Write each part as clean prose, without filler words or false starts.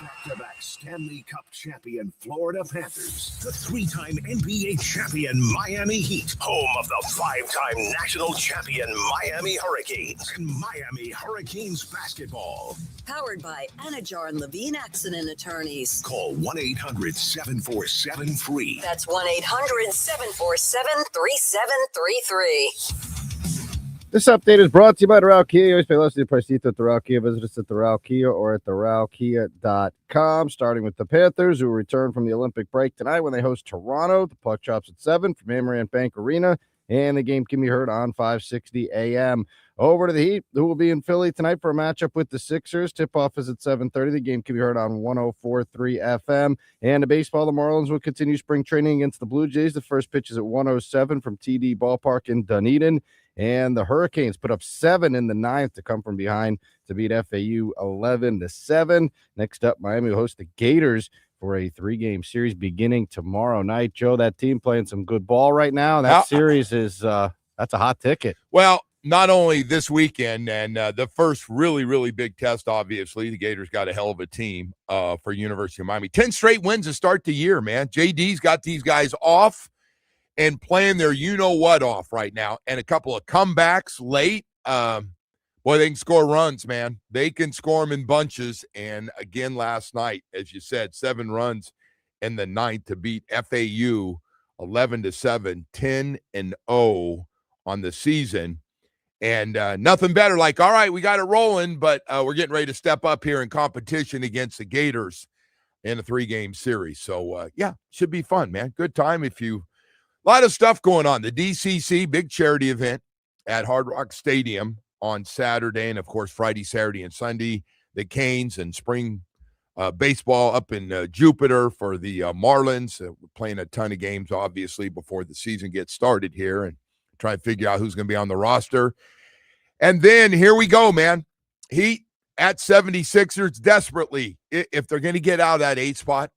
Back-to-back Stanley Cup champion Florida Panthers, the three-time NBA champion Miami Heat, home of the five-time national champion Miami Hurricanes, and Miami Hurricanes basketball. Powered by Anajar and Levine Accident Attorneys. Call 1-800-747-FREE. That's 1-800-747-3733. This update is brought to you by Doral Kia. You always pay less than the price at Doral Kia. Visit us at Doral Kia or at DoralKia.com. Starting with the Panthers, who will return from the Olympic break tonight when they host Toronto. The puck drops at 7 from Amerant Bank Arena, and the game can be heard on 560 AM. Over to the Heat, who will be in Philly tonight for a matchup with the Sixers. Tip-off is at 7:30. The game can be heard on 104.3 FM. And the baseball, the Marlins will continue spring training against the Blue Jays. The first pitch is at 1:07 from TD Ballpark in Dunedin. And the Hurricanes put up 7 in the 9th to come from behind to beat FAU 11-7. Next up, Miami will host the Gators for a 3-game series beginning tomorrow night. Joe, that team playing some good ball right now. That series is that's a hot ticket. Well, not only this weekend and the first really, really big test, obviously, the Gators got a hell of a team for University of Miami. 10 straight wins to start the year, man. JD's got these guys off and playing their you-know-what off right now, and a couple of comebacks late. Boy, they can score runs, man. They can score them in bunches, and again last night, as you said, 7 runs in the 9th to beat FAU 11-7, 10-0 on the season, and nothing better. Like, all right, we got it rolling, but we're getting ready to step up here in competition against the Gators in a 3-game series. So, yeah, should be fun, man. Good time if you – a lot of stuff going on. The DCC, big charity event at Hard Rock Stadium on Saturday, and, of course, Friday, Saturday, and Sunday. The Canes and spring baseball up in Jupiter for the Marlins. We're playing a ton of games, obviously, before the season gets started here and try to figure out who's going to be on the roster. And then here we go, man. Heat at 76ers desperately, if they're going to get out of that 8 spot,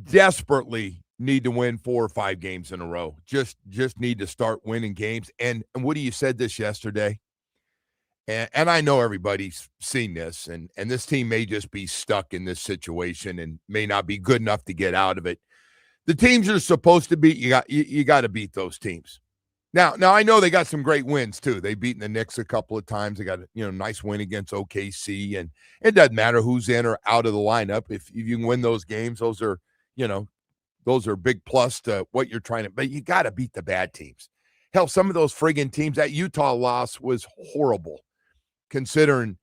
desperately need to win 4 or 5 games in a row. Just need to start winning games. And Woody, you said this yesterday, and I know everybody's seen this, and this team may just be stuck in this situation and may not be good enough to get out of it. The teams you're supposed to beat, you got to beat those teams. Now I know they got some great wins too. They've beaten the Knicks a couple of times. They got a nice win against OKC, and it doesn't matter who's in or out of the lineup. If you can win those games, those are big plus to what you're trying to, but you got to beat the bad teams. Hell, some of those friggin' teams, that Utah loss was horrible considering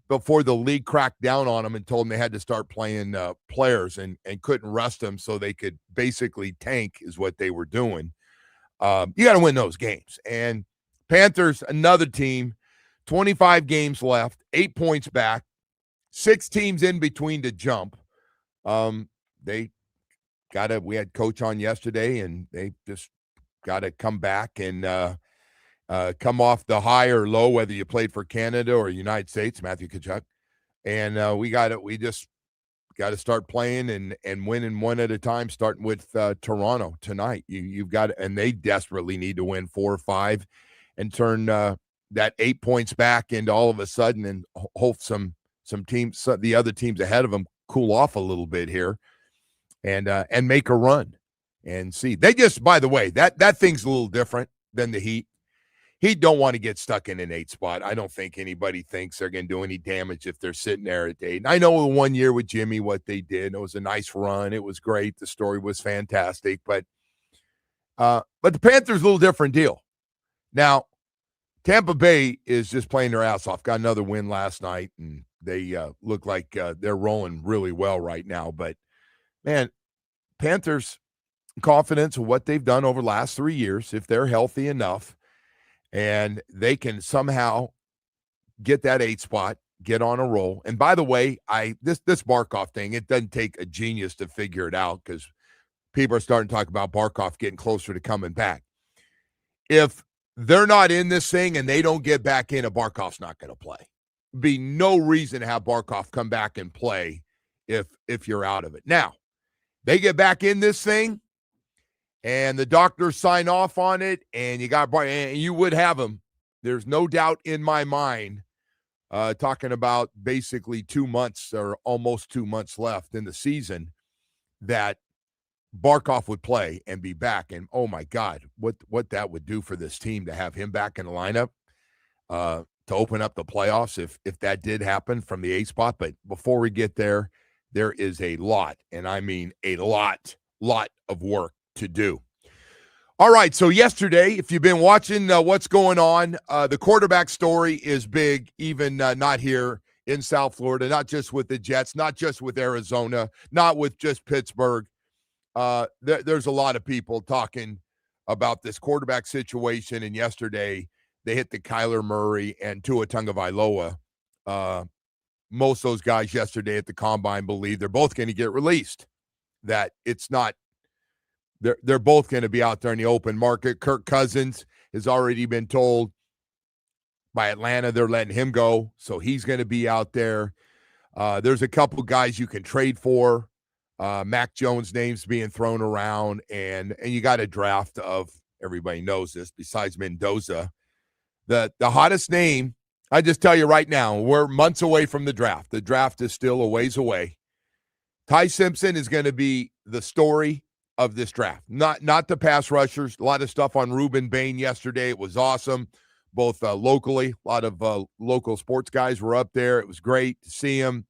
before the league cracked down on them and told them they had to start playing players and couldn't rest them so they could basically tank is what they were doing. You got to win those games. And Panthers, another team, 25 games left, 8 points back, 6 teams in between to jump. We had Coach on yesterday, and they just got to come back and come off the high or low, whether you played for Canada or United States, Matthew Tkachuk. And we just got to start playing and winning one at a time, starting with Toronto tonight. You've got, and they desperately need to win 4 or 5 and turn that 8 points back into all of a sudden, and hope some teams, the other teams ahead of them, cool off a little bit here. And make a run and see. They just, by the way, that thing's a little different than the Heat. Heat don't want to get stuck in an 8 spot. I don't think anybody thinks they're going to do any damage if they're sitting there at 8. And I know 1 year with Jimmy what they did. It was a nice run. It was great. The story was fantastic. But the Panthers, a little different deal. Now, Tampa Bay is just playing their ass off. Got another win last night, and they look like they're rolling really well right now. But man, Panthers, confidence of what they've done over the last 3 years, if they're healthy enough and they can somehow get that 8 spot, get on a roll. And by the way, this Barkov thing, it doesn't take a genius to figure it out, because people are starting to talk about Barkov getting closer to coming back. If they're not in this thing and they don't get back in, Barkov's not going to play. Be no reason to have Barkov come back and play if you're out of it. Now, they get back in this thing, and the doctors sign off on it, and you would have him. There's no doubt in my mind talking about basically 2 months or almost 2 months left in the season that Barkov would play and be back. And, oh, my God, what that would do for this team to have him back in the lineup to open up the playoffs if that did happen from the 8th spot. But before we get there, there is a lot, and I mean a lot of work to do. All right, so yesterday, if you've been watching what's going on, the quarterback story is big, even not here in South Florida, not just with the Jets, not just with Arizona, not with just Pittsburgh. There's a lot of people talking about this quarterback situation, and yesterday they hit the Kyler Murray and Tua Tagovailoa. Most of those guys yesterday at the Combine believe they're both going to get released, that it's not they're both going to be out there in the open market. Kirk Cousins has already been told by Atlanta they're letting him go, so he's going to be out there. There's a couple guys you can trade for. Mac Jones' name's being thrown around, and you got a draft of, everybody knows this, besides Mendoza. The hottest name, I just tell you right now, we're months away from the draft. The draft is still a ways away. Ty Simpson is going to be the story of this draft. Not the pass rushers. A lot of stuff on Ruben Bain yesterday. It was awesome, both locally. A lot of local sports guys were up there. It was great to see him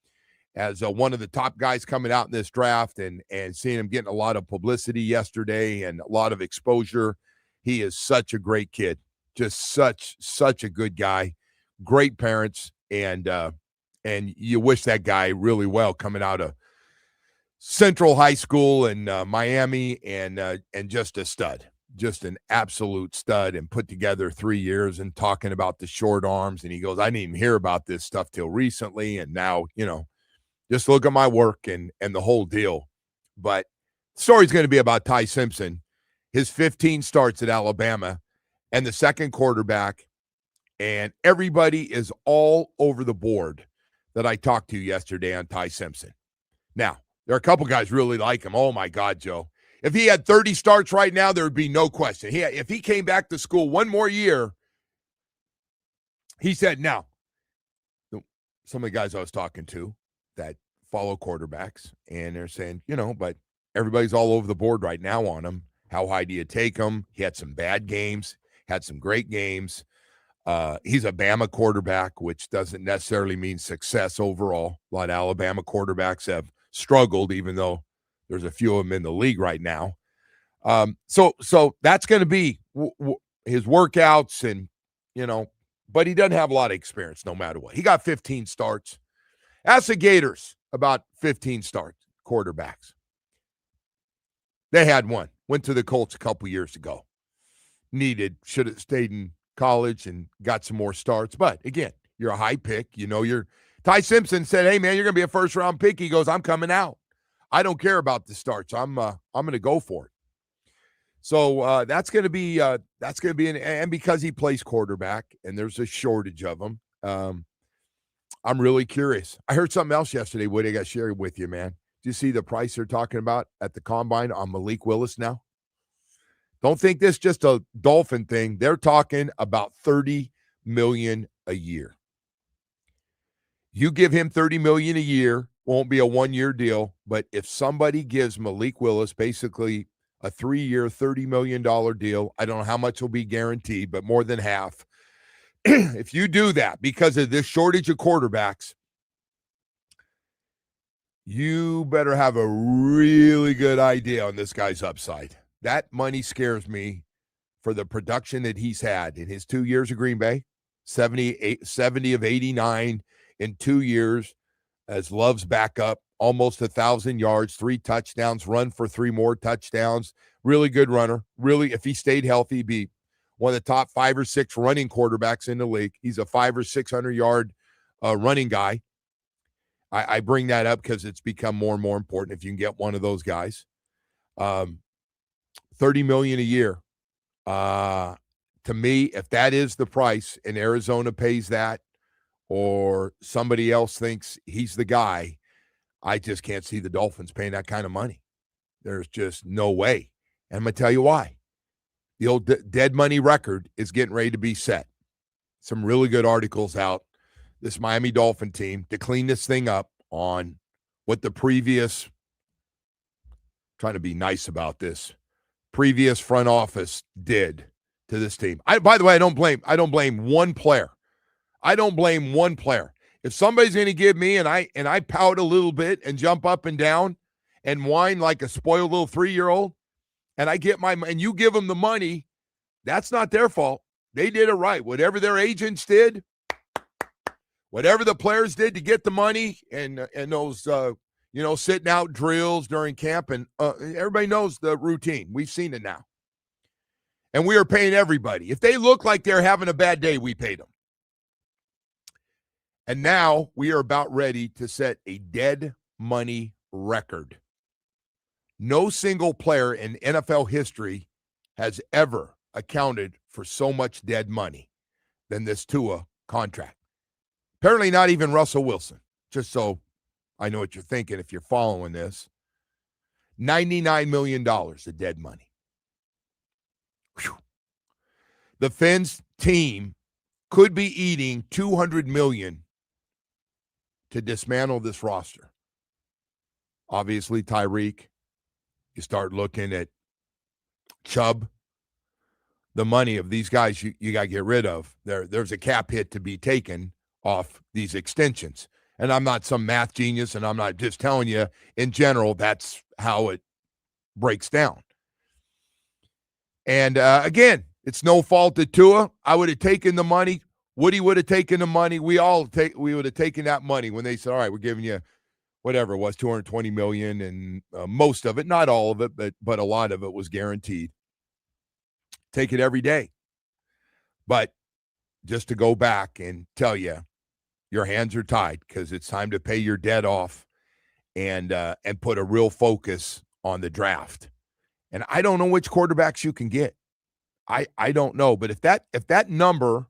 as one of the top guys coming out in this draft, and seeing him getting a lot of publicity yesterday and a lot of exposure. He is such a great kid, just such a good guy, great parents, and you wish that guy really well coming out of Central High School in Miami, and just a stud, just an absolute stud, and put together 3 years, and talking about the short arms. And he goes, I didn't even hear about this stuff till recently, and now, just look at my work and the whole deal. But the story's going to be about Ty Simpson, his 15 starts at Alabama, and the second quarterback, and everybody is all over the board that I talked to yesterday on Ty Simpson. Now, there are a couple guys really like him. Oh, my God, Joe. If he had 30 starts right now, there would be no question. If he came back to school one more year, he said, now, some of the guys I was talking to that follow quarterbacks, and they're saying, but everybody's all over the board right now on him. How high do you take him? He had some bad games, had some great games. He's a Bama quarterback, which doesn't necessarily mean success overall. A lot of Alabama quarterbacks have struggled, even though there's a few of them in the league right now. So that's going to be his workouts, and, but he doesn't have a lot of experience no matter what. He got 15 starts. Ask the Gators about 15 starts, quarterbacks. They had one. Went to the Colts a couple years ago. Should have stayed in college and got some more starts. But, again, you're a high pick. Ty Simpson said, hey, man, you're going to be a first-round pick. He goes, I'm coming out. I don't care about the starts. I'm going to go for it. So that's going to be and because he plays quarterback and there's a shortage of them, I'm really curious. I heard something else yesterday, Woody, I got to share with you, man. Do you see the price they're talking about at the Combine on Malik Willis now? Don't think this is just a Dolphin thing. They're talking about $30 million a year. You give him $30 million a year, won't be a one-year deal, but if somebody gives Malik Willis basically a 3-year, $30 million deal, I don't know how much will be guaranteed, but more than half. If you do that because of this shortage of quarterbacks, you better have a really good idea on this guy's upside. That money scares me for the production that he's had in his 2 years of Green Bay, 70 of 89 in 2 years as Love's backup, almost 1,000 yards, 3 touchdowns, run for 3 more touchdowns. Really good runner. Really, if he stayed healthy, he'd be one of the top 5 or 6 running quarterbacks in the league. He's a 500 or 600 yard running guy. I bring that up because it's become more and more important if you can get one of those guys. $30 million a year. To me, if that is the price and Arizona pays that, or somebody else thinks he's the guy, I just can't see the Dolphins paying that kind of money. There's just no way. And I'm going to tell you why. The old dead money record is getting ready to be set. Some really good articles out this Miami Dolphin team to clean this thing up on what the previous, trying to be nice about this, previous front office did to this team. By the way, I don't blame one player. I don't blame one player. If somebody's going to give me and I pout a little bit and jump up and down and whine like a spoiled little 3-year-old, and I get and you give them the money, that's not their fault. They did it right. Whatever their agents did, whatever the players did to get the money, and those sitting out drills during camp, and everybody knows the routine. We've seen it now. And we are paying everybody. If they look like they're having a bad day, we paid them. And now we are about ready to set a dead money record. No single player in NFL history has ever accounted for so much dead money than this Tua contract. Apparently not even Russell Wilson, just so I know what you're thinking if you're following this. $99 million of dead money. Whew. The Fins team could be eating $200 million to dismantle this roster. Obviously, Tyreek. You start looking at Chubb. The money of these guys you got to get rid of. There's a cap hit to be taken off these extensions. And I'm not some math genius, and I'm not just telling you in general that's how it breaks down. And again, it's no fault of Tua. I would have taken the money. Woody would have taken the money. We would have taken that money when they said, all right, we're giving you whatever it was, $220 million, and most of it, not all of it, but a lot of it was guaranteed. Take it every day. But just to go back and tell you, your hands are tied because it's time to pay your debt off and put a real focus on the draft. And I don't know which quarterbacks you can get. I don't know. But if that number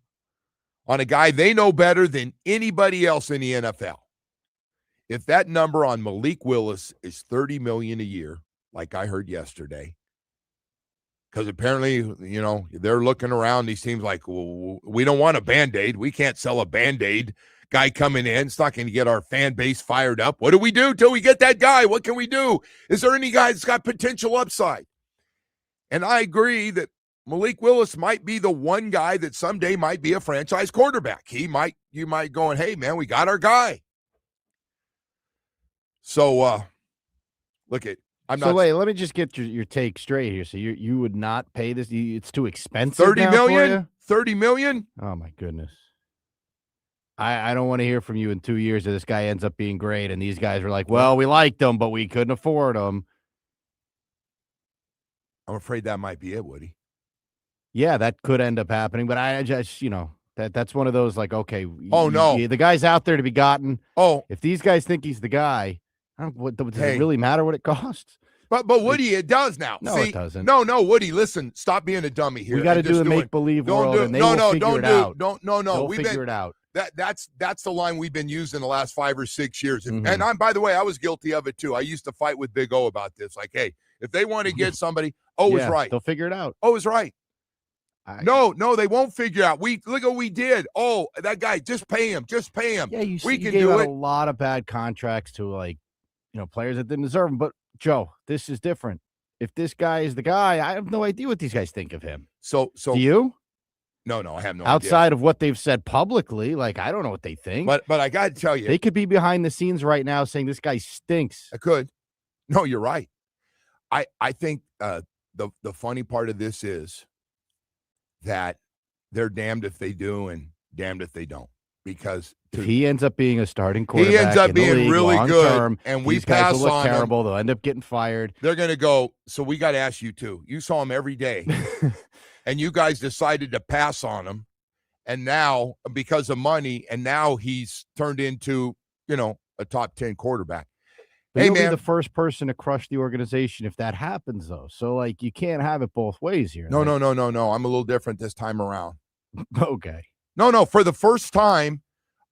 on a guy they know better than anybody else in the NFL, if that number on Malik Willis is $30 million a year, like I heard yesterday, because apparently, they're looking around these teams like, well, we don't want a Band-Aid. We can't sell a Band-Aid guy coming in. It's not going to get our fan base fired up. What do we do till we get that guy? What can we do? Is there any guy that's got potential upside? And I agree that Malik Willis might be the one guy that someday might be a franchise quarterback. You might going, hey, man, we got our guy. So, look at, wait, let me just get your take straight here. So you would not pay this? It's too expensive. $30 million? $30 million? Oh my goodness. I don't want to hear from you in 2 years that this guy ends up being great, and these guys are like, well, we liked him, but we couldn't afford him. I'm afraid that might be it, Woody. Yeah, that could end up happening, but I just, that's one of those like, okay. No. The guy's out there to be gotten. Oh. If these guys think he's the guy, does it really matter what it costs? But Woody, it does now. No, See, it doesn't. No, Woody, listen, stop being a dummy here. We got to do the make-believe world, and they will figure it out. They'll figure it out. That's the line we've been using the last 5 or 6 years. Mm-hmm. And by the way, I was guilty of it too. I used to fight with Big O about this. Like, hey, if they want to get somebody, is right. They'll figure it out. Is right. No, they won't figure out. Look what we did. Oh, that guy, just pay him. Yeah, you gave out a lot of bad contracts to players that didn't deserve them. But Joe, this is different. If this guy is the guy, I have no idea what these guys think of him. So do you? No, I have no idea. Outside of what they've said publicly, I don't know what they think. But I got to tell you, they could be behind the scenes right now saying this guy stinks. I could. No, you're right. I think the funny part of this is that they're damned if they do and damned if they don't. Because if he ends up being a starting quarterback, he ends up being really good, term, and we these guys pass will look on terrible. him. They'll end up getting fired. They're going to go. So we got to ask you too. You saw him every day, and you guys decided to pass on him, and now because of money, and now he's turned into a top 10 quarterback. But he'll be the first person to crush the organization if that happens, though. So you can't have it both ways here. No. I'm a little different this time around. Okay. No. For the first time,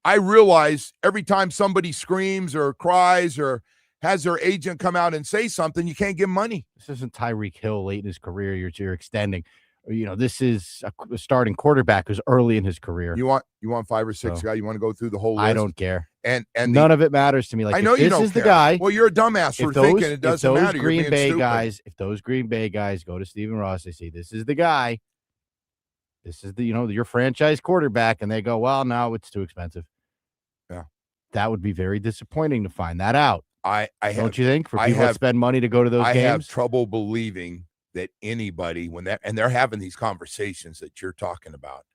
I realize every time somebody screams or cries or has their agent come out and say something, you can't give money. This isn't Tyreek Hill late in his career. You're extending. this is a starting quarterback who's early in his career. You want 5 or 6 guys? You want to go through the whole list? I don't care. And none of it matters to me. Like, I know if you this don't is care. the guy. Well, you're a dumbass for thinking it doesn't matter. You're being stupid. If those Green Bay guys go to Stephen Ross, they say this is the guy. This is your franchise quarterback, and they go, well, no, it's too expensive. Yeah, that would be very disappointing to find that out. Don't you think, for people that spend money to go to those games? I have trouble believing that anybody, and they're having these conversations that you're talking about,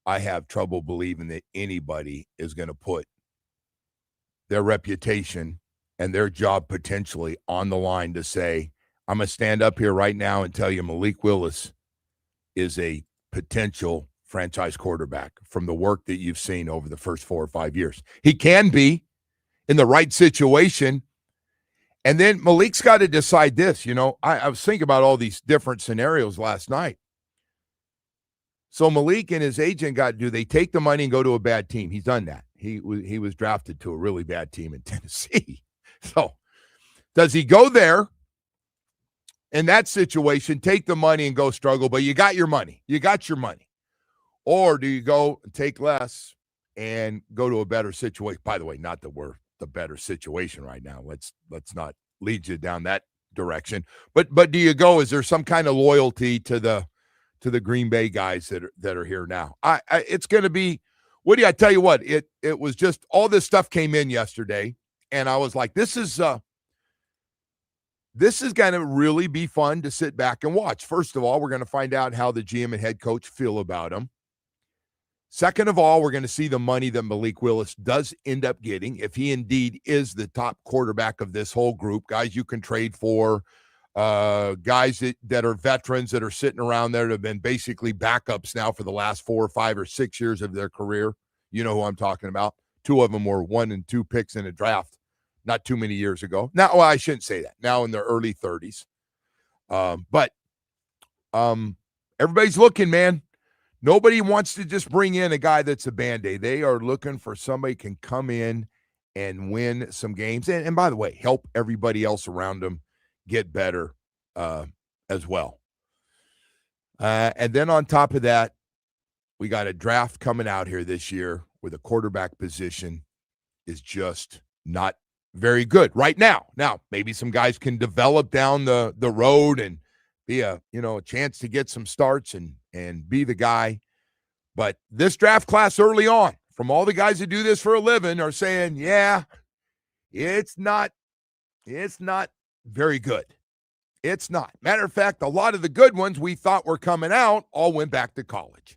I have trouble believing that anybody is going to put their reputation and their job potentially on the line to say, I'm going to stand up here right now and tell you Malik Willis is a potential franchise quarterback from the work that you've seen over the first 4 or 5 years. He can be in the right situation. And then Malik's got to decide this. I was thinking about all these different scenarios last night. So Malik and his agent do they take the money and go to a bad team? He's done that. He was drafted to a really bad team in Tennessee. So does he go there in that situation, take the money and go struggle, but you got your money. You got your money. Or do you go and take less and go to a better situation? By the way, not that we're the better situation right now. Let's not lead you down that direction. But do you go? Is there some kind of loyalty to the Green Bay guys that are here now? It's going to be. Woody, I tell you what, it was just all this stuff came in yesterday, and I was like, this is going to really be fun to sit back and watch. First of all, we're going to find out how the GM and head coach feel about him. Second of all, we're going to see the money that Malik Willis does end up getting if he indeed is the top quarterback of this whole group. Guys you can trade for, guys that are veterans that are sitting around there that have been basically backups now for the last 4 or 5 or 6 years of their career. You know who I'm talking about. 2 of them were 1 and 2 picks in a draft not too many years ago. Now, well, I shouldn't say that. Now in their early 30s. But everybody's looking, man. Nobody wants to just bring in a guy that's a Band-Aid. They are looking for somebody who can come in and win some games. And by the way, help everybody else around them get better as well. And then on top of that, we got a draft coming out here this year where the quarterback position is just not very good right now. Now, maybe some guys can develop down the road and be a chance to get some starts and be the guy. But this draft class early on, from all the guys that do this for a living, are saying, yeah, it's not very good. It's not. Matter of fact, a lot of the good ones we thought were coming out all went back to college.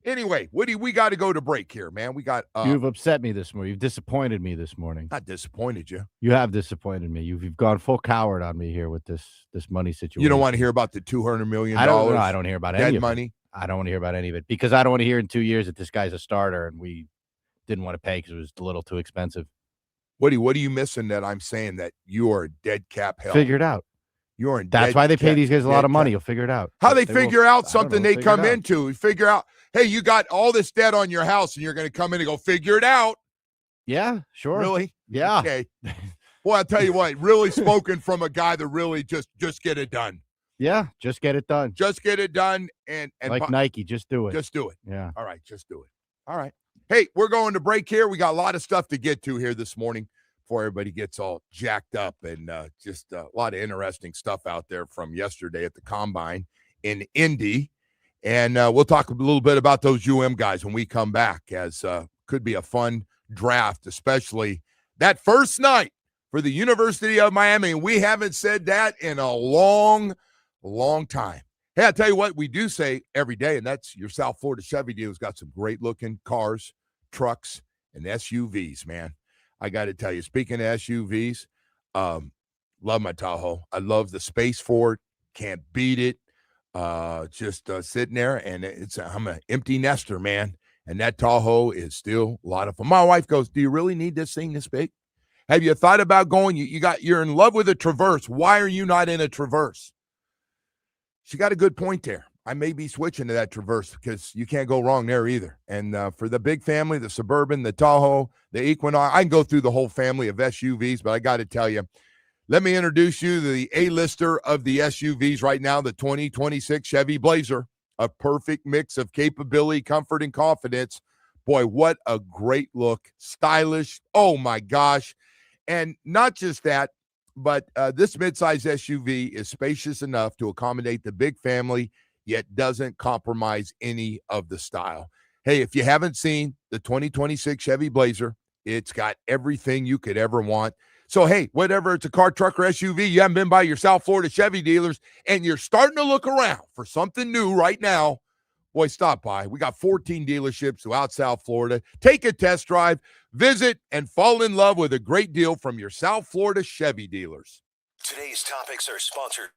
Anyway, Woody, we got to go to break here, man. We got. You've upset me this morning. You've disappointed me this morning. Not disappointed you. You have disappointed me. You've gone full coward on me here with this money situation. You don't want to hear about the $200 million. I don't hear about any of money. It. I don't want to hear about any of it because I don't want to hear in 2 years that this guy's a starter and we didn't want to pay because it was a little too expensive. Woody, what are you missing that I'm saying that you are dead cap hell? Figure it out. You're in. That's why they pay these guys a lot of money. You'll figure it out. How they figure out something they come into? You figure out, hey, you got all this debt on your house, and you're going to come in and go figure it out. Yeah, sure. Really? Yeah. Okay. Well, I'll tell you what. Really spoken from a guy that really just get it done. Yeah, just get it done. Just get it done, and like Nike, just do it. Just do it. Yeah. All right, just do it. All right. Hey, we're going to break here. We got a lot of stuff to get to here this morning before everybody gets all jacked up, and just a lot of interesting stuff out there from yesterday at the Combine in Indy. And we'll talk a little bit about those guys when we come back, as could be a fun draft, especially that first night for the University of Miami. We haven't said that in a long time. Hey, I tell you what we do say every day, and that's your South Florida Chevy deal has got some great-looking cars, trucks, and SUVs, man. I got to tell you, speaking of SUVs, love my Tahoe. I love the space for it. Can't beat it. Just sitting there, and I'm an empty nester, man. And that Tahoe is still a lot of fun. My wife goes, do you really need this thing this big? Have you thought about going? You're in love with a Traverse. Why are you not in a Traverse? She got a good point there. I may be switching to that Traverse because you can't go wrong there either. And for the big family, the Suburban, the Tahoe, the Equinox, I can go through the whole family of SUVs, but I got to tell you, Let me introduce you to the A-lister of the SUVs right now, the 2026 Chevy Blazer, a perfect mix of capability, comfort, and confidence. Boy, what a great look. Stylish. Oh, my gosh. And not just that, but this midsize SUV is spacious enough to accommodate the big family, yet doesn't compromise any of the style. Hey, if you haven't seen the 2026 Chevy Blazer, it's got everything you could ever want. So, hey, whatever it's a car, truck, or SUV, you haven't been by your South Florida Chevy dealers, and you're starting to look around for something new right now, boy, stop by. We got 14 dealerships throughout South Florida. Take a test drive, visit, and fall in love with a great deal from your South Florida Chevy dealers. Today's topics are sponsored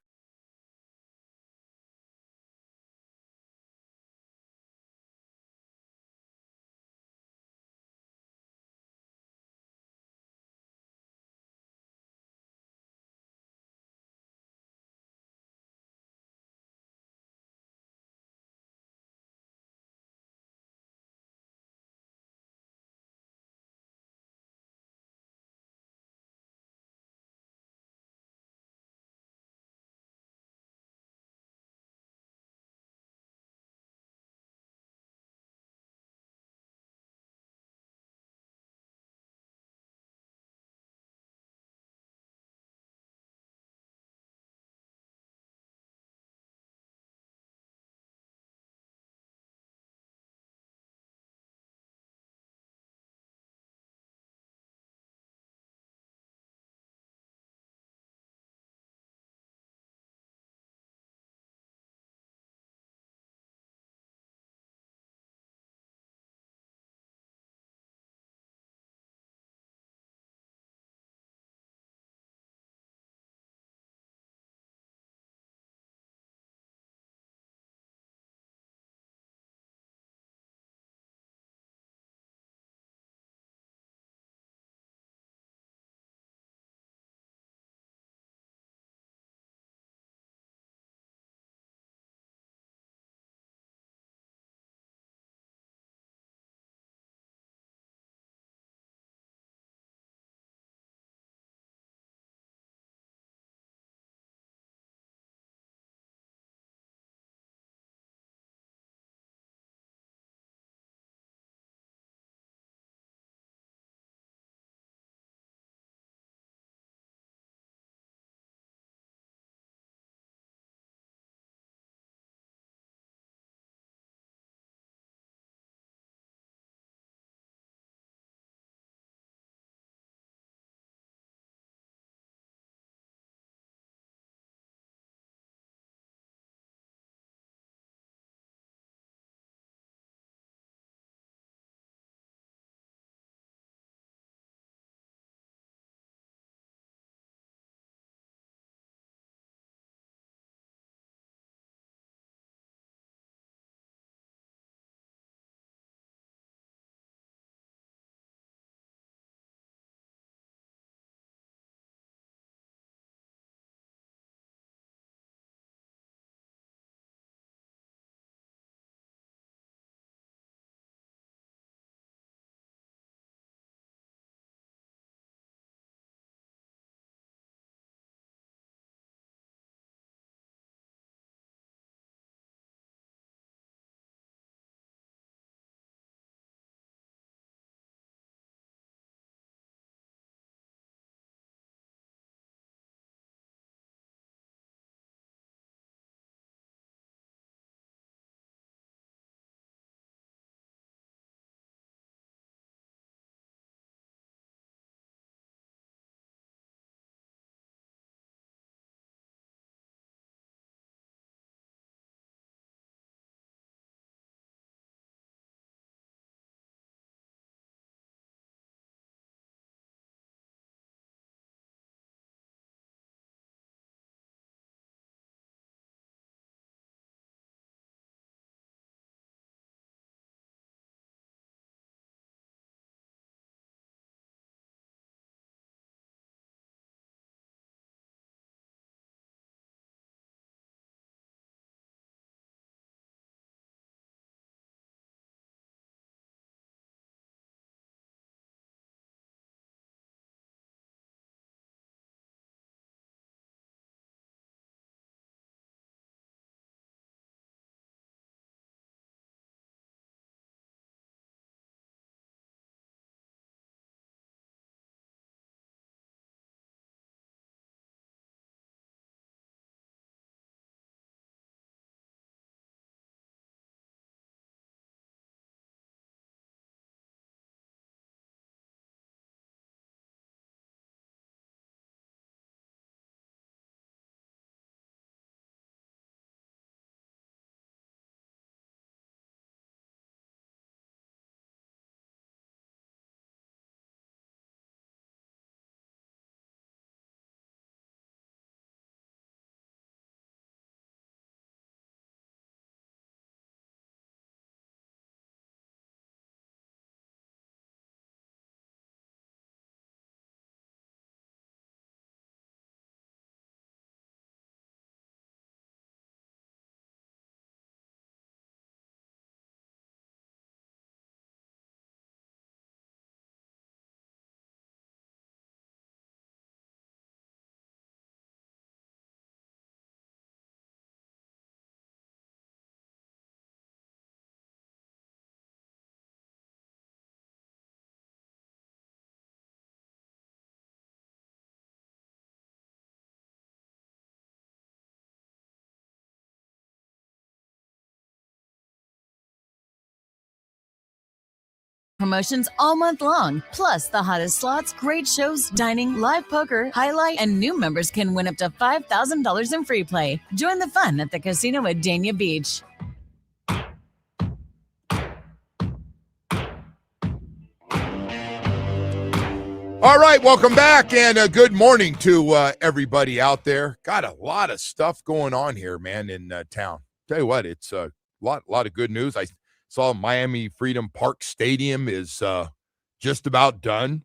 Promotions all month long. Plus, the hottest slots, great shows, dining, live poker, highlight, and new members can win up to $5,000 in free play. Join the fun at the casino at Dania Beach. All right, welcome back, and good morning to everybody out there. Got a lot of stuff going on here, man, in town. Tell you what, it's a lot of good news. I saw Miami Freedom Park Stadium is just about done.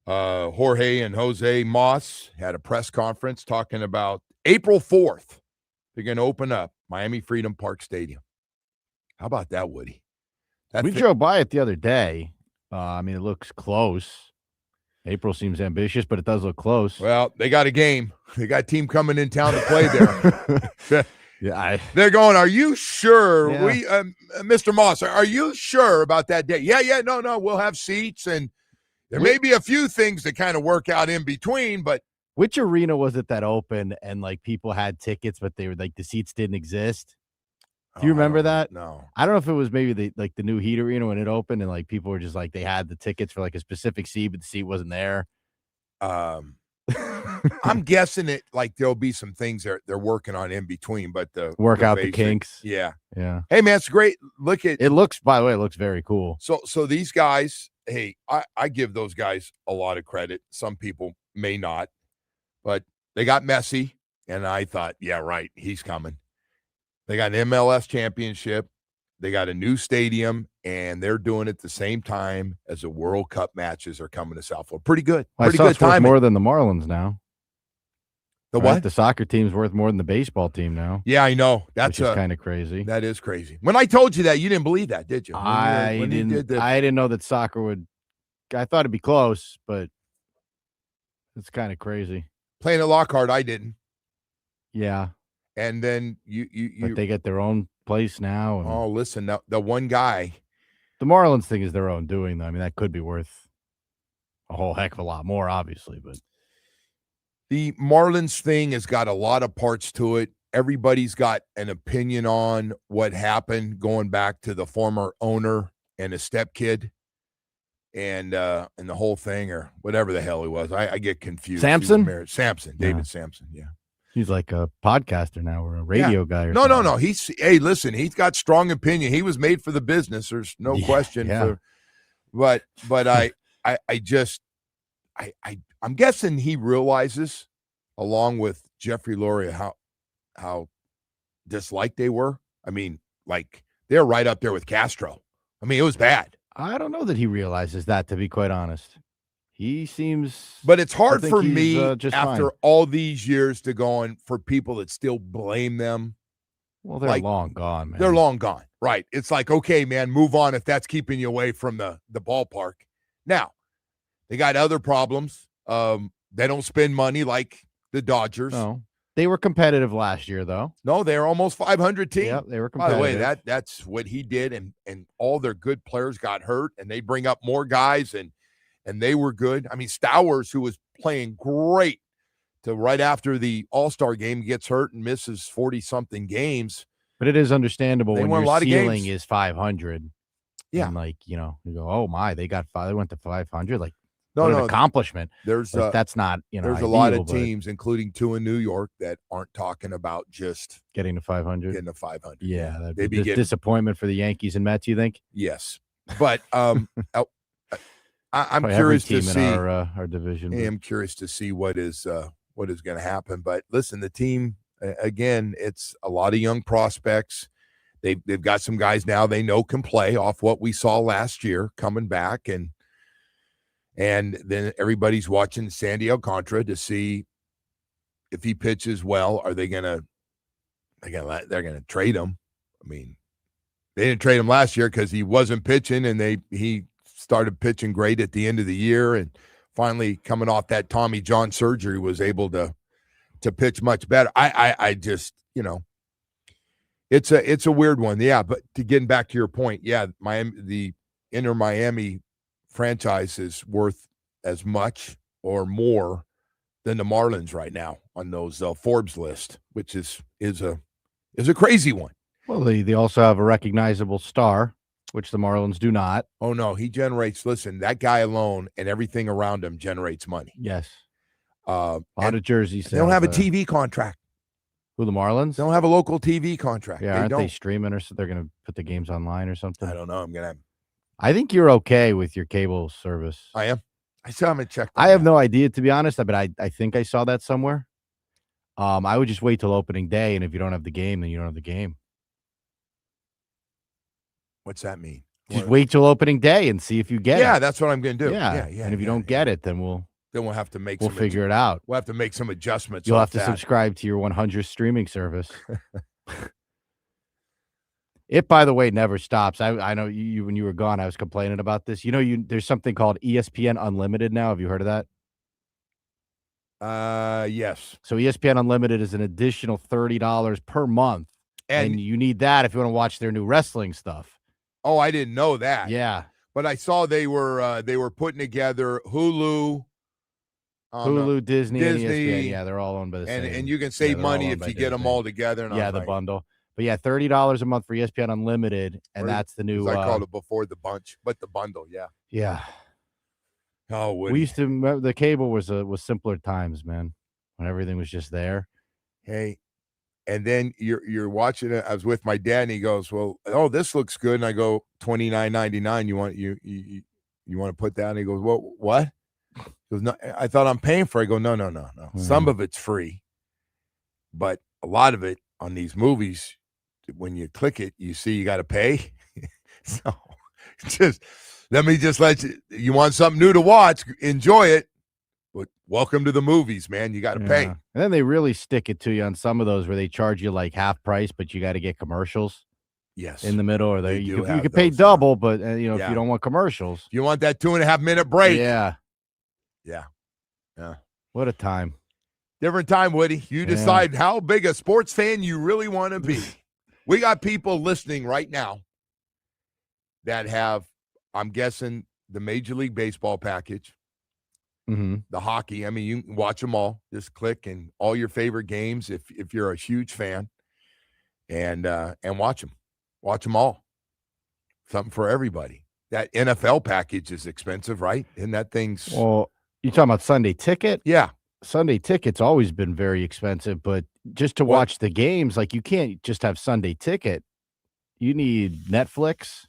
Jorge and Jose Moss had a press conference talking about April 4th. They're going to open up Miami Freedom Park Stadium. How about that, Woody? We drove by it the other day. I mean, it looks close. April seems ambitious, but it does look close. Well, they got a game. They got a team coming in town to play there. Yeah, they're going, are you sure? Yeah. Mr. Moss, are you sure about that day? Yeah, no, we'll have seats, and there may be a few things that kind of work out in between, but. Which arena was it that opened and, like, people had tickets, but they were, like, the seats didn't exist? Do you remember that? No. I don't know if it was maybe the new Heat Arena when it opened and, like, people were just, like, they had the tickets for, like, a specific seat, but the seat wasn't there. I'm guessing it, like, there'll be some things they're working on in between, but work out the kinks. Yeah. Hey, man, it's great. Look at it. Looks, by the way, it looks very cool. So these guys, hey, I give those guys a lot of credit. Some people may not, but they got messy, and I thought, yeah, right, he's coming. They got an MLS championship. They got a new stadium, and they're doing it at the same time as the World Cup matches are coming to South Florida. Pretty good. Pretty good timing. More than the Marlins now. The what? The soccer team's worth more than the baseball team now. Yeah, I know. That's kind of crazy. That is crazy. When I told you that, you didn't believe that, did you? I didn't know that soccer would. I thought it'd be close, but it's kind of crazy. Playing at Lockhart, I didn't. Yeah. And then but they get their own place now. And oh, listen, the one guy. The Marlins thing is their own doing, though. I mean, that could be worth a whole heck of a lot more, obviously. But the Marlins thing has got a lot of parts to it. Everybody's got an opinion on what happened going back to the former owner and his stepkid and the whole thing, or whatever the hell he was. I get confused. Samson? David Samson, yeah. He's like a podcaster now or a radio guy or something. No. Listen, he's got strong opinion. He was made for the business. There's no question. Yeah. But I'm guessing he realizes, along with Jeffrey Loria, how disliked they were. I mean, like, they're right up there with Castro. I mean, it was bad. I don't know that he realizes that, to be quite honest. He seems, but it's hard for me after fine. All these years to go on for people that still blame them. Well, they're long gone, man. They're long gone, right? It's like, okay, man, move on if that's keeping you away from the ballpark. Now, they got other problems. They don't spend money like the Dodgers. No, they were competitive last year, though. No, they're almost 500 team. Yeah, they were competitive. By the way, that's what he did, and all their good players got hurt, and they bring up more guys, and they were good. I mean, Stowers, who was playing great, to right after the All-Star game gets hurt and misses 40-something games. But it is understandable when your ceiling is 500. Yeah. And, like, you go, oh, my, they went to 500. Like, no, what an accomplishment. There's that's not, there's a lot of teams, including two in New York, that aren't talking about just getting to 500. Getting to 500. Yeah. That'd be disappointment for the Yankees and Mets, you think? Yes. But I'm curious to see our division. I'm curious to see what is going to happen. But listen, the team again, it's a lot of young prospects. They've got some guys now they know can play off what we saw last year coming back, and then everybody's watching Sandy Alcantara to see if he pitches well. Are they they're gonna trade him? I mean, they didn't trade him last year because he wasn't pitching, and he started pitching great at the end of the year, and finally coming off that Tommy John surgery was able to pitch much better. I just, it's a weird one. Yeah. But getting back to your point, yeah, the Inter Miami franchise is worth as much or more than the Marlins right now on those Forbes list, which is a crazy one. Well, they also have a recognizable star which the Marlins do not. Oh, no, he generates, listen, that guy alone and everything around him generates money. Yes. A lot of jerseys. They don't have a TV contract. Who, the Marlins? They don't have a local TV contract. Yeah, aren't they streaming or so? They're going to put the games online or something? I don't know. I think you're okay with your cable service. I am. I still haven't checked. I have no idea, to be honest, but I think I saw that somewhere. I would just wait till opening day, and if you don't have the game, then you don't have the game. What's that mean? Just wait till opening day and see if you get it. Yeah, that's what I'm going to do. Yeah. And if you don't get it, then we'll have to make. We'll figure it out. We'll have to make some adjustments. You'll have to subscribe to your 100 streaming service. It, by the way, never stops. I know you when you were gone, I was complaining about this. There's something called ESPN Unlimited now. Have you heard of that? Yes. So ESPN Unlimited is an additional $30 per month, and you need that if you want to watch their new wrestling stuff. Oh, I didn't know that. Yeah, but I saw they were putting together Hulu, Disney, and ESPN. Yeah, they're all owned by the same. And you can save money if you get them all together. And the bundle. But yeah, $30 a month for ESPN Unlimited, and that's the new. I called it before the bunch, but the bundle, yeah. Yeah. Oh, we used to remember the cable was simpler times, man, when everything was just there. Hey, and then you're watching it. I was with my dad, and he goes, "Well, this looks good." And I go, $29.99. You want to put that? And he goes, "Well, what?" He goes, "No, I thought I'm paying for it." I go, No. Mm-hmm. Some of it's free, but a lot of it on these movies, when you click it, you see you got to pay. So let me let you want something new to watch, enjoy it, but welcome to the movies, man. You got to pay. And then they really stick it to you on some of those where they charge you like half price, but you got to get commercials. Yes. In the middle, or you can pay double, but if you don't want commercials, you want that 2.5 minute break. Yeah. What a time. Different time, Woody. You decide how big a sports fan you really want to be. We got people listening right now that have, I'm guessing, the Major League Baseball package, the hockey. I mean, you can watch them all. Just click and all your favorite games if you're a huge fan, and watch them. Watch them all. Something for everybody. That NFL package is expensive, right? And that thing's. Well, you talking about Sunday Ticket? Yeah. Sunday Ticket's always been very expensive, but just to watch the games, like you can't just have Sunday Ticket. You need Netflix.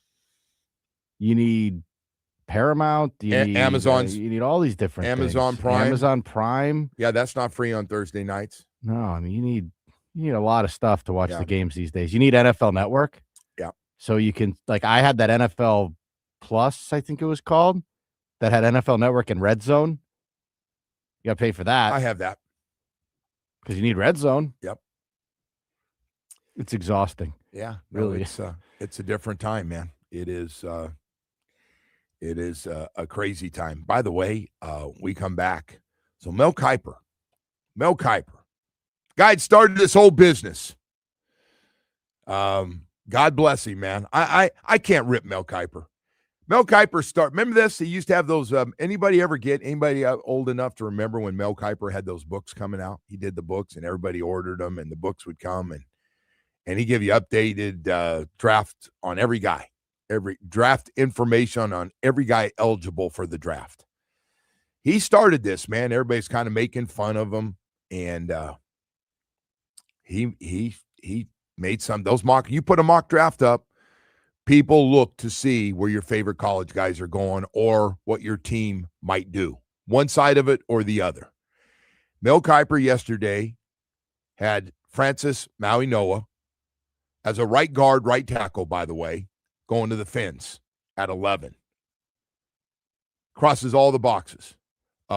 You need Paramount. You need Amazon. You need all these different Amazon things. Prime. Amazon Prime. Yeah, that's not free on Thursday nights. No, I mean you need a lot of stuff to watch the games these days. You need NFL Network. Yeah. So you can I had that NFL Plus, I think it was called, that had NFL Network and Red Zone. You got to pay for that. I have that. Because you need Red Zone. Yep. It's exhausting. Yeah. Really. It's a different time, man. It is a crazy time. By the way, we come back. So Mel Kiper, guy had started this whole business. God bless him, man. I can't rip Mel Kiper. Mel Kiper remember this? He used to have those, anybody old enough to remember when Mel Kiper had those books coming out? He did the books and everybody ordered them and the books would come and he give you updated draft on every guy, every draft information on every guy eligible for the draft. He started this, man. Everybody's kind of making fun of him. And he made you put a mock draft up, people look to see where your favorite college guys are going or what your team might do, one side of it or the other. Mel Kiper yesterday had Francis Maui Noah as a right guard, right tackle, by the way, going to the Fins at 11. Crosses all the boxes.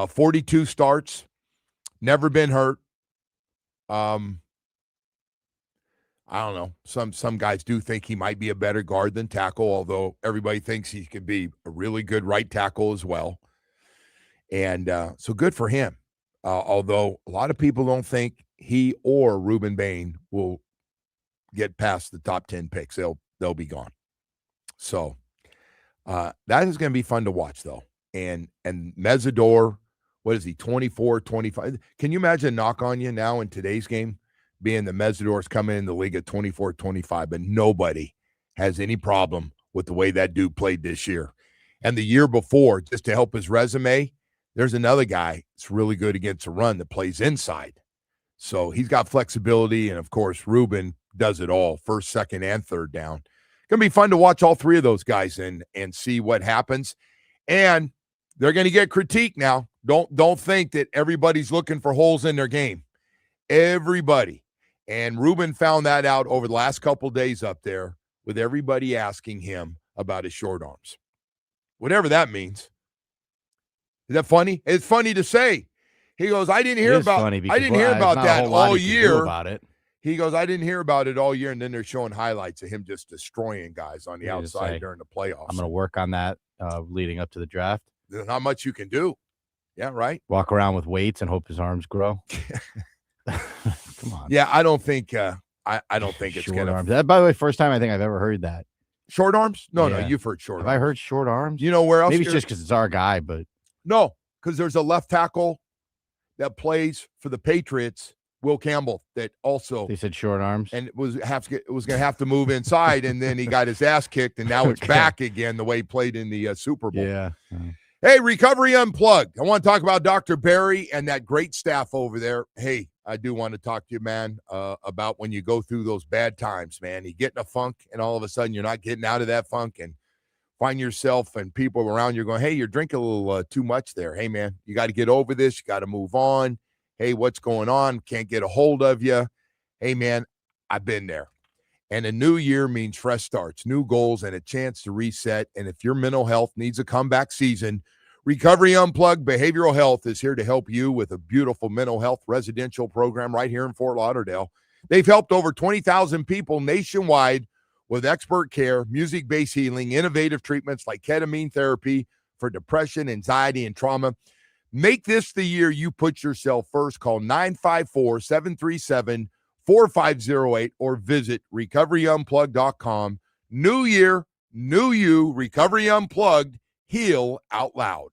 42 starts, never been hurt. I don't know. Some guys do think he might be a better guard than tackle, although everybody thinks he could be a really good right tackle as well. And so good for him. Although a lot of people don't think he or Reuben Bain will get past the top 10 picks. They'll be gone. So that is going to be fun to watch, though. And Mesidor, what is he, 24, 25? Can you imagine a knock on you now in today's game? Being the Mesidor's coming in the league at 24, 25, but nobody has any problem with the way that dude played this year. And the year before, just to help his resume, there's another guy that's really good against the run that plays inside. So he's got flexibility, and, of course, Ruben does it all, first, second, and third down. Going to be fun to watch all three of those guys and see what happens. And they're going to get critique now. Don't think that everybody's looking for holes in their game. Everybody. And Ruben found that out over the last couple of days up there with everybody asking him about his short arms. Whatever that means. Is that funny? It's funny to say. He goes, I didn't hear about that all year. About it. He goes, I didn't hear about it all year, and then they're showing highlights of him just destroying guys on the outside during the playoffs. I'm going to work on that leading up to the draft. There's not much you can do. Yeah, right? Walk around with weights and hope his arms grow. Come on. Yeah, I don't think I don't think it's going to. That, by the way, first time I think I've ever heard that. Short arms? No, you've heard short arms. Have I heard short arms? You know where else? Maybe it's just because it's our guy, but. No, because there's a left tackle that plays for the Patriots, Will Campbell, that also. They said short arms. And it was going to have to move inside, and then he got his ass kicked, and now it's back again the way he played in the Super Bowl. Yeah. Hey, Recovery Unplugged. I want to talk about Dr. Barry and that great staff over there. Hey, I do want to talk to you, man, about when you go through those bad times, man. You get in a funk, and all of a sudden you're not getting out of that funk, and find yourself and people around you going, hey, you're drinking a little too much there. Hey, man, you got to get over this. You got to move on. Hey, what's going on? Can't get a hold of you. Hey, man, I've been there. And a new year means fresh starts, new goals, and a chance to reset. And if your mental health needs a comeback season, Recovery Unplugged Behavioral Health is here to help you with a beautiful mental health residential program right here in Fort Lauderdale. They've helped over 20,000 people nationwide with expert care, music-based healing, innovative treatments like ketamine therapy for depression, anxiety, and trauma. Make this the year you put yourself first. Call 954-737-4508 or visit recoveryunplugged.com. New year, new you, Recovery Unplugged, heal out loud.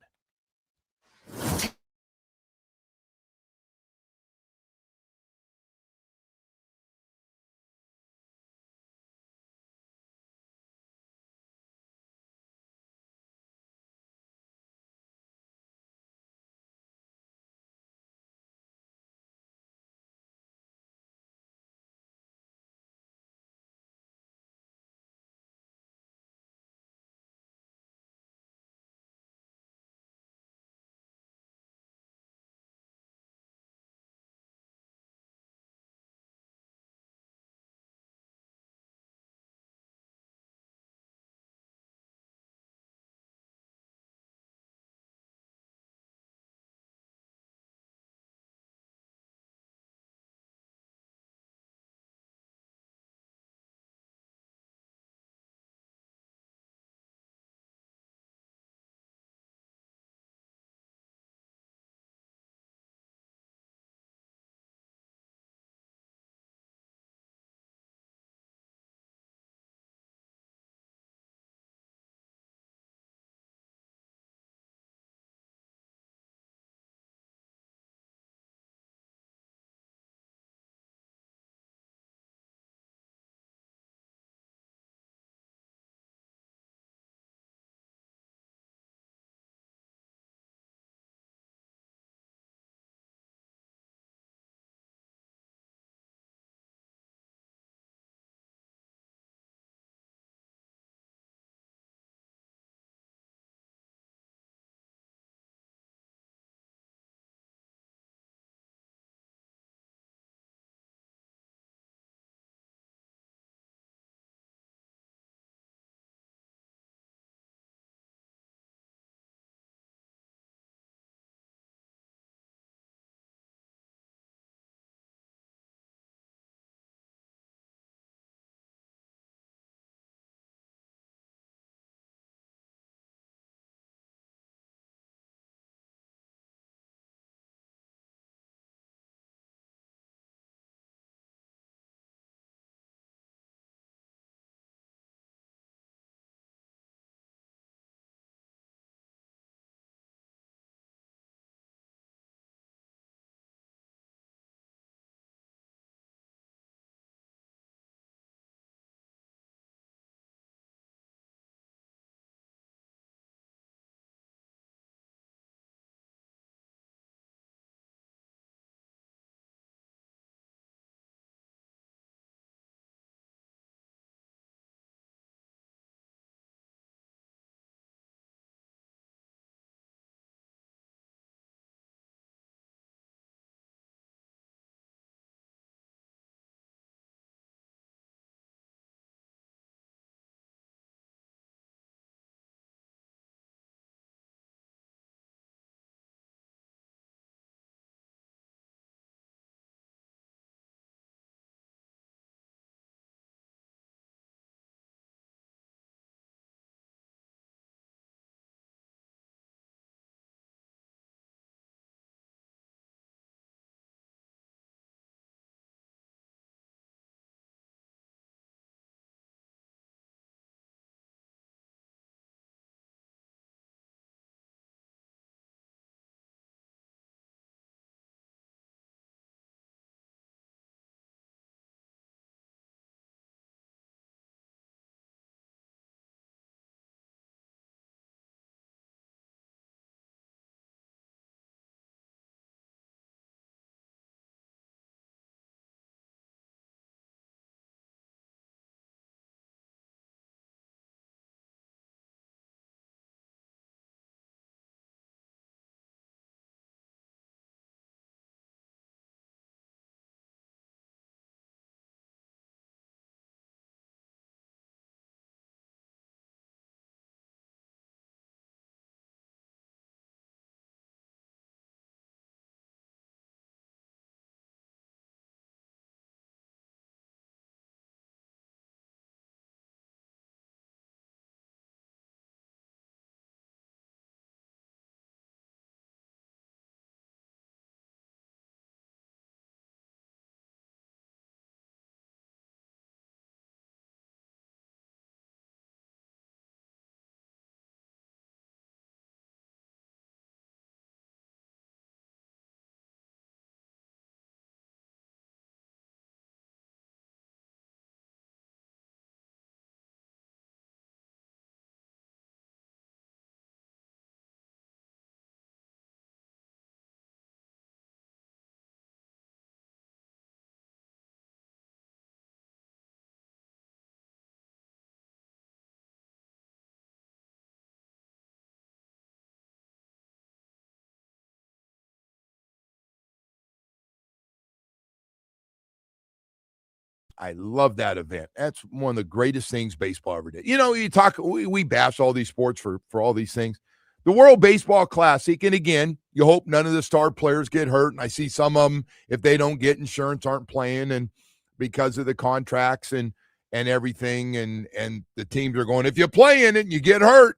I love that event. That's one of the greatest things baseball ever did. We bash all these sports for all these things. The World Baseball Classic, and again, you hope none of the star players get hurt. And I see some of them, if they don't get insurance, aren't playing, and because of the contracts and everything, and the teams are going, if you play in it and you get hurt,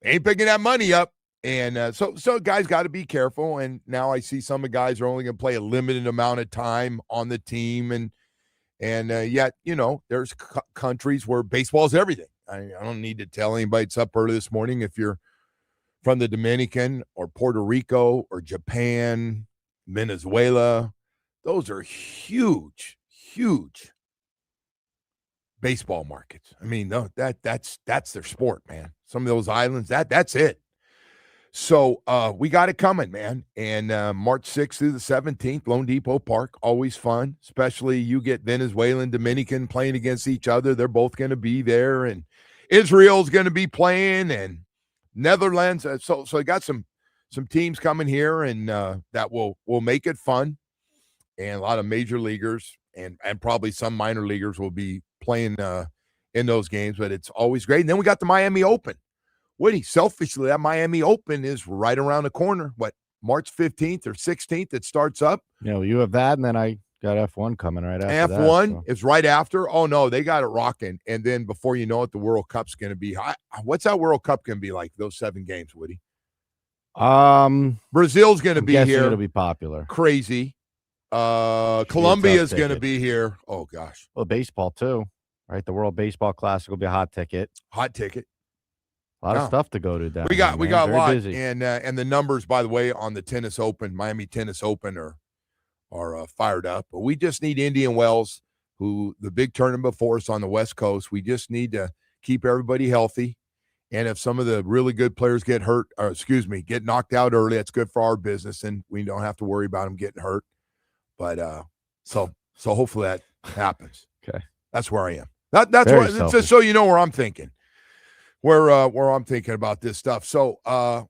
ain't picking that money up. And so guys got to be careful. And now I see some of the guys are only going to play a limited amount of time on the team, and yet there's countries where baseball is everything. I don't need to tell anybody it's up early this morning. If you're from the Dominican or Puerto Rico or Japan, Venezuela, those are huge baseball markets. I mean, that's their sport, man. Some of those islands, that's it. So we got it coming, man. And March 6th through the 17th, Lone Depot Park, always fun. Especially you get Venezuelan, Dominican playing against each other. They're both going to be there, and Israel's going to be playing, and Netherlands. So I got some teams coming here, and that will make it fun. And a lot of major leaguers and probably some minor leaguers will be playing in those games. But it's always great. And then we got the Miami Open. Woody, selfishly, that Miami Open is right around the corner. What, March 15th or 16th it starts up? You have that, and then I got F1 coming right after F1 is right after. Oh, no, they got it rocking. And then before you know it, the World Cup's going to be high. What's that World Cup going to be like, those 7 games, Woody? Brazil's going to be here. It'll be popular. Crazy. Colombia's going to be here. Oh, gosh. Well, baseball, too, right? The World Baseball Classic will be a hot ticket. A lot of stuff to go to down. We got a lot, busy. and the numbers, by the way, on the Tennis Open, Miami Tennis Open, are fired up. But we just need Indian Wells, who the big tournament before us on the West Coast. We just need to keep everybody healthy, and if some of the really good players get hurt, get knocked out early, that's good for our business, and we don't have to worry about them getting hurt. But so hopefully that happens. Okay, that's where I am. That's what, just so you know where I'm thinking. Where I'm thinking about this stuff. So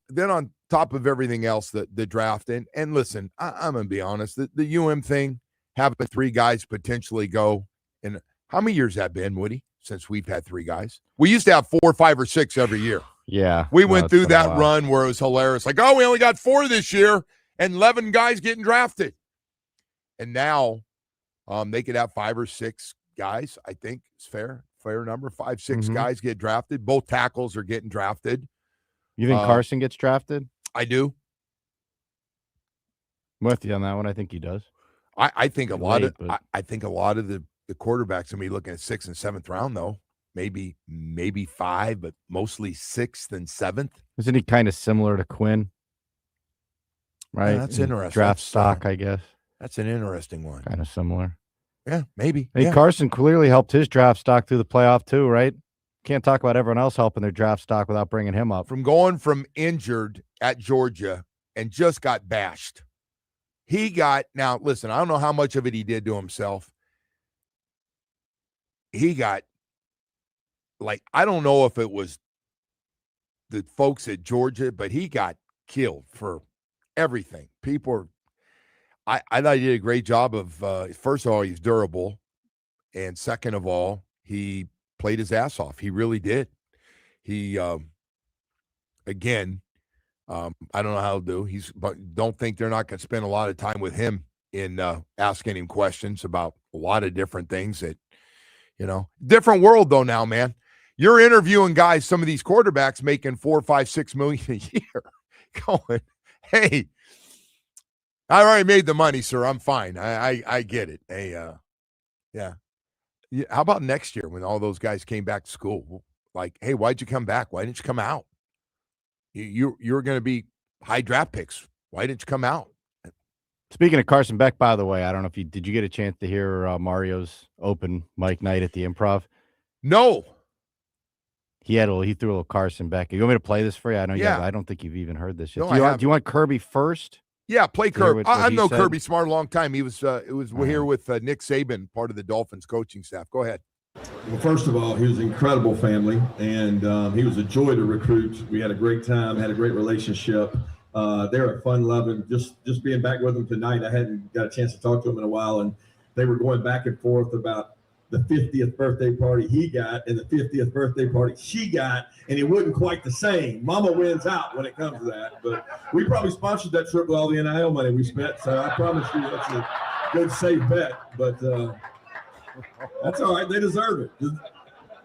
then on top of everything else, the draft, and listen, I'm going to be honest, the UM thing, having 3 guys potentially go, and how many years has that been, Woody, since we've had 3 guys? We used to have 4, 5, or 6 every year. Yeah. We went through that run where it was hilarious. Like, we only got 4 this year and 11 guys getting drafted. And now they could have 5 or 6 guys, I think it's fair number. 5, 6 guys get drafted. Both tackles are getting drafted. You think Carson gets drafted? I do. I'm with you on that one. I think he does. I think a lot of the quarterbacks will be looking at 6th and 7th round, though. Maybe 5, but mostly 6th and 7th. Isn't he kind of similar to Quinn? Right. Yeah, that's interesting. Draft stock, I guess. That's an interesting one. Kind of similar. Yeah, maybe. Hey, yeah. Carson clearly helped his draft stock through the playoff too, right? Can't talk about everyone else helping their draft stock without bringing him up. From going from injured at Georgia and just got bashed. Now, listen, I don't know how much of it he did to himself. He got, I don't know if it was the folks at Georgia, but he got killed for everything. I thought he did a great job of, first of all, he's durable. And second of all, he played his ass off. He really did. He, again, I don't know how he'll do. But don't think they're not going to spend a lot of time with him in asking him questions about a lot of different things that, different world though now, man. You're interviewing guys, some of these quarterbacks making $4, $5, $6 million a year going, hey, I already made the money, sir. I'm fine. I get it. Hey, yeah. How about next year when all those guys came back to school? Like, hey, why'd you come back? Why didn't you come out? You're going to be high draft picks. Why didn't you come out? Speaking of Carson Beck, by the way, I don't know if did you get a chance to hear Mario's open mic night at the Improv? No. He threw a little Carson Beck. You want me to play this for you? I know. Yeah. I don't think you've even heard this yet. No, do you want Kirby first? Yeah, play Kirby. I've known Kirby Smart a long time. He was we're here with Nick Saban, part of the Dolphins coaching staff. Go ahead. Well, first of all, he was an incredible family, and he was a joy to recruit. We had a great time, had a great relationship. They're a fun-loving. Just being back with them tonight, I hadn't got a chance to talk to them in a while, and they were going back and forth about the 50th birthday party he got and the 50th birthday party she got, and it wasn't quite the same. Mama wins out when it comes to that. But we probably sponsored that trip with all the NIL money we spent, so I promise you that's a good, safe bet. But that's all right. They deserve it.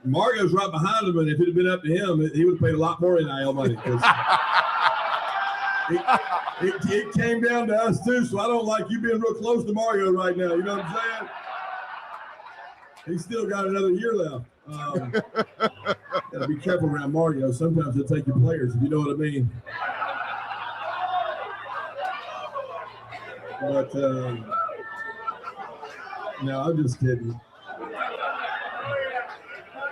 Mario's right behind him, and if it had been up to him, he would have paid a lot more NIL money. It came down to us, too, so I don't like you being real close to Mario right now. You know what I'm saying? He's still got another year left. Gotta be careful around Mario. Sometimes he'll take your players, if you know what I mean. But no, I'm just kidding.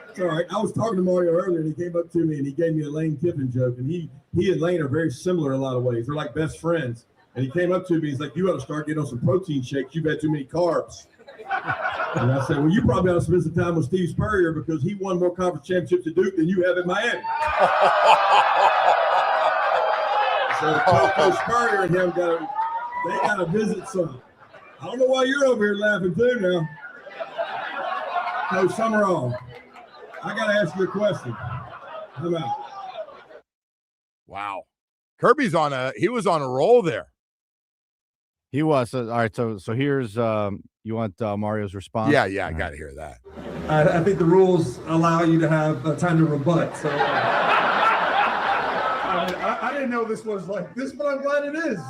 It's all right. I was talking to Mario earlier, and he came up to me and he gave me a Lane Kiffin joke. And he and Lane are very similar in a lot of ways. They're like best friends. And he came up to me. He's like, "You ought to start getting on some protein shakes. You've had too many carbs." And I said, "Well, you probably ought to spend some time with Steve Spurrier because he won more conference championships at Duke than you have in Miami." So Coach Spurrier and him got to visit some. I don't know why you're over here laughing too now. Coach Summerall, I got to ask you a question. Come out. Wow. Kirby's he was on a roll there. He was. All right. So here's you want Mario's response? Yeah. I got to hear that. I think the rules allow you to have time to rebut. So I didn't know this was like this, but I'm glad it is.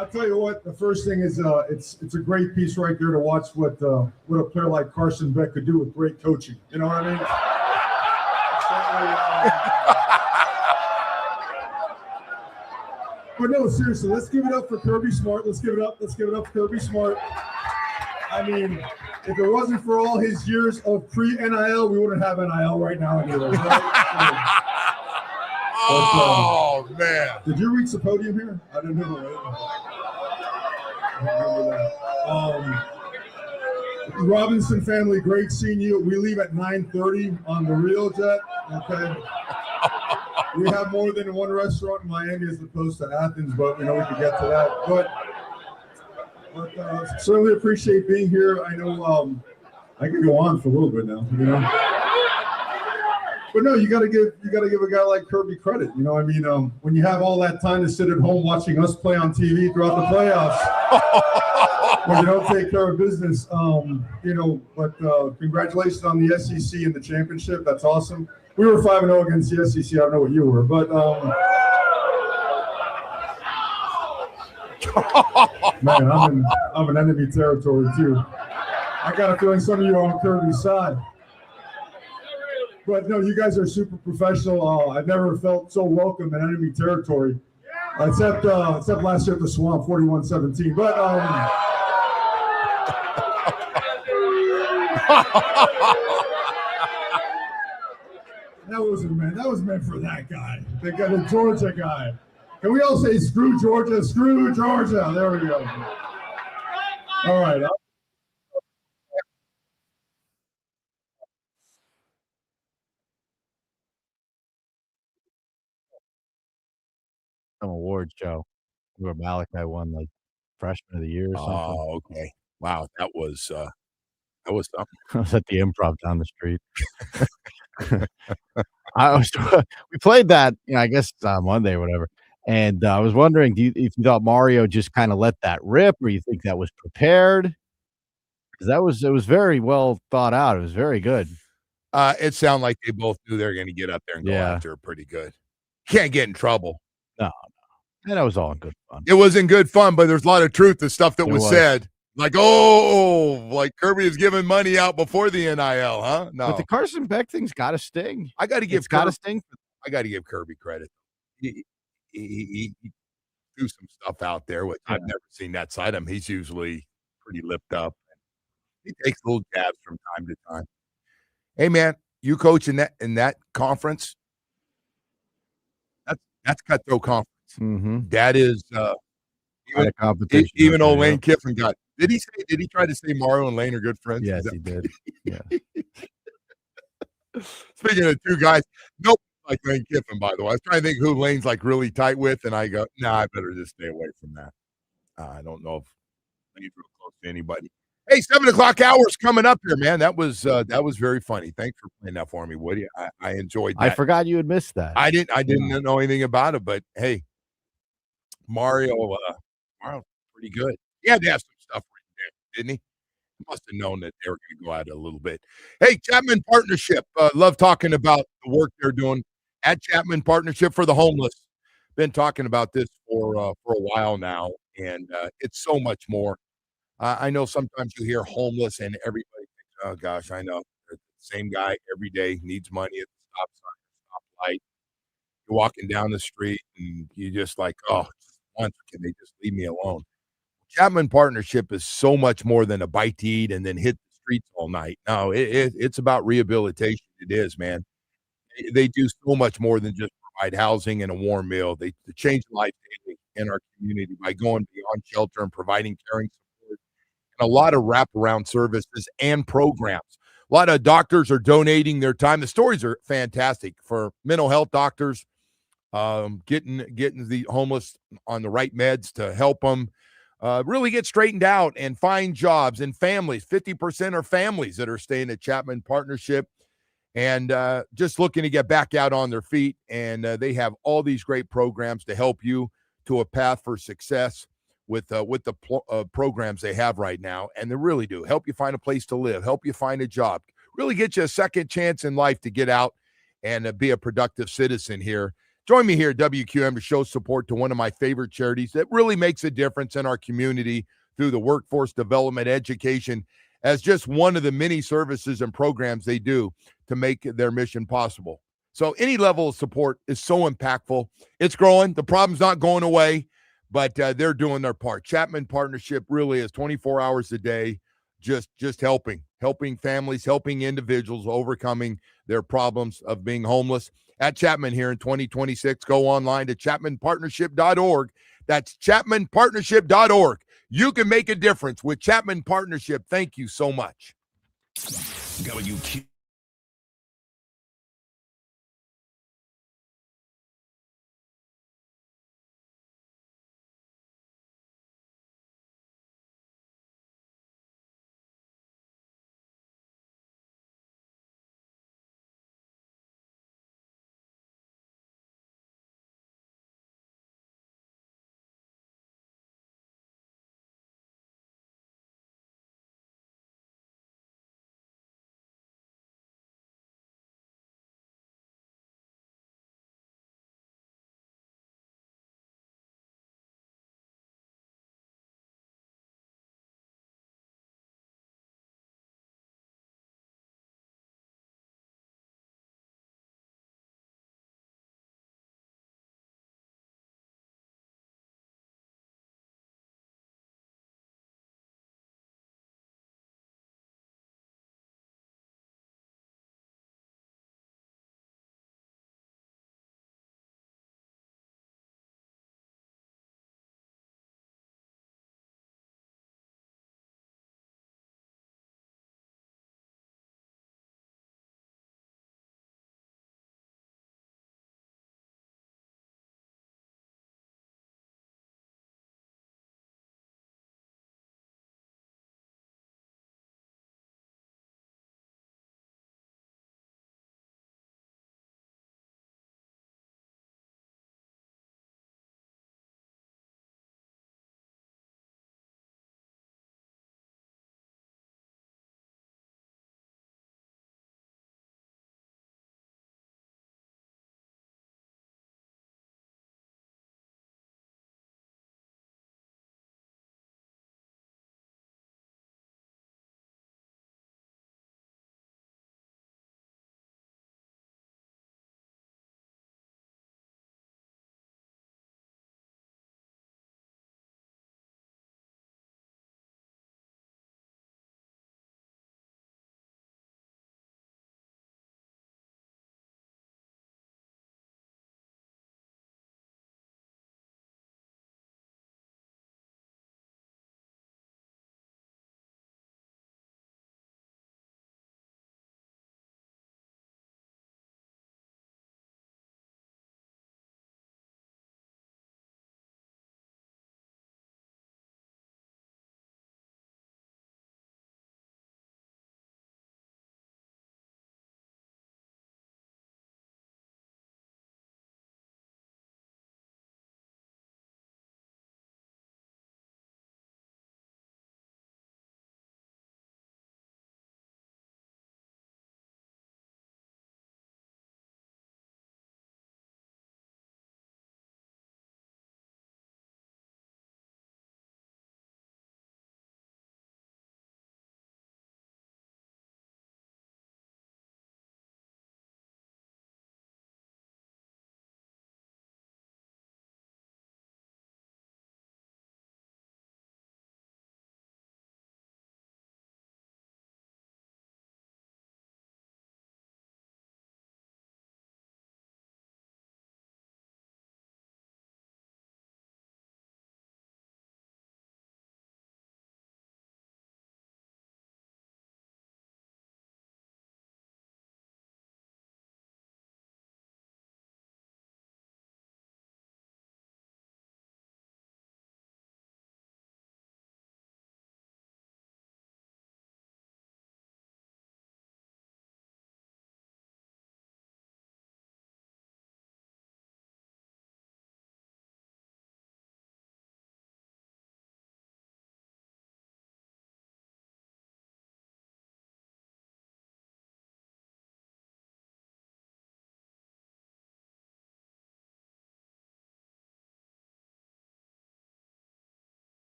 I tell you what, the first thing is it's a great piece right there to watch what a player like Carson Beck could do with great coaching. You know what I mean? But no, seriously, let's give it up for Kirby Smart. Let's give it up for Kirby Smart. I mean, if it wasn't for all his years of pre-NIL, we wouldn't have NIL right now anyway. Right? Man. Did you reach the podium here? I didn't know that. I don't remember that. Robinson family, great seeing you. We leave at 9:30 on the Real Jet. Okay. We have more than one restaurant in Miami as opposed to Athens, but we know we can get to that. But certainly appreciate being here. I know I can go on for a little bit now, you know. But no, you gotta give a guy like Kirby credit. You know, I mean, when you have all that time to sit at home watching us play on TV throughout the playoffs, when you don't take care of business, you know. But congratulations on the SEC and the championship. That's awesome. We were 5-0 against the SEC. I don't know what you were, but man, I'm in enemy territory too. I got a feeling some of you are on Kirby's side. But no, you guys are super professional. I've never felt so welcome in enemy territory, except last year at the Swamp, 41-17. But that was meant for that guy. They got a Georgia guy. Can we all say screw Georgia? Screw Georgia. There we go. All right. Some award show where Malik won like freshman of the year or something. Oh, okay. Wow, that was something. I was at the Improv down the street. We played that, you know, I guess on Monday or whatever. And I was wondering, if you thought Mario just kind of let that rip, or you think that was prepared? Because it was very well thought out. It was very good. It sounded like they both knew they were going to get up there and go after it pretty good. Can't get in trouble. No. And that was all in good fun. It was in good fun, but there's a lot of truth to stuff that was said. Like, like Kirby is giving money out before the NIL, huh? No. But the Carson Beck thing's got to sting. I got to give Kirby credit. He threw some stuff out there, which I've never seen that side of him. He's usually pretty lipped up. He takes little jabs from time to time. Hey, man, you coach in that conference. That's cutthroat conference. Mm-hmm. That is competition. Even old Lane Kiffin got. Did he try to say Mario and Lane are good friends? Yes, he did. Yeah. Speaking of two guys, nope, like Lane Kiffin, by the way. I was trying to think who Lane's like really tight with, and I go, nah, I better just stay away from that. I don't know if plays real close to anybody. Hey, 7 o'clock hour's coming up here, man. That was very funny. Thanks for playing that for me, Woody. I enjoyed I that. forgot you had missed that. I didn't know anything about it, but hey, Mario's pretty good. He had to have some stuff written down, didn't he? He must have known that they were going to go at it a little bit. Hey, Chapman Partnership. Love talking about the work they're doing at Chapman Partnership for the homeless. Been talking about this for a while now, and it's so much more. I know sometimes you hear homeless, and everybody thinks, "Oh gosh, I know the same guy every day needs money at the stop sign, stoplight. You're walking down the street, and you just like, oh, just once can they just leave me alone?" Chapman Partnership is so much more than a bite to eat and then hit the streets all night. No, it's about rehabilitation. It is, man. They do so much more than just provide housing and a warm meal. They change lives daily in our community by going beyond shelter and providing caring support and a lot of wraparound services and programs. A lot of doctors are donating their time. The stories are fantastic for mental health doctors, getting the homeless on the right meds to help them really get straightened out and find jobs, and families. 50% are families that are staying at Chapman Partnership and just looking to get back out on their feet. And they have all these great programs to help you to a path for success with the programs they have right now. And they really do help you find a place to live, help you find a job, really get you a second chance in life to get out and be a productive citizen here. Join me here at WQM to show support to one of my favorite charities that really makes a difference in our community through the workforce development education as just one of the many services and programs they do to make their mission possible. So any level of support is so impactful. It's growing. The problem's not going away, but they're doing their part. Chapman Partnership really is 24 hours a day, just helping families, helping individuals overcoming their problems of being homeless. At Chapman here in 2026, go online to chapmanpartnership.org. That's chapmanpartnership.org. You can make a difference with Chapman Partnership. Thank you so much. WQ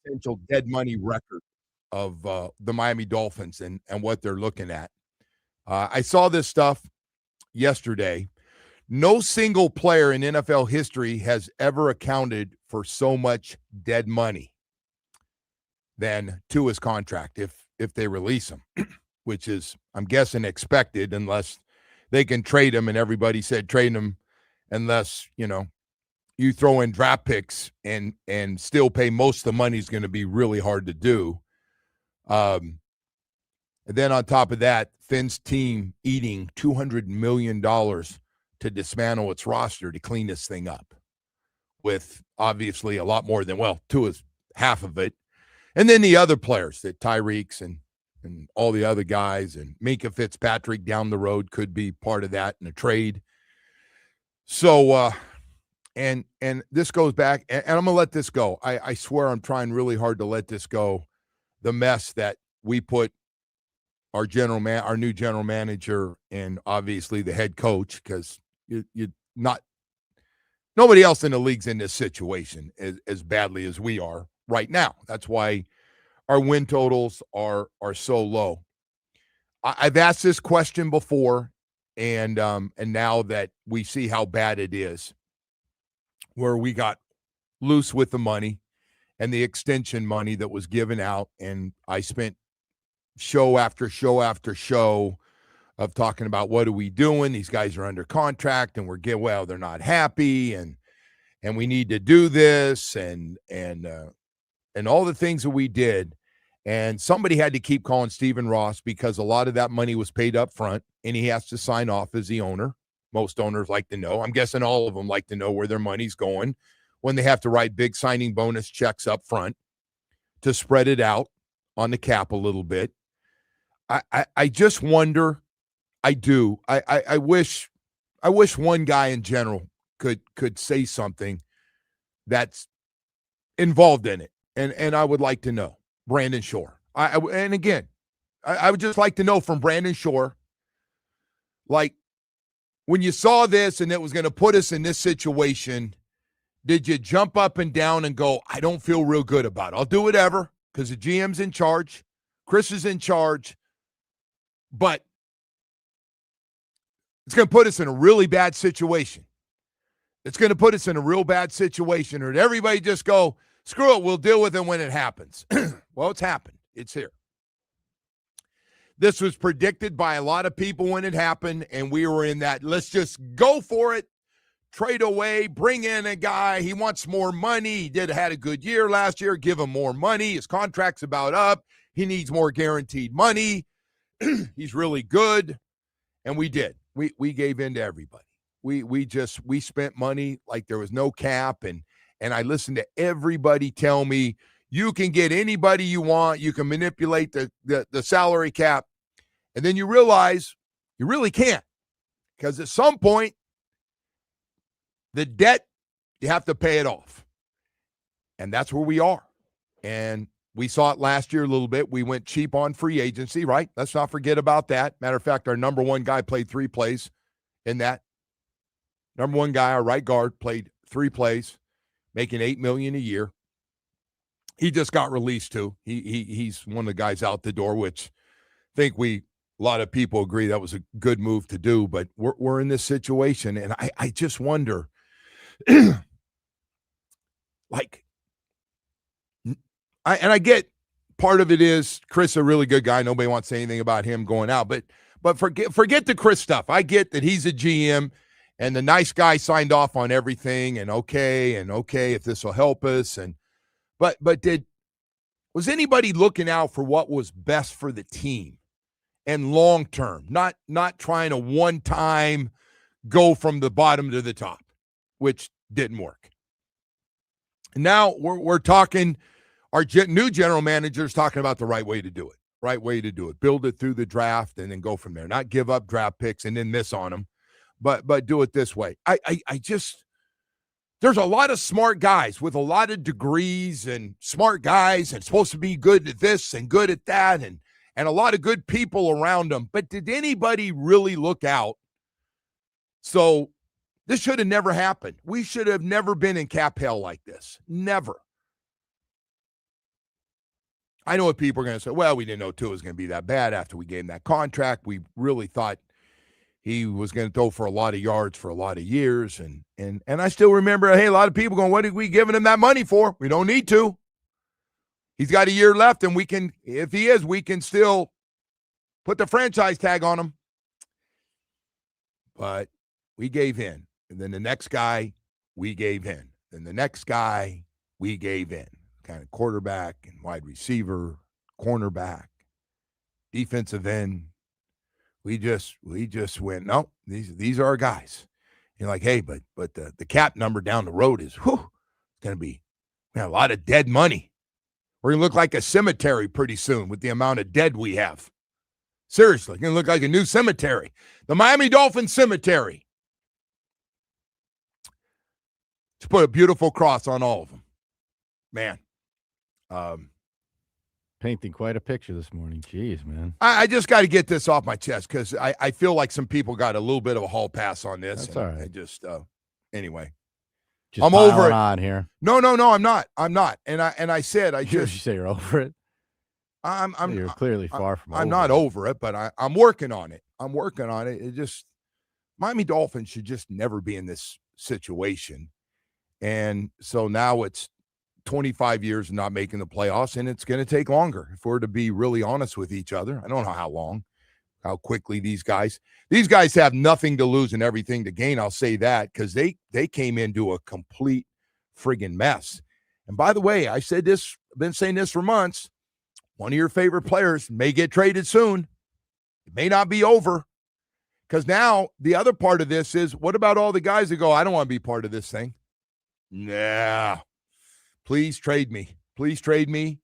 potential dead money record of the Miami Dolphins and what they're looking at. I saw this stuff yesterday. No single player in NFL history has ever accounted for so much dead money than Tua's contract if they release him, which is, I'm guessing, expected unless they can trade him, and everybody said trade him unless, you throw in draft picks and still pay most of the money is going to be really hard to do. And then on top of that, Finn's team eating $200 million to dismantle its roster to clean this thing up, with obviously a lot more than, Tua's half of it. And then the other players, that Tyreek's and all the other guys, and Minka Fitzpatrick down the road could be part of that in a trade. So, and this goes back, and I'm going to let this go. I swear I'm trying really hard to let this go. The mess that we put our new general manager, and obviously the head coach, because nobody else in the league's in this situation as badly as we are right now. That's why our win totals are so low. I've asked this question before, and now that we see how bad it is, where we got loose with the money and the extension money that was given out, and I spent show after show after show of talking about what are we doing? These guys are under contract, and they're not happy, and we need to do this, and all the things that we did. And somebody had to keep calling Stephen Ross, because a lot of that money was paid up front, and he has to sign off as the owner. Most owners like to know. I'm guessing all of them like to know where their money's going when they have to write big signing bonus checks up front to spread it out on the cap a little bit. I just wonder. I do. I wish one guy in general could say something that's involved in it, and I would like to know. Brandon Shore. I would just like to know from Brandon Shore, like, when you saw this and it was going to put us in this situation, did you jump up and down and go, I don't feel real good about it? I'll do whatever because the GM's in charge. Chris is in charge. But it's going to put us in a really bad situation. It's going to put us in a real bad situation. Or did everybody just go, screw it, we'll deal with it when it happens? Well, it's happened. It's here. This was predicted by a lot of people when it happened, and we were in that, let's just go for it, trade away, bring in a guy. He wants more money. He had a good year last year. Give him more money. His contract's about up. He needs more guaranteed money. He's really good. And we did. We gave in to everybody. We spent money like there was no cap, and I listened to everybody tell me, you can get anybody you want. You can manipulate the salary cap. And then you realize you really can't, because at some point, the debt, you have to pay it off. And that's where we are. And we saw it last year a little bit. We went cheap on free agency, right? Let's not forget about that. Matter of fact, our number one guy played 3 plays in that. Number one guy, our right guard, played 3 plays, making $8 million a year. He just got released too. He's one of the guys out the door, which I think a lot of people agree that was a good move to do. But we're in this situation, and I just wonder, like, I get part of it is Chris, a really good guy. Nobody wants to say anything about him going out, but forget the Chris stuff. I get that he's a GM, and the nice guy signed off on everything, and okay, if this will help us, But was anybody looking out for what was best for the team and long term, not trying to one time go from the bottom to the top, which didn't work. Now we're talking, our new general manager is talking about the right way to do it. Build it through the draft and then go from there. Not give up draft picks and then miss on them, but do it this way. I just. There's a lot of smart guys with a lot of degrees and smart guys and supposed to be good at this and good at that and a lot of good people around them. But did anybody really look out? So this should have never happened. We should have never been in cap hell like this. Never. I know what people are going to say. Well, we didn't know Tua was going to be that bad after we gave him that contract. We really thought he was going to throw for a lot of yards for a lot of years. And I still remember, hey, a lot of people going, what are we giving him that money for? We don't need to. He's got a year left, and we can, if he is, we can still put the franchise tag on him. But we gave in. And then the next guy, we gave in. And the next guy, we gave in. Kind of quarterback and wide receiver, cornerback, defensive end. We just went, no, these are our guys. You're like, hey, but the cap number down the road is, it's going to be a lot of dead money. We're going to look like a cemetery pretty soon with the amount of dead we have. Seriously, going to look like a new cemetery. The Miami Dolphins cemetery. To put a beautiful cross on all of them. Man. Painting quite a picture this morning. Jeez, man. I just got to get this off my chest because I feel like some people got a little bit of a hall pass on this. That's all right. I just, anyway. Just I'm over it. On here. No, I'm not. And I said, You say you're over it? You're clearly far from I'm not over it, but I'm working on it. It just, Miami Dolphins should just never be in this situation. And so now it's 25 years of not making the playoffs, and it's going to take longer if we're to be really honest with each other. I don't know how long, how quickly these guys have nothing to lose and everything to gain. I'll say that because they came into a complete friggin' mess. And by the way, I said this, I've been saying this for months. One of your favorite players may get traded soon. It may not be over. Because now the other part of this is, what about all the guys that go, I don't want to be part of this thing? Nah. Please trade me. Please trade me.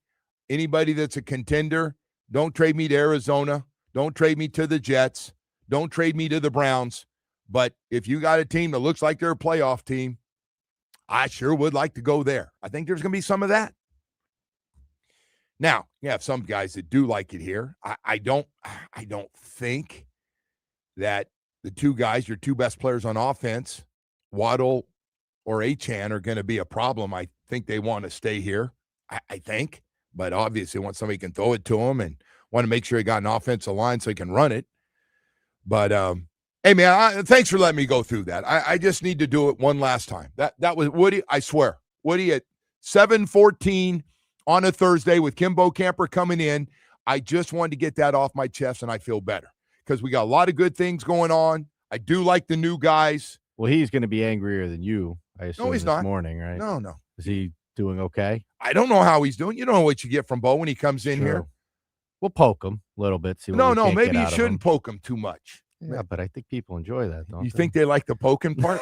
Anybody that's a contender, don't trade me to Arizona. Don't trade me to the Jets. Don't trade me to the Browns. But if you got a team that looks like they're a playoff team, I sure would like to go there. I think there's going to be some of that. Now, you have some guys that do like it here. I don't think that the two guys, your two best players on offense, Waddle or Achane, are going to be a problem. I think they want to stay here, I think. But obviously want somebody who can throw it to them and want to make sure he got an offensive line so he can run it. But, hey, man, thanks for letting me go through that. I just need to do it one last time. That was Woody, I swear. Woody at 7:14 on a Thursday with Kimbo Camper coming in. I just wanted to get that off my chest, and I feel better because we got a lot of good things going on. I do like the new guys. Well, he's going to be angrier than you, I assume, he's this not. morning, right? No. Is he doing okay? I don't know how he's doing. You don't know what you get from Bo when he comes in here. We'll poke him a little bit. See what No, maybe you shouldn't poke him too much. Yeah, but I think people enjoy that, don't You they? think they like the poking part?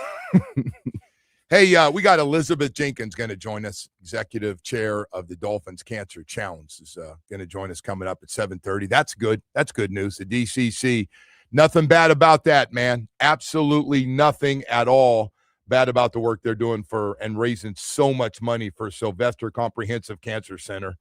Hey, we got Elizabeth Jenkins going to join us, executive chair of the Dolphins Cancer Challenge, is going to join us coming up at 7:30. That's good. That's good news. The DCC, nothing bad about that, man. Absolutely nothing at all bad about the work they're doing for and raising so much money for Sylvester Comprehensive Cancer Center.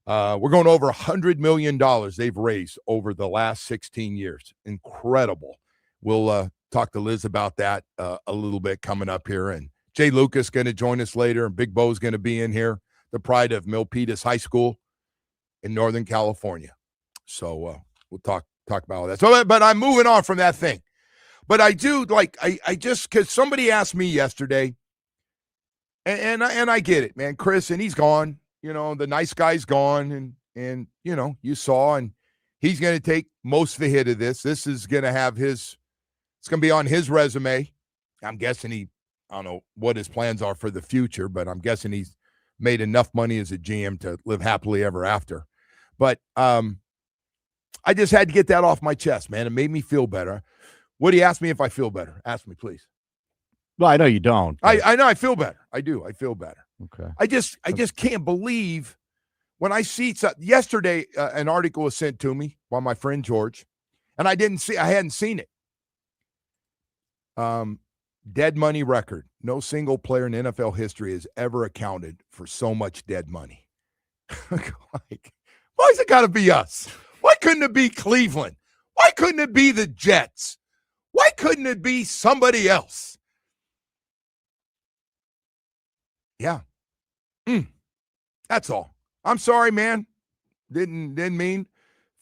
We're going over $100 million they've raised over the last 16 years. Incredible. We'll talk to Liz about that a little bit coming up here. And Jay Lucas going to join us later, and Big Bo's going to be in here, the pride of Milpitas High School in Northern California. So we'll talk about all that. So, but I'm moving on from that thing. But I do I just, because somebody asked me yesterday, and I get it, man, Chris, and he's gone. You know, the nice guy's gone, and you know, you saw, and he's going to take most of the hit of this. This is going to have it's going to be on his resume. I'm guessing I don't know what his plans are for the future, but I'm guessing he's made enough money as a GM to live happily ever after. But I just had to get that off my chest, man. It made me feel better. Woody, ask me if I feel better. Ask me, please. Well, I know you don't. I know I feel better. I do. I feel better. Okay. I just can't believe when I see yesterday an article was sent to me by my friend George, and I hadn't seen it. Dead money record. No single player in NFL history has ever accounted for so much dead money. Like, why's it got to be us? Why couldn't it be Cleveland? Why couldn't it be the Jets? Why couldn't it be somebody else? Yeah. That's all. I'm sorry, man. Didn't mean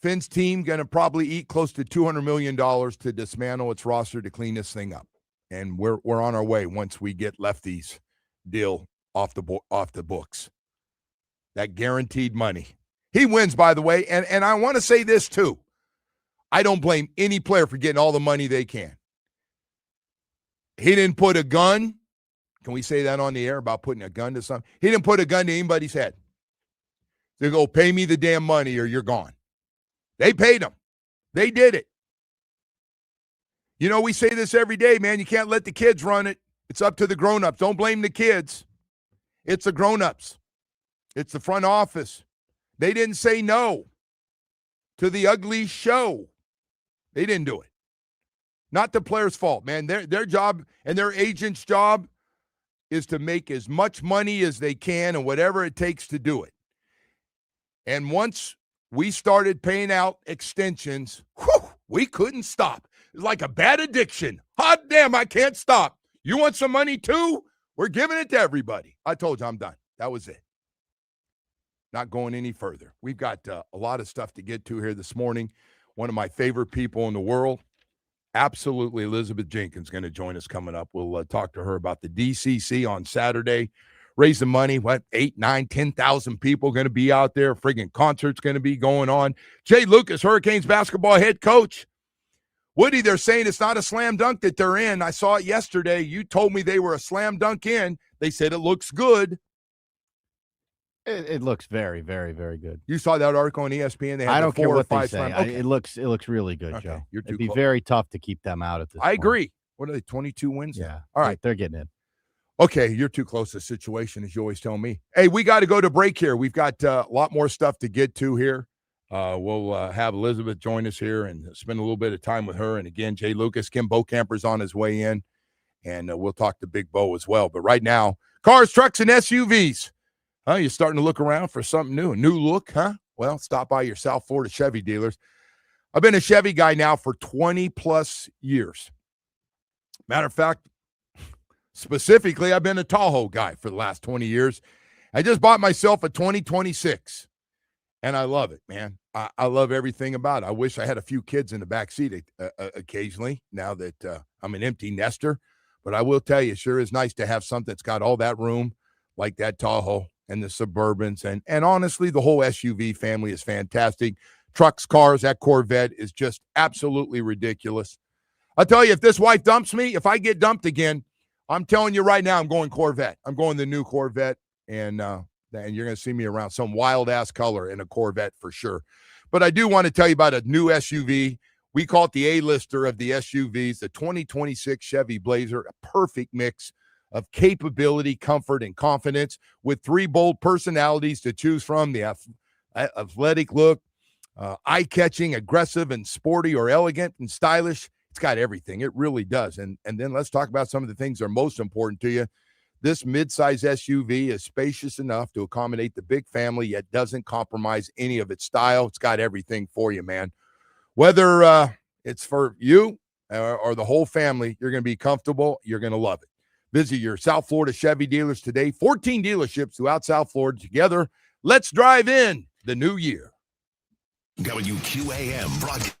Finn's team going to probably eat close to $200 million to dismantle its roster to clean this thing up. And we're on our way once we get Lefty's deal off the books. That guaranteed money. He wins, by the way. And I want to say this, too. I don't blame any player for getting all the money they can. He didn't put a gun. Can we say that on the air about putting a gun to something? He didn't put a gun to anybody's head. They go, pay me the damn money or you're gone. They paid him. They did it. You know, we say this every day, man. You can't let the kids run it. It's up to the grown-ups. Don't blame the kids. It's the grown-ups. It's the front office. They didn't say no to the ugly show. They didn't do it. Not the player's fault, man. Their job and their agent's job is to make as much money as they can and whatever it takes to do it. And once we started paying out extensions, we couldn't stop. It's like a bad addiction. Hot damn, I can't stop. You want some money too? We're giving it to everybody. I told you I'm done. That was it. Not going any further. We've got a lot of stuff to get to here this morning. One of my favorite people in the world, absolutely, Elizabeth Jenkins, going to join us coming up. We'll talk to her about the DCC on Saturday. Raising money, 8, 9, 10,000 people going to be out there. Friggin' concerts going to be going on. Jay Lucas, Hurricanes basketball head coach. Woody, they're saying it's not a slam dunk that they're in. I saw it yesterday. You told me they were a slam dunk in. They said it looks good. It looks very, very, very good. You saw that article on ESPN. They had I don't care what they slam. say. Okay. It looks really good, Okay. Joe. You're too It'd be close. very tough to keep them out at this point. I agree. What are they, 22 wins? Yeah. All right. They're getting in. Okay, you're too close to the situation, as you always tell me. Hey, we got to go to break here. We've got a lot more stuff to get to here. We'll have Elizabeth join us here and spend a little bit of time with her. And again, Jay Lucas, Kim Bocamper's on his way in, and we'll talk to Big Bo as well. But right now, cars, trucks, and SUVs. You're starting to look around for something new, a new look, huh? Well, stop by your South Florida Chevy dealers. I've been a Chevy guy now for 20-plus years. Matter of fact, specifically, I've been a Tahoe guy for the last 20 years. I just bought myself a 2026, and I love it, man. I love everything about it. I wish I had a few kids in the back seat occasionally now that I'm an empty nester. But I will tell you, it sure is nice to have something that's got all that room like that Tahoe and the Suburbans. And honestly, the whole SUV family is fantastic. Trucks, cars, that Corvette is just absolutely ridiculous. I'll tell you, if this wife dumps me, if I get dumped again, I'm telling you right now, I'm going Corvette. I'm going the new Corvette, and you're going to see me around some wild-ass color in a Corvette for sure. But I do want to tell you about a new SUV. We call it the A-lister of the SUVs, the 2026 Chevy Blazer, a perfect mix of capability, comfort, and confidence with 3 bold personalities to choose from: the athletic look, eye-catching, aggressive, and sporty, or elegant and stylish. It's got everything. It really does. And then let's talk about some of the things that are most important to you. This midsize SUV is spacious enough to accommodate the big family, yet doesn't compromise any of its style. It's got everything for you, man. Whether it's for you or the whole family, you're going to be comfortable. You're going to love it. Visit your South Florida Chevy dealers today. 14 dealerships throughout South Florida. Together, let's drive in the new year. WQAM broadcast.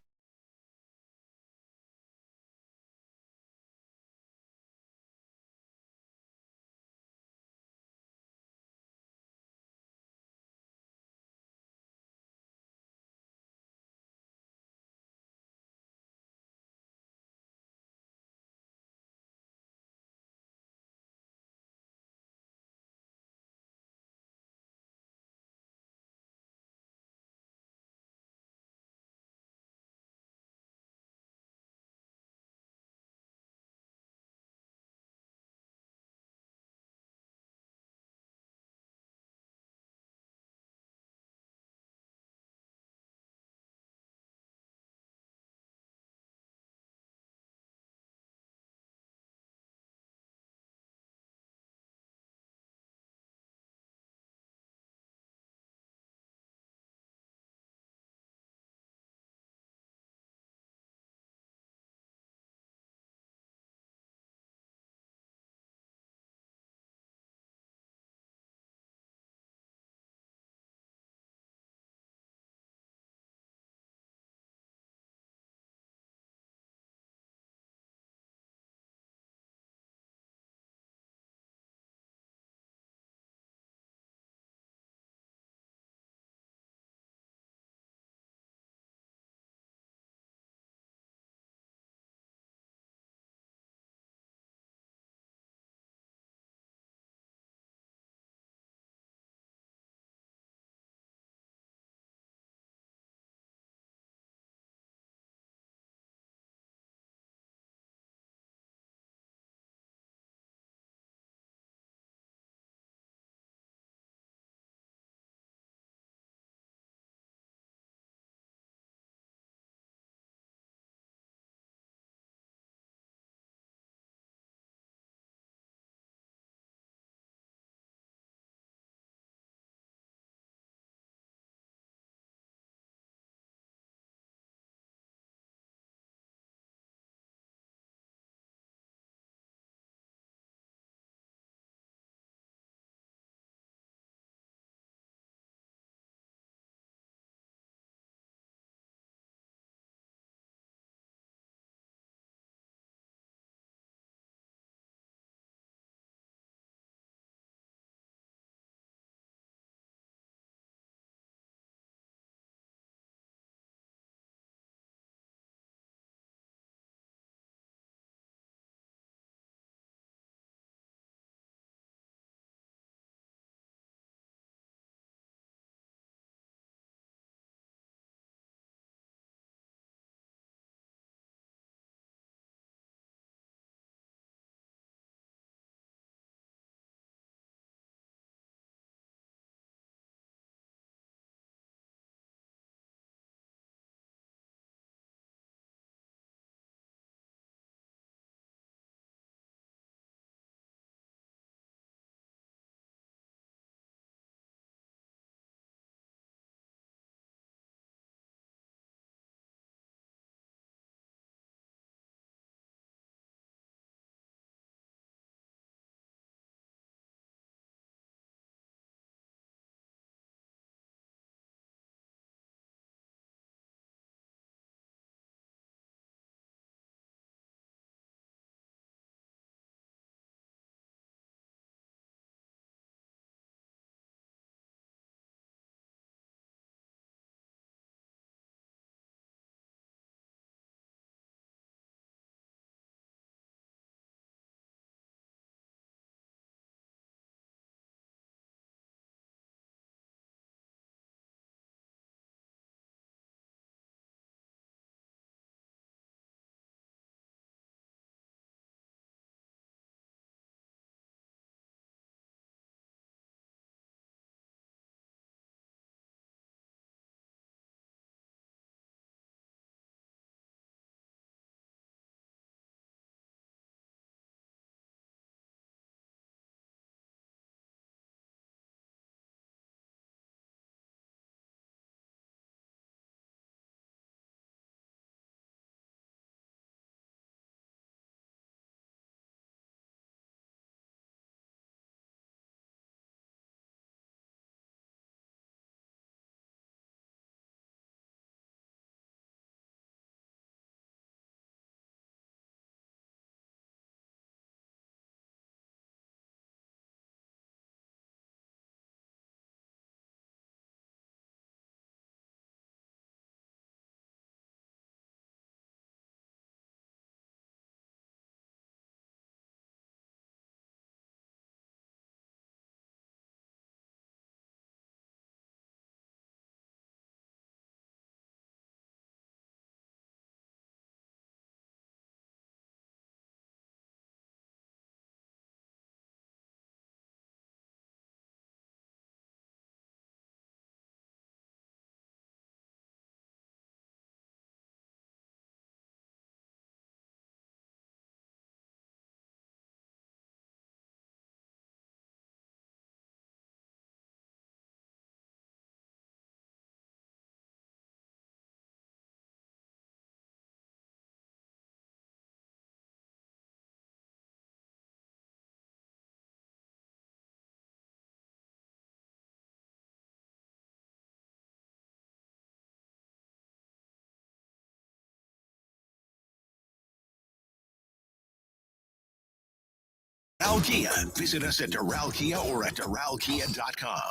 Doral Kia. Visit us at Doral Kia or at DoralKia.com.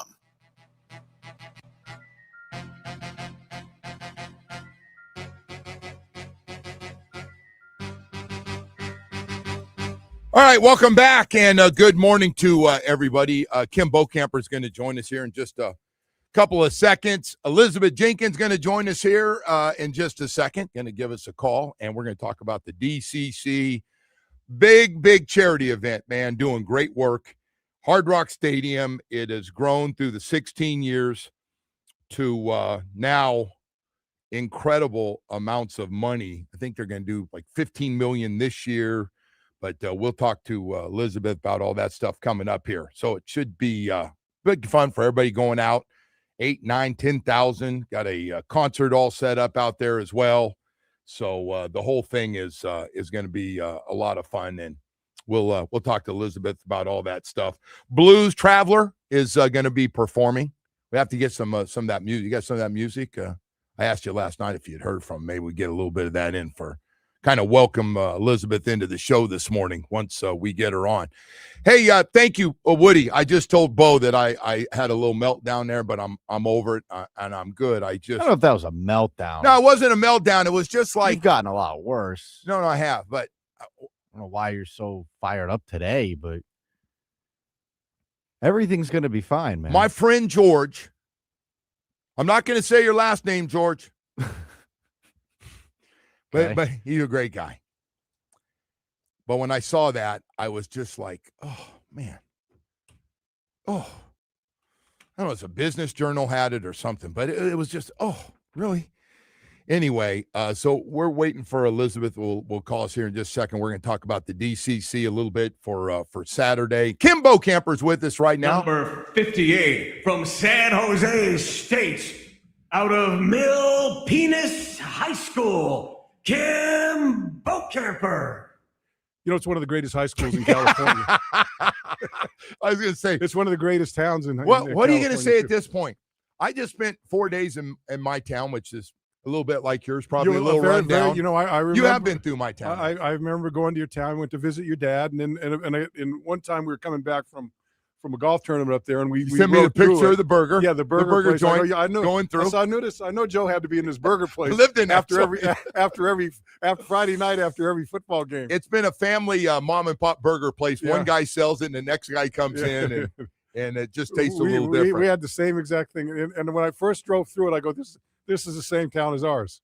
All right, welcome back, and good morning to everybody. Kim Bokamper is going to join us here in just a couple of seconds. Elizabeth Jenkins going to join us here in just a second, going to give us a call, and we're going to talk about the DCC big charity event, man, doing great work. Hard Rock Stadium, it has grown through the 16 years to now incredible amounts of money. I think they're going to do like $15 million this year. But we'll talk to Elizabeth about all that stuff coming up here. So it should be big fun for everybody going out. 8, 9, 10,000. Got a concert all set up out there as well. So the whole thing is going to be a lot of fun, and we'll talk to Elizabeth about all that stuff. Blues Traveler is going to be performing. We have to get some of that music. You got some of that music? I asked you last night if you'd heard from. Maybe we get a little bit of that in for. Kind of welcome Elizabeth into the show this morning once we get her on. Hey, thank you, Woody. I just told Bo that I had a little meltdown there, but I'm over it and I'm good. I don't know if that was a meltdown. No, it wasn't a meltdown. It was just like you've gotten a lot worse. No, I have, but I don't know why you're so fired up today, but everything's going to be fine, man. My friend George. I'm not going to say your last name, George. But he's a great guy. But when I saw that, I was just like, oh, man. Oh. I don't know, it's a business journal had it or something, but it was just, oh, really? Anyway, so we're waiting for Elizabeth. We'll call us here in just a second. We're going to talk about the DCC a little bit for Saturday. Kim Bokamper's with us right now. Number 58 from San Jose State, out of Milpitas High School. Kim Bokamper. You know, it's one of the greatest high schools in California. I was going to say. It's one of the greatest towns in What are you going to say too. at this point? I just spent 4 days in my town, which is a little bit like yours, probably a little rundown. I remember. You have been through my town. I remember going to your town, went to visit your dad, and one time we were coming back from a golf tournament up there, and we sent me the picture of the burger. Yeah, the burger joint. I know, going through. I know Joe had to be in this burger place. Lived in after Friday night after every football game. It's been a family mom and pop burger place. Yeah. One guy sells it, and the next guy comes in, and it just tastes a little different. We had the same exact thing, and when I first drove through it, I go, this is the same town as ours.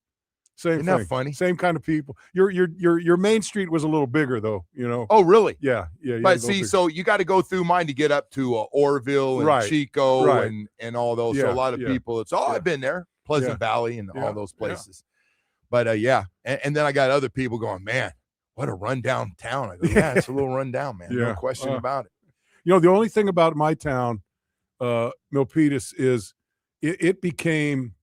Same Isn't thing. that funny? Same kind of people. Your main street was a little bigger, though. You know. Oh, really? Yeah. But see, so you got to go through mine to get up to Orville and Chico and all those. Yeah, so a lot of people, it's I've been there, Pleasant Valley and all those places. But and then I got other people going, man, what a rundown town. I go, yeah, it's a little rundown, man. No question about it. You know, the only thing about my town, Milpitas, is it became,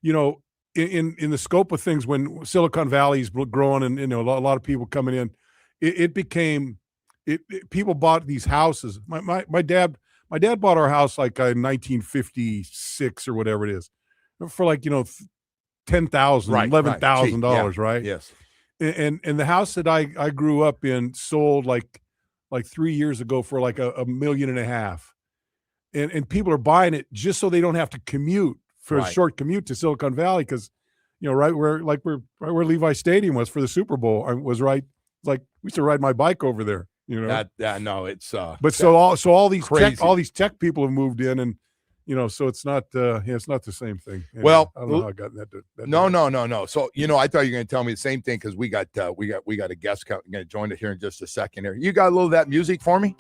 you know. In the scope of things, when Silicon Valley's growing and a lot of people coming in, it became people bought these houses. My dad bought our house like in 1956 or whatever it is, for like $10,000, $11,000, right? Yes. And the house that I grew up in sold like 3 years ago for like $1.5 million, and people are buying it just so they don't have to commute. For a short commute to Silicon Valley, because right where Levi Stadium was for the Super Bowl, I was right. Like we used to ride my bike over there. No, it's but so all these crazy. tech people have moved in, and so it's not it's not the same thing. Anyway, well, I don't know how I got that. No. So I thought you were going to tell me the same thing, because we got a guest going to join us here in just a second. Here, you got a little of that music for me.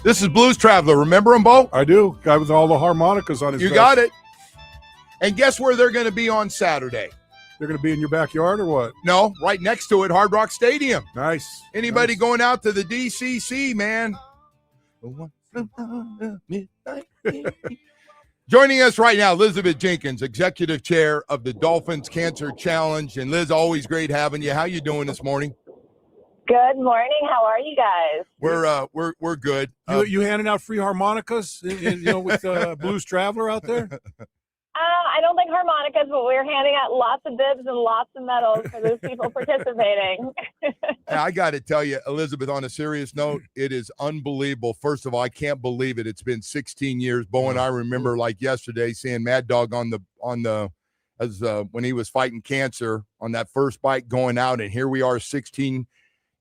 This is Blues Traveler. Remember him, Bo? I do. Guy with all the harmonicas on his You vest. got it. And guess where they're going to be on Saturday? They're going to be in your backyard or what? No, right next to it, Hard Rock Stadium. Nice. Anybody going out to the DCC, man? Joining us right now, Elizabeth Jenkins, Executive Chair of the Dolphins Cancer Challenge. And Liz, always great having you. How you doing this morning? Good morning. How are you guys? We're good. You handing out free harmonicas, with Blues Traveler out there? I don't think harmonicas, but we're handing out lots of bibs and lots of medals for those people participating. I got to tell you, Elizabeth, on a serious note, it is unbelievable. First of all, I can't believe it. It's been 16 years. Bo and I remember like yesterday seeing Mad Dog when he was fighting cancer on that first bike going out, and here we are 16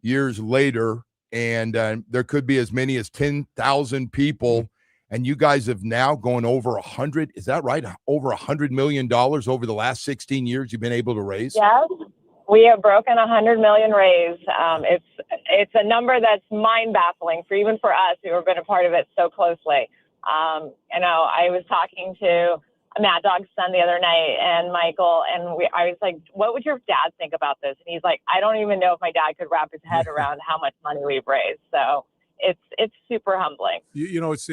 years later, and there could be as many as 10,000 people. And you guys have now gone over 100. Is that right? Over $100 million over the last 16 years you've been able to raise? Yes, we have broken 100 million raised. It's a number that's mind baffling even for us who have been a part of it so closely. I was talking to Mad Dog's son the other night and Michael, and I was like, what would your dad think about this? And he's like, I don't even know if my dad could wrap his head around how much money we've raised. So it's super humbling. It's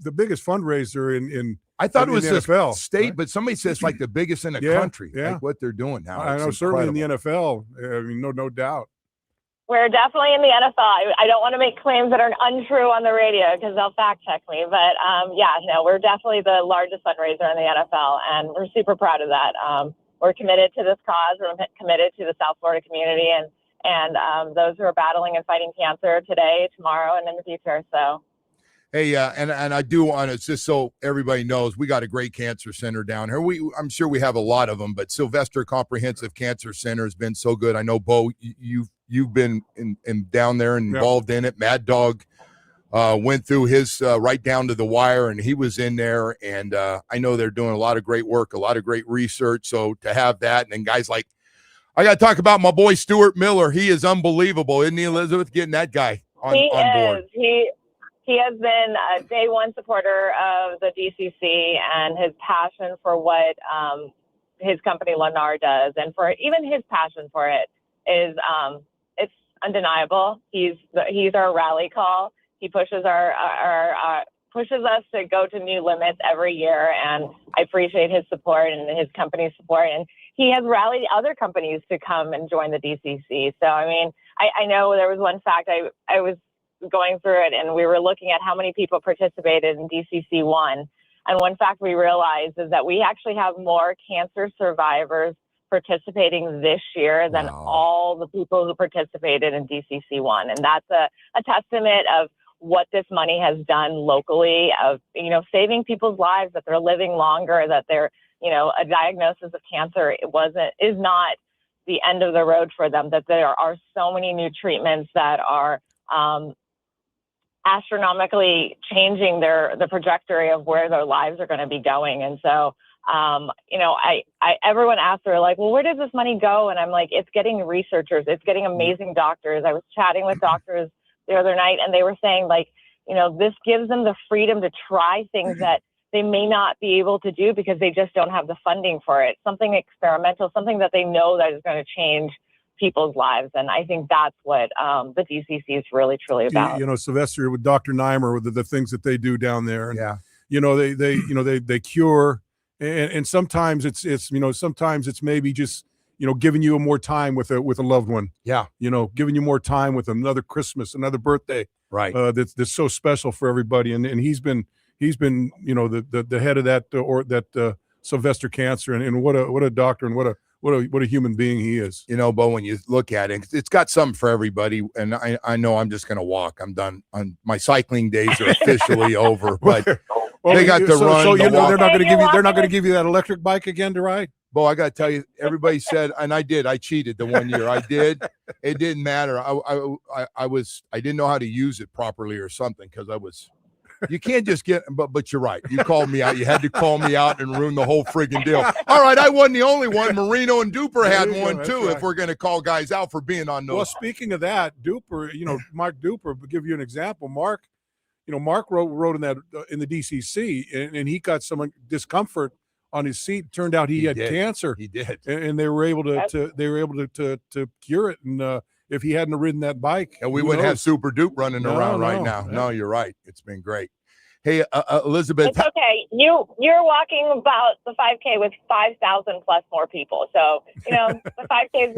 the biggest fundraiser in I thought it was the NFL state, right? But somebody says like the biggest in the country. Yeah. Like what they're doing now. I know, certainly in the NFL. I mean, no doubt. We're definitely in the NFL. I don't want to make claims that are untrue on the radio because they'll fact check me. But we're definitely the largest fundraiser in the NFL, and we're super proud of that. We're committed to this cause. We're committed to the South Florida community and those who are battling and fighting cancer today, tomorrow, and in the future. So. Hey, and I do want to, just so everybody knows, we got a great cancer center down here. I'm sure we have a lot of them, but Sylvester Comprehensive Cancer Center has been so good. I know, Bo, you've been in down there and involved in it. Mad Dog went through his right down to the wire, and he was in there. And I know they're doing a lot of great work, a lot of great research. So to have that, and then guys like, I got to talk about my boy Stuart Miller. He is unbelievable, isn't he, Elizabeth? Getting that guy on board. He has been a day one supporter of the DCC, and his passion for what his company Lennar does, and for even his passion for it is it's undeniable. He's our rally call. He pushes pushes us to go to new limits every year, and I appreciate his support and his company's support. And he has rallied other companies to come and join the DCC. So, I mean, I know there was one fact I was going through it, and we were looking at how many people participated in DCC 1. And one fact we realized is that we actually have more cancer survivors participating this year than all the people who participated in DCC 1. And that's a testament of what this money has done locally, of, saving people's lives, that they're living longer, that they're, a diagnosis of cancer is not the end of the road for them, that there are so many new treatments that are astronomically changing the trajectory of where their lives are going to be going. And so, everyone asks, they're like, well, where does this money go? And I'm like, it's getting researchers, it's getting amazing doctors. I was chatting with doctors the other night, and they were saying, like, this gives them the freedom to try things that they may not be able to do because they just don't have the funding for it. Something experimental, something that they know that is going to change people's lives. And I think that's what the DCC is really, truly about. Sylvester, with Dr. Neimer, with the things that they do down there. And, they cure. And sometimes it's sometimes it's maybe just, giving you more time with a loved one. Yeah. Giving you more time with another Christmas, another birthday. Right. That's so special for everybody. And he's been the head of that Sylvester Cancer, and what a doctor, and what a human being he is. Bo, when you look at it, it's got something for everybody. And I know I'm just going to walk. I'm done. My cycling days are officially over, but they got to run. So they're not going to give you that electric bike again to ride. Bo, I got to tell you, everybody said, and I cheated the one year. I did. It didn't matter. I didn't know how to use it properly or something, because you can't just get, but you're right. You called me out. You had to call me out and ruin the whole friggin' deal. All right, I wasn't the only one. Marino and Duper had one too, right, if we're going to call guys out for being on those. Well, speaking of that, Duper, Mark Duper, to give you an example, Mark wrote in the DCC, and he got some discomfort on his seat. Turned out he had cancer. He did, and they were able to cure it. And if he hadn't ridden that bike, and we wouldn't have Super Dupe running around right now. Yeah. No, you're right. It's been great. Hey, Elizabeth. It's okay. You're walking about the 5K with 5,000 plus more people. So, the 5K is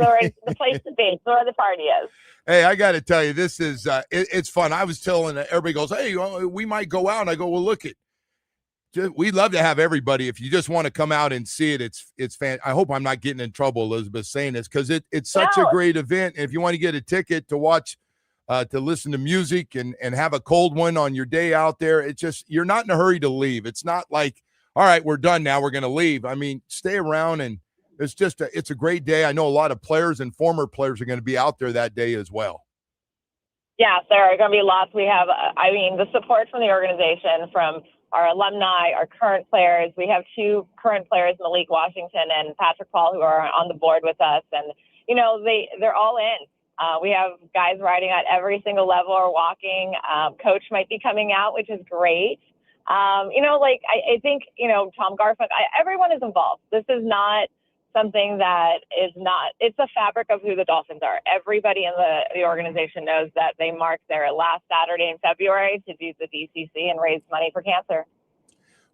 the place to be. It's where the party is. Hey, I got to tell you, this is it's fun. I was telling everybody goes, hey, we might go out. And I go, well, look it. we'd love to have everybody. If you just want to come out and see it, it's fan. I hope I'm not getting in trouble, Elizabeth, saying this, because it's such a great event. If you want to get a ticket to watch, to listen to music and have a cold one on your day out there, it's just, you're not in a hurry to leave. It's not like, all right, we're done now, we're going to leave. I mean, stay around, and it's a great day. I know a lot of players and former players are going to be out there that day as well. Yes, there are going to be lots. We have, the support from the organization, from our alumni, our current players. We have 2 current players, Malik Washington and Patrick Paul, who are on the board with us. And, they're all in. We have guys riding at every single level or walking. Coach might be coming out, which is great. I think, Tom Garfunkel, everyone is involved. This is not something that is not, it's the fabric of who the Dolphins are. Everybody in the organization knows that they marked their last Saturday in February to do the DCC and raise money for cancer.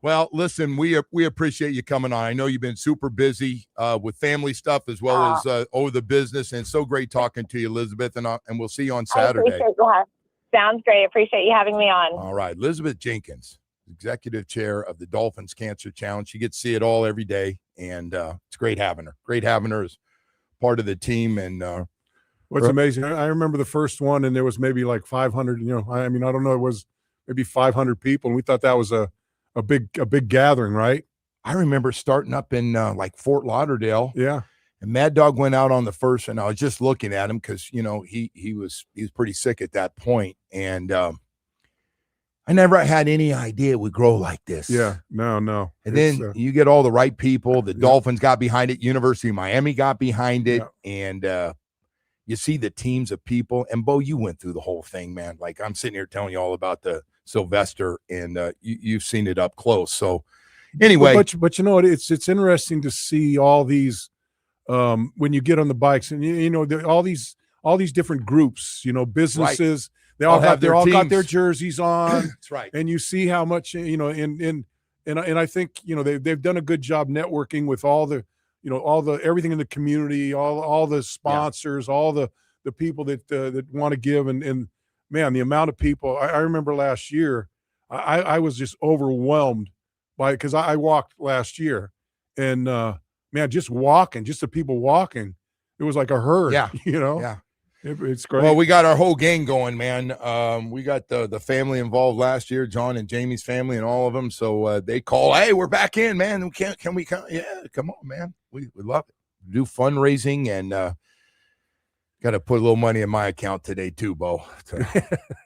Well, listen, we appreciate you coming on. I know you've been super busy with family stuff as well as the business, and it's so great talking to you, Elizabeth, and we'll see you on Saturday. I appreciate that. Sounds great. Appreciate you having me on. All right. Elizabeth Jenkins, executive chair of the Dolphins Cancer Challenge. She gets to see it all every day, and it's great having her. Great having her as part of the team. And what's amazing, I remember the first one, and there was maybe like 500. I don't know, it was maybe 500 people, and we thought that was a big gathering, right? I remember starting up in like Fort Lauderdale. Yeah. And Mad Dog went out on the first, and I was just looking at him because, he was pretty sick at that point. And I never had any idea it would grow like this. Yeah, no. And then you get all the right people. The Dolphins got behind it. University of Miami got behind it. Yeah. And you see the teams of people. And, Bo, you went through the whole thing, man. Like, I'm sitting here telling you all about the Sylvester, and you've seen it up close. So, anyway. But it's interesting to see all these when you get on the bikes, and, all these different groups, businesses. Right. They all got their jerseys on. That's right. And you see how much, and I think, they've done a good job networking with all the everything in the community, all the sponsors, all the people that want to give. And man, the amount of people, I remember last year, I was just overwhelmed because I walked last year, and man, just the people walking, it was like a herd. Yeah. Yeah. It's great. Well, we got our whole gang going, man. We got the family involved last year, John and Jamie's family and all of them. So they call, hey, we're back in, man. Can we come? Yeah, come on, man. We love it. Do fundraising, and got to put a little money in my account today too, Bo.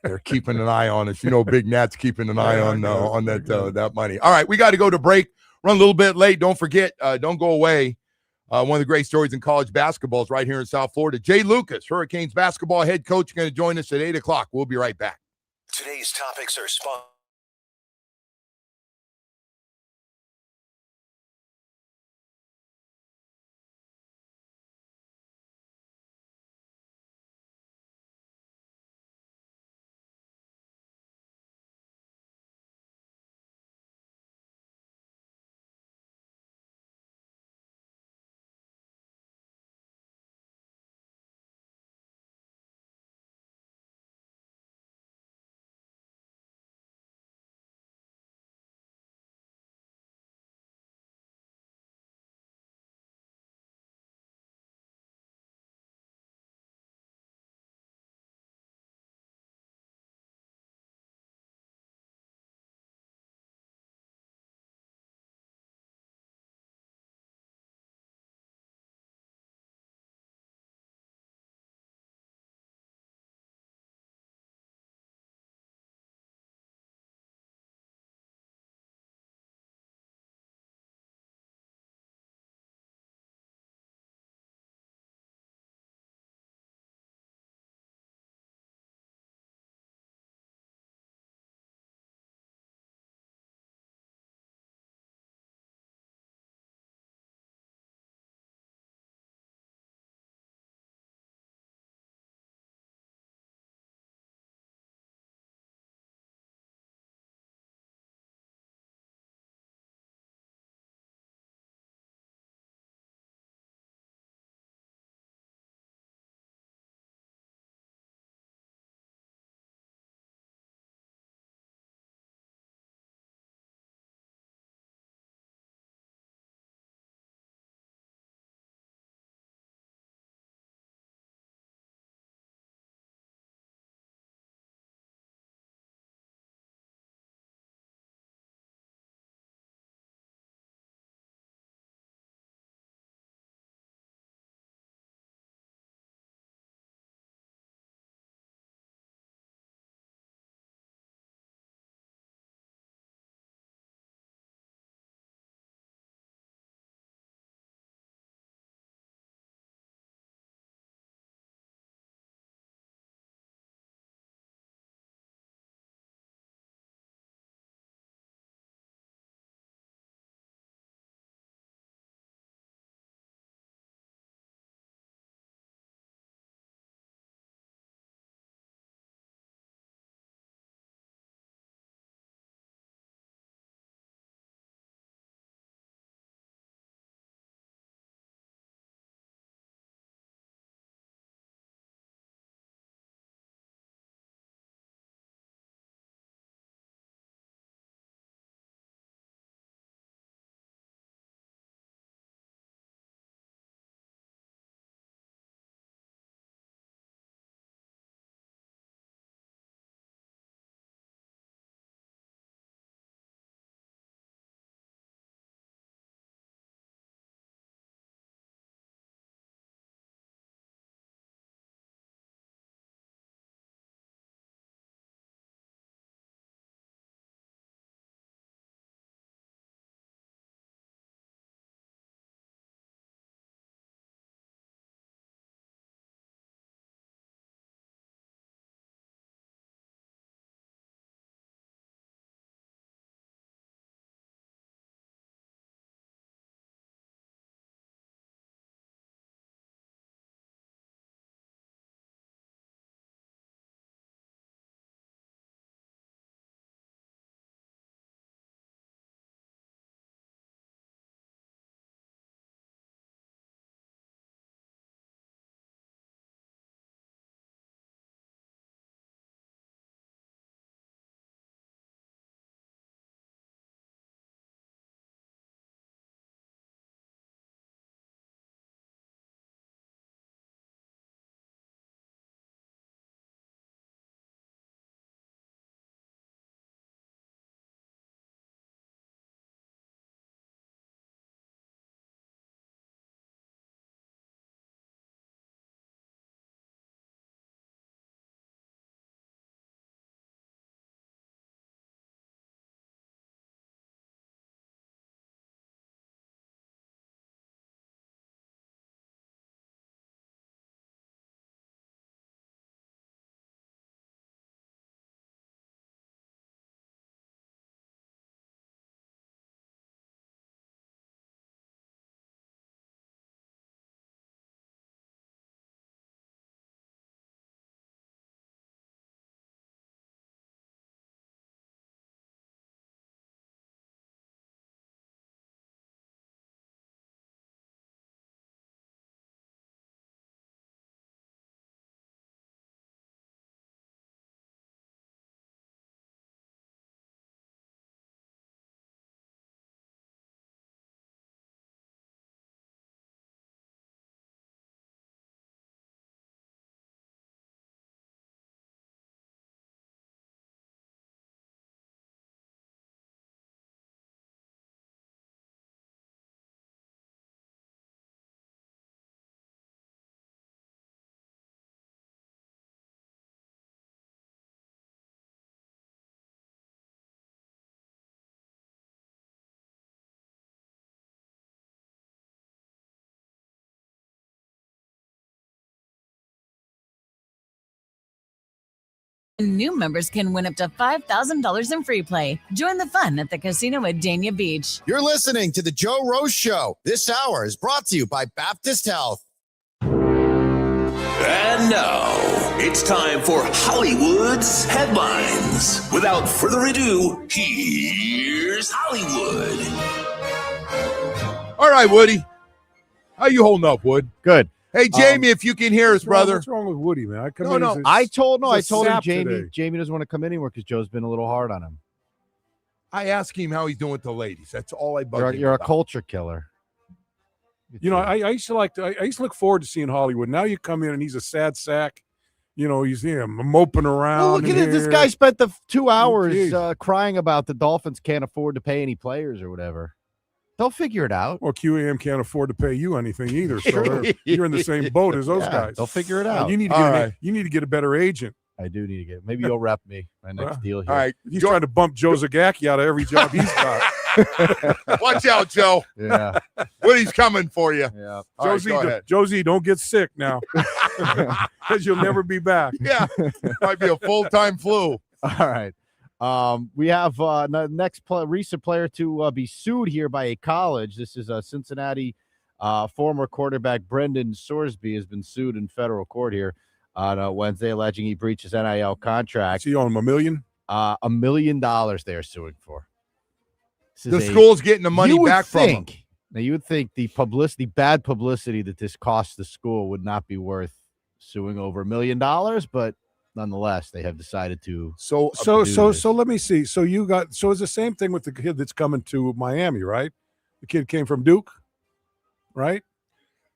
They're keeping an eye on us. Big Nat's keeping an eye on that money. All right, we got to go to break. Run a little bit late. Don't forget, don't go away. One of the great stories in college basketball is right here in South Florida. Jay Lucas, Hurricanes basketball head coach, going to join us at 8 o'clock. We'll be right back. Today's topics are sponsored. New members can win up to $5,000 in free play. Join the fun at the casino at Dania Beach. You're listening to The Joe Rose Show. This hour is brought to you by Baptist Health. And now, it's time for Hollywood's headlines. Without further ado, here's Hollywood. All right, Woody. How you holding up, Wood? Good. Hey, Jamie, if you can hear us, brother. What's wrong with Woody, man? I told him sap Jamie. today. Jamie doesn't want to come anymore because Joe's been a little hard on him. I asked him how he's doing with the ladies. That's all I bug him You're a about. culture killer. You know, I used to I used to look forward to seeing Hollywood. Now you come in and he's a sad sack. You know, he's moping around. Oh, look at it. This guy spent the 2 hours Jeez. crying about the Dolphins can't afford to pay any players or whatever. They'll figure it out. Well, QAM can't afford to pay you anything either, so you're in the same boat as those guys. They'll figure it out. You need to get a better agent. I do need to get. Maybe you'll rep me my next deal here. All right. He's trying to bump Joe Zagacki out of every job he's got. Watch out, Joe. Yeah. Woody's coming for you. Yeah. All right, go ahead. Josie, don't get sick now because you'll never be back. Yeah. Might be a full-time flu. All right. We have next recent player to be sued here by a college. This is Cincinnati former quarterback Brendan Sorsby has been sued in federal court here on Wednesday, alleging he breached his NIL contract. So you owe him $1 million? $1 million they are suing for. The school's getting the money back from him. Now, you would think the bad publicity that this cost the school would not be worth suing over $1 million, but nonetheless, they have decided to. So let me see. So it's the same thing with the kid that's coming to Miami, right? The kid came from Duke, right?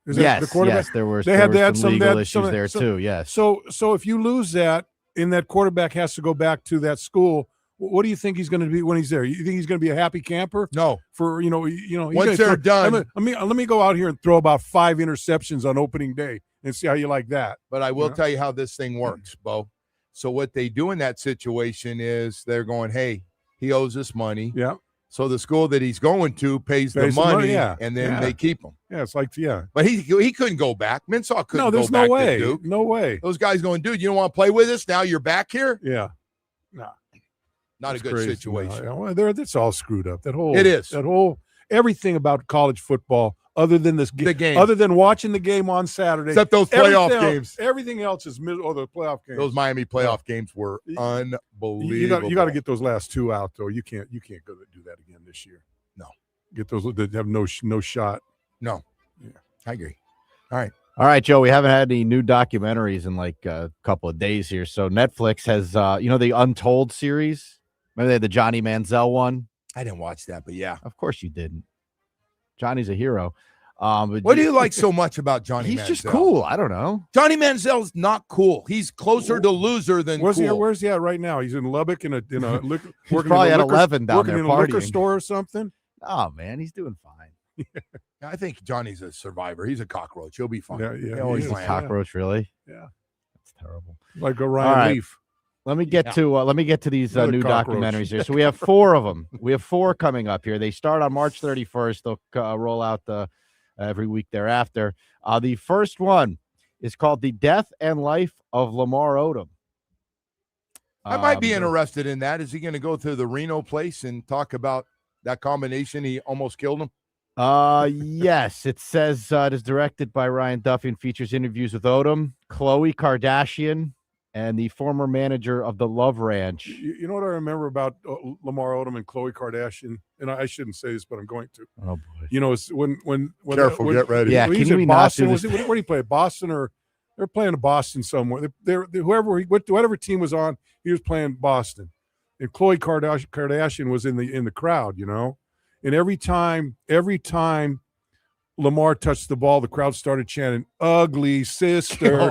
Yes, the quarterback? yes, there were some legal issues there too. Yes. So if you lose that, and that quarterback has to go back to that school, what do you think he's going to be when he's there? You think he's going to be a happy camper? No. For he's once they're done, let me go out here and throw about 5 interceptions on opening day and see how you like that. But I will tell you how this thing works, Bo. So what they do in that situation is they're going, hey, he owes us money. Yeah. So the school that he's going to pays the money, and then they keep him. Yeah, it's like, But he couldn't go back. Minsaw couldn't go back. No, there's no way. To Duke. No way. Those guys going, dude, you don't want to play with us? Now you're back here? Yeah. No. Not a good situation. No, that's all screwed up. It is. That whole everything about college football, other than the game, other than watching the game on Saturday, except those playoff games. Everything else is the playoff games. Those Miami playoff games were unbelievable. You got to get those last two out though. You can't go do that again this year. No, get those that have no shot. No, yeah, I agree. All right, Joe, we haven't had any new documentaries in like a couple of days here. So Netflix has, the Untold series. Remember they had the Johnny Manziel one? I didn't watch that, but yeah. Of course you didn't. Johnny's a hero. What do you like so much about Johnny Manziel? He's just cool. I don't know. Johnny Manziel's not cool. He's closer to loser than cool. Where's he at right now? He's in Lubbock working probably at 11 down working there in a liquor store or something. Oh, man, he's doing fine. I think Johnny's a survivor. He's a cockroach. He'll be fine. Yeah, he's a cockroach, really? Yeah. That's terrible. Like a Ryan Leaf. Let me get to these new documentaries here. So we have 4 of them. We have 4 coming up here. They start on March 31st. They'll roll out every week thereafter. The first one is called The Death and Life of Lamar Odom. I might be interested in that. Is he going to go to the Reno place and talk about that combination? He almost killed him. Yes, it says it is directed by Ryan Duffy and features interviews with Odom, Khloe Kardashian, and the former manager of the Love Ranch. You know what I remember about Lamar Odom and Khloe Kardashian? And I shouldn't say this, but I'm going to. Oh, boy. You know, it's when Careful, get ready. Yeah, he's can we in Boston. Where did he play? Boston, or they're playing in Boston somewhere. Whatever team was on, he was playing Boston. And Khloe Kardashian was in the crowd, you know. And every time Lamar touched the ball, the crowd started chanting, "Ugly sister."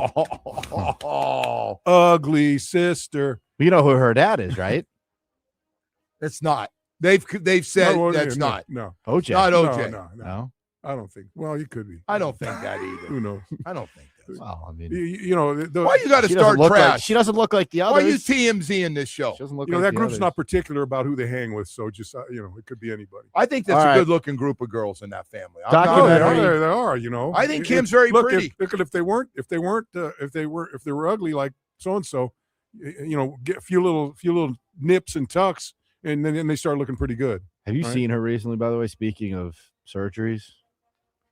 Ugly sister. You know who her dad is, right? It's not. They've said that's not. No. OJ. Not OJ. No. I don't think. Well, you could be. I don't think that either. Who knows? I don't think that. Well, I mean, why you got to start trash? She doesn't look like the others. Why are you TMZ in this show? She doesn't look that group's not particular about who they hang with, so just it could be anybody. I think that's a good-looking group of girls in that family. They are. You know, I think Kim's very pretty. If they were ugly like so and so, get a few little nips and tucks, and then they start looking pretty good. Have you seen her recently, by the way, speaking of surgeries?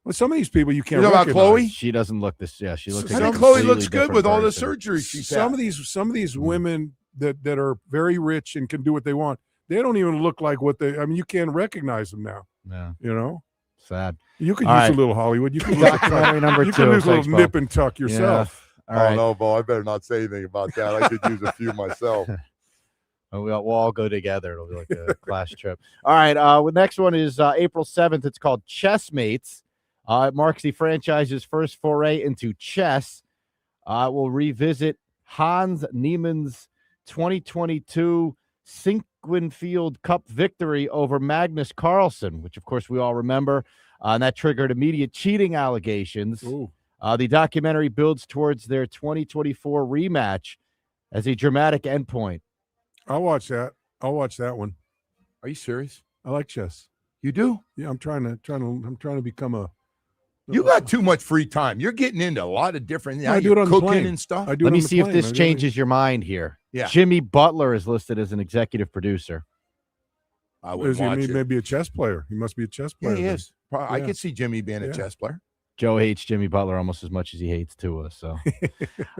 Well, some of these people you can't You know about recognize. Chloe? She doesn't look this. Yeah, she looks. I like think a Chloe completely looks good different with all the person. surgery she's Some had. of these women that are very rich and can do what they want, they don't even look like what they. I mean, you can't recognize them now. Yeah, sad. You could All use right. a little Hollywood. You could Documentary number you two. could use a Thanks, little Bo. nip and tuck yourself. Yeah. All right. no, Bo, I better not say anything about that. I could use a few myself. We'll all go together. It'll be like a class trip. All right. The next one is April 7th. It's called Chessmates. It marks the franchise's first foray into chess. We'll revisit Hans Niemann's 2022 Sinquefield Cup victory over Magnus Carlsen, which, of course, we all remember. And that triggered immediate cheating allegations. The documentary builds towards their 2024 rematch as a dramatic endpoint. I'll watch that. I'll watch that one. Are you serious? I like chess. You do? Yeah, I'm trying to become a. You got too much free time. You're getting into a lot of different. I do you're it on the cooking plane. and stuff. I do it Let on me the see if plane. this I do it. changes your mind here. Yeah. Jimmy Butler is listed as an executive producer. I would watch it. Maybe a chess player. He must be a chess player. Yeah, he then. is. I Yeah. could see Jimmy being a chess player. Joe hates Jimmy Butler almost as much as he hates Tua. So,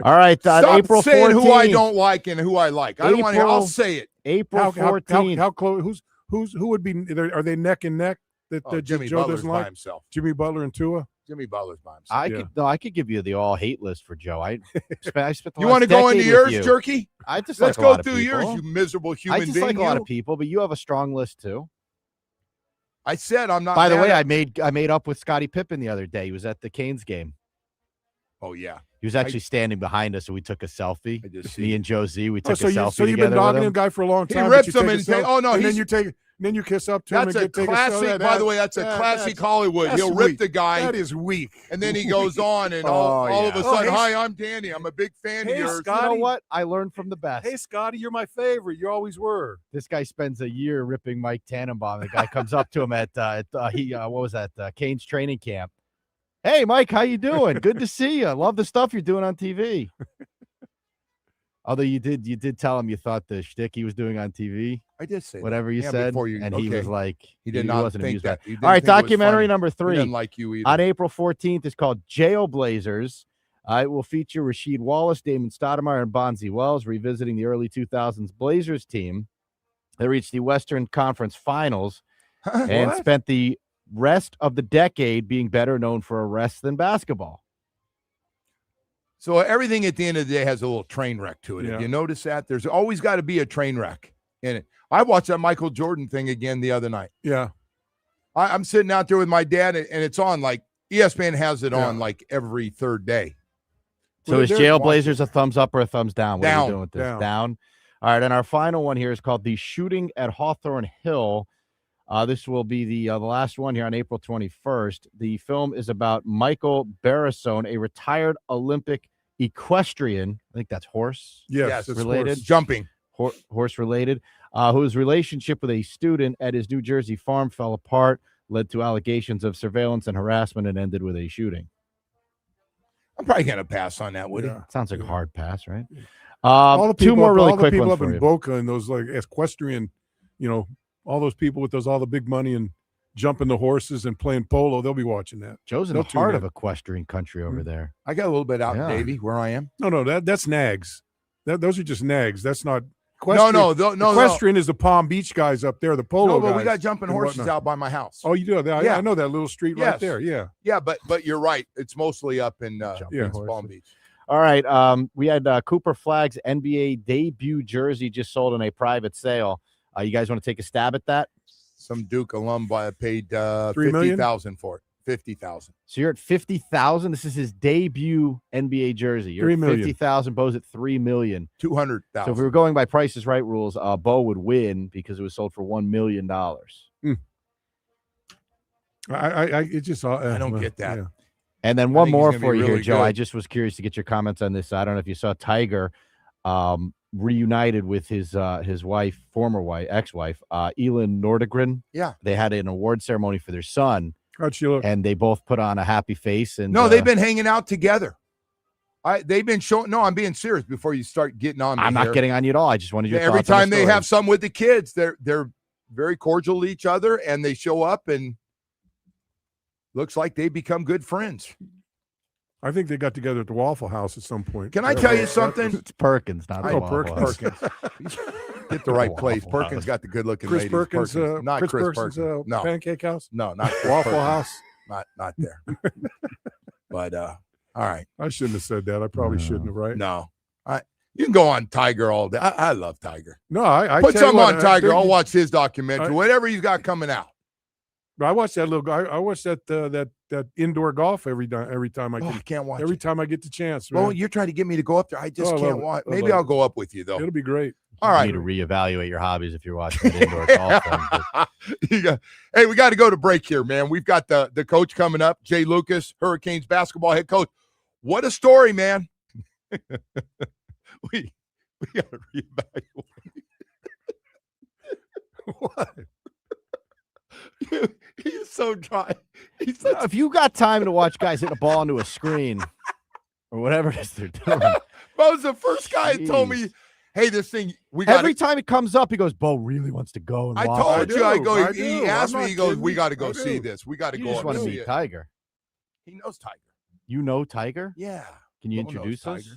all right, Stop April 14th. saying who I don't like and who I like. I don't want to. I'll April- say it. April 14th. How close? Who would be? Are they neck and neck? That Jimmy Joe Butler's doesn't by like himself. Jimmy Butler and Tua. Jimmy Butler's by himself. I could give you the all hate list for Joe. I spent the You want to go into yours, Jerky? I just Let's like a lot go of through yours, people. you miserable human I just being. like a lot you. of people, but you have a strong list too. I said I'm not. By the mad way, at- I made up with Scottie Pippen the other day. He was at the Canes game. Oh yeah. He was actually standing behind us, and we took a selfie. I just Me see. and Joe Z, we Oh, took a selfie so you've together been dogging with a him. guy for a long He time. rips but you him take a and say, selfie, "Oh, no, and then he's- you take. And then you kiss up to him. That's and a take classic. By the way, that's a classic Hollywood. that's He'll rip weak. the guy, That is weak. and then he goes on, and Oh, all of a yeah. sudden, hey, "Hi, I'm Danny. I'm a big fan of hey, yours." Scott. You know Scotty. what? I learned from the best. Hey, Scotty, you're my favorite. You always were. This guy spends a year ripping Mike Tannenbaum. The guy comes up to him at what was that? Canes training camp. Hey, Mike, how you doing? Good to see you. Love the stuff you're doing on TV. Although you did tell him you thought the shtick he was doing on TV, I did say whatever that. you Yeah, said, before you- and he okay. was like, He did not wasn't think amused by that. it. He didn't All right, think it was documentary funny. number He 3 didn't like you either. on April 14th is called Jailblazers. It will feature Rasheed Wallace, Damon Stoudemire, and Bonzi Wells revisiting the early 2000s Blazers team. They reached the Western Conference Finals and What? spent the rest of the decade being better known for arrests than basketball. So everything at the end of the day has a little train wreck to it. Yeah. Have you noticed that? There's always got to be a train wreck in it. I watched that Michael Jordan thing again the other night. Yeah. I'm sitting out there with my dad, and it's on like ESPN has it Yeah. on like every third day. So Well, is they're- Jailblazers a thumbs up or a thumbs down? What are Down. we doing with this? Down. Down. All right, and our final one here is called The Shooting at Hawthorne Hill. This will be the last one here on April 21st. The film is about Michael Barrasone, a retired Olympic equestrian. I think that's horse. Yes. it's related. horse. Jumping. Horse related, whose relationship with a student at his New Jersey farm fell apart, led to allegations of surveillance and harassment, and ended with a shooting. I'm probably going to pass on that, Woody. Yeah. Sounds like a hard pass, right? All the people, two more really all the quick people ones up for in you. Boca and those like equestrian, all those people with all the big money and jumping the horses and playing polo, they'll be watching that. Joe's in They'll the heart tune of in. equestrian country over there. I got a little bit out, Yeah. Davey, where I am. No, that's nags. Those are just nags. That's not No. equestrian is the Palm Beach guys up there, the polo No, but guys. we got jumping and horses whatnot. out by my house. Oh, you do? Yeah. I know that little street right Yes. there. Yeah. Yeah, but you're right. It's mostly up in Yeah. Palm Beach. All right. We had Cooper Flagg's NBA debut jersey just sold in a private sale. You guys want to take a stab at that? Some Duke alum paid $3 million? $50,000 for it. $50,000. So you're at 50,000. This is his debut NBA jersey. You're $3 at million. 50,000. Bo's at 3 million. 200,000. So if we were going by Price's Right rules, Bo would win because it was sold for $1 million. It just I don't get that. yeah. And then I one think he's more gonna be for you here, really Joe. good. I just was curious to get your comments on this. I don't know if you saw Tiger reunited with his wife, former wife, ex-wife, Elin Nordegren. Yeah. They had an award ceremony for their son, How'd she look? and they both put on a happy face. And No, they've been hanging out together. They've been showing. No, I'm being serious. Before you start getting on me, I'm not here. getting on you at all. I just wanted your Every thoughts on the time they story. have some with the kids, they're very cordial to each other, and they show up, and looks like they become good friends. I think they got together at the Waffle House at some point. Can I tell you something? It's Perkins, not the Waffle House. Perkins. Get the right place. Perkins got the good-looking Chris ladies. Perkins, not Chris Chris Perkins, Perkins. No, Pancake House. no, not Chris Waffle Perkins. House. Not there. But all right. I shouldn't have said that. I probably shouldn't have. Right? No, you can go on Tiger all day. I love Tiger. No, I put tell you some what, on Tiger. I I'll watch his documentary. Whatever he's got coming out. I watched that little guy. I watched that indoor golf every time I I can't watch every it. time I get the chance. Well, Man. you're trying to get me to go up there. I just Oh, I can't love it. watch. I Maybe love I'll it. go up with you though. It'll be great. All You right. need to reevaluate your hobbies if you're watching that indoor golf thing. Hey, we got to go to break here, man. We've got the coach coming up, Jay Lucas, Hurricanes basketball head coach. What a story, man. we got to reevaluate. What? He's so dry. If you got time to watch guys hit a ball into a screen or whatever it is they're doing. Bo was the first guy that told me, hey, this thing, we got every time it comes up, he goes, Bo really wants to go and I watch told it." you, I he do. asked I'm me, not he goes, kidding. we got to go I see do. this. We got to You go just up want and to see meet it. Tiger. He knows Tiger. You know Tiger? Yeah. Can you Bo knows introduce us? Tiger.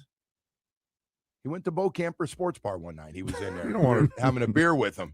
He went to Bo Camper Sports Bar one night. He was in there You don't want having a beer with him.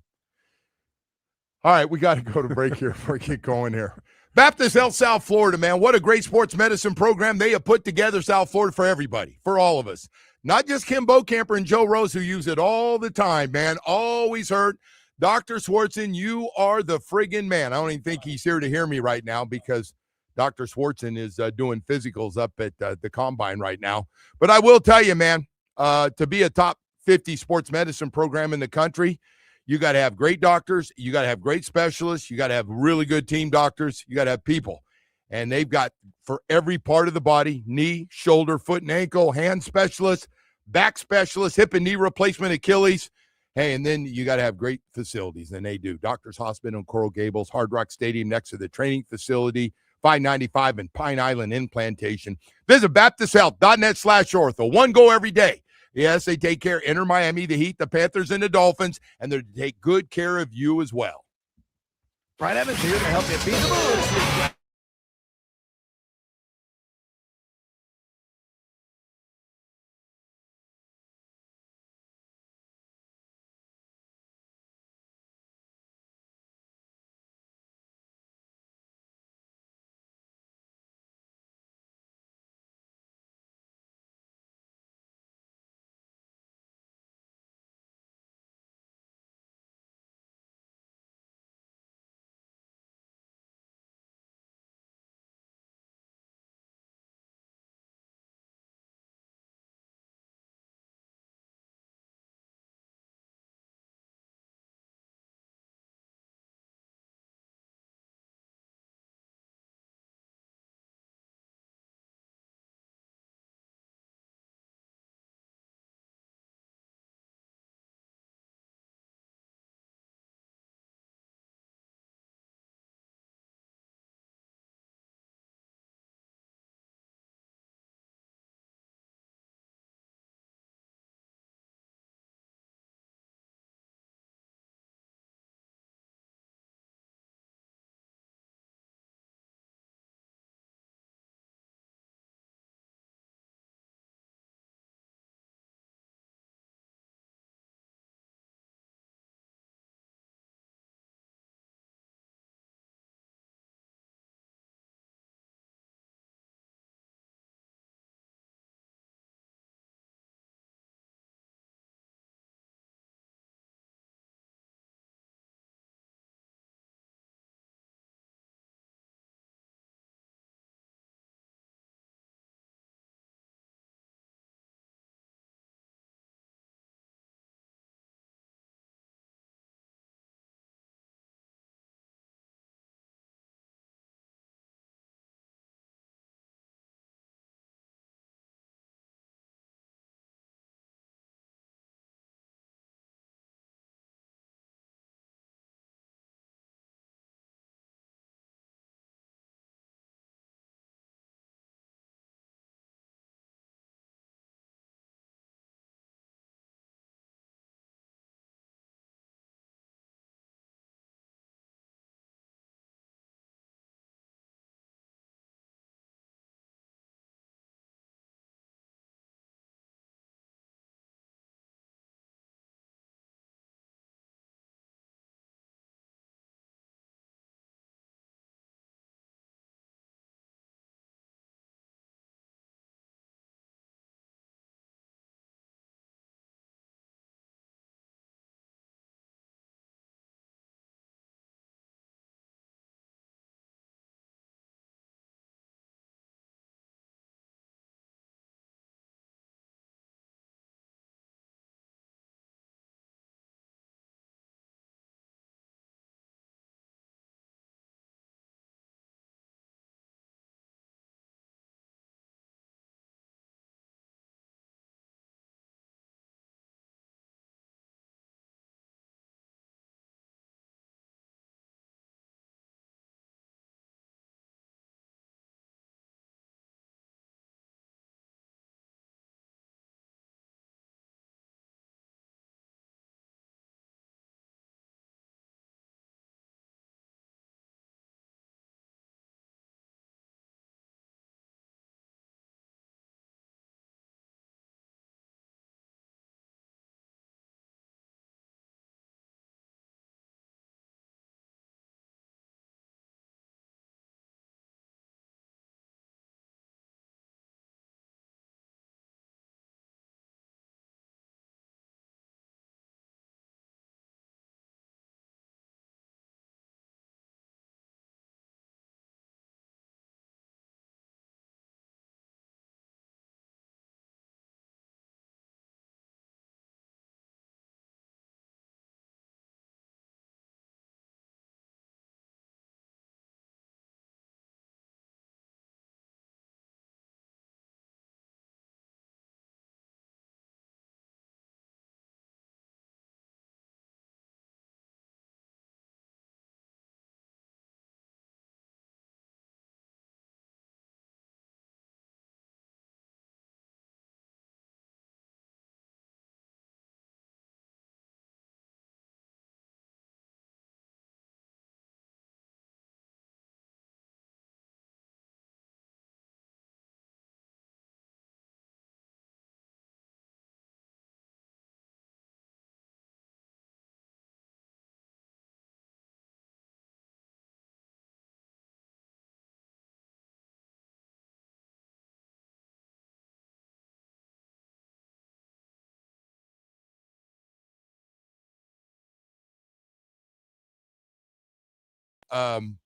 All right, we got to go to break here before we get going here. Baptist Health South Florida, man. What a great sports medicine program they have put together, South Florida, for everybody, for all of us. Not just Kim Bocamper and Joe Rose, who use it all the time, man. Always heard. Dr. Swartzen, you are the friggin' man. I don't even think he's here to hear me right now because Dr. Swartzen is doing physicals up at the Combine right now. But I will tell you, man, to be a top 50 sports medicine program in the country, you got to have great doctors. You got to have great specialists. You got to have really good team doctors. You got to have people. And they've got for every part of the body, knee, shoulder, foot and ankle, hand specialists, back specialists, hip and knee replacement, Achilles. Hey, and then you got to have great facilities, and they do. Doctors Hospital in Coral Gables, Hard Rock Stadium next to the training facility, 595 and Pine Island in Plantation. Visit BaptistHealth.net/ortho. One go every day. Yes, they take care. Enter Miami, the Heat, the Panthers, and the Dolphins, and they take good care of you as well. Brian Evans here to help you beat the blues.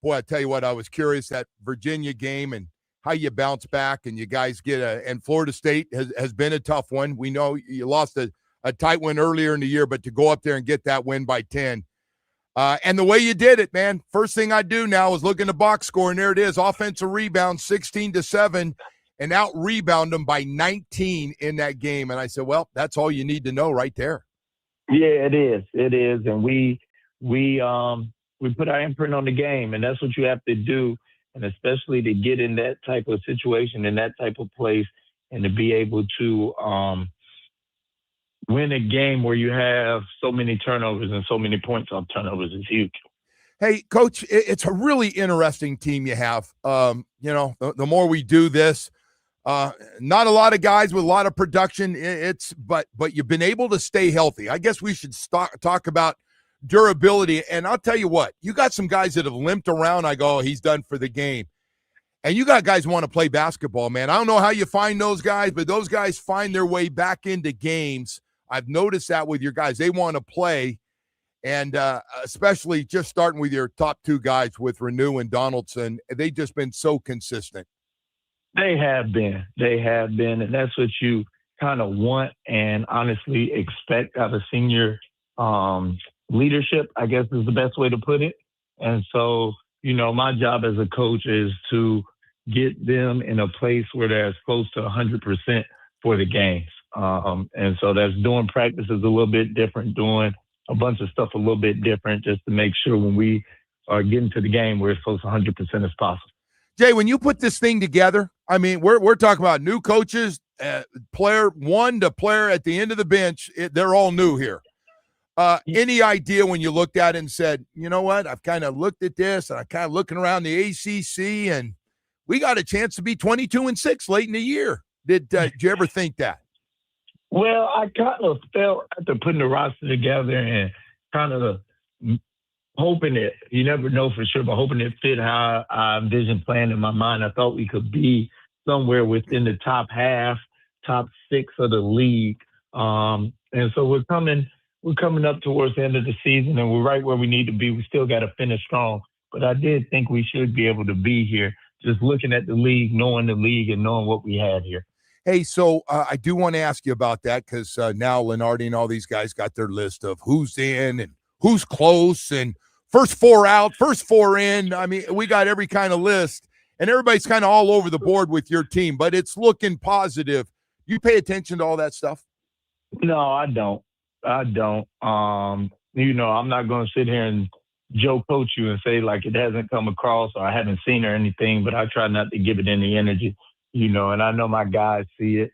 boy, I tell you what, I was curious that Virginia game and how you bounce back and you guys get and Florida State has been a tough one. We know you lost a tight one earlier in the year, but to go up there and get that win by 10. And the way you did it, man, first thing I do now is look in the box score, and there it is, offensive rebound, 16-7, and out-rebound them by 19 in that game. And I said, well, that's all you need to know right there. Yeah, it is. It is. And we put our imprint on the game, and that's what you have to do, and especially to get in that type of situation, in that type of place, and to be able to win a game where you have so many turnovers and so many points off turnovers is huge. Hey, Coach, it's a really interesting team you have. The more we do this, not a lot of guys with a lot of production. But you've been able to stay healthy. I guess we should talk about durability. And I'll tell you what, you got some guys that have limped around. I go, oh, he's done for the game. And you got guys who want to play basketball, man. I don't know how you find those guys, but those guys find their way back into games. I've noticed that with your guys. They want to play. And especially just starting with your top two guys with Renew and Donaldson, they've just been so consistent. They have been. And that's what you kind of want and honestly expect out of senior leadership, I guess is the best way to put it. And so, my job as a coach is to get them in a place where they're as close to 100% for the games. And so that's doing practices a little bit different, doing a bunch of stuff a little bit different just to make sure when we are getting to the game, we're as close to 100% as possible. Jay, when you put this thing together, I mean, we're talking about new coaches, player one to player at the end of the bench. They're all new here. Any idea when you looked at it and said, you know what, I've kind of looked at this and I'm kind of looking around the ACC and we got a chance to be 22-6 late in the year. Did you ever think that? Well, I kind of felt after putting the roster together and kind of hoping it, you never know for sure, but hoping it fit how I envisioned playing in my mind. I thought we could be somewhere within the top 6 of the league. And so we're coming up towards the end of the season and we're right where we need to be. We still got to finish strong, but I did think we should be able to be here just looking at the league, knowing the league and knowing what we had here. Hey, so I do want to ask you about that because now Lenardi and all these guys got their list of who's in and who's close and first 4 out, first 4 in. I mean, we got every kind of list, and everybody's kind of all over the board with your team, but it's looking positive. You pay attention to all that stuff? No, I don't. I'm not going to sit here and Joe coach you and say like it hasn't come across or I haven't seen or anything, but I try not to give it any energy. And I know my guys see it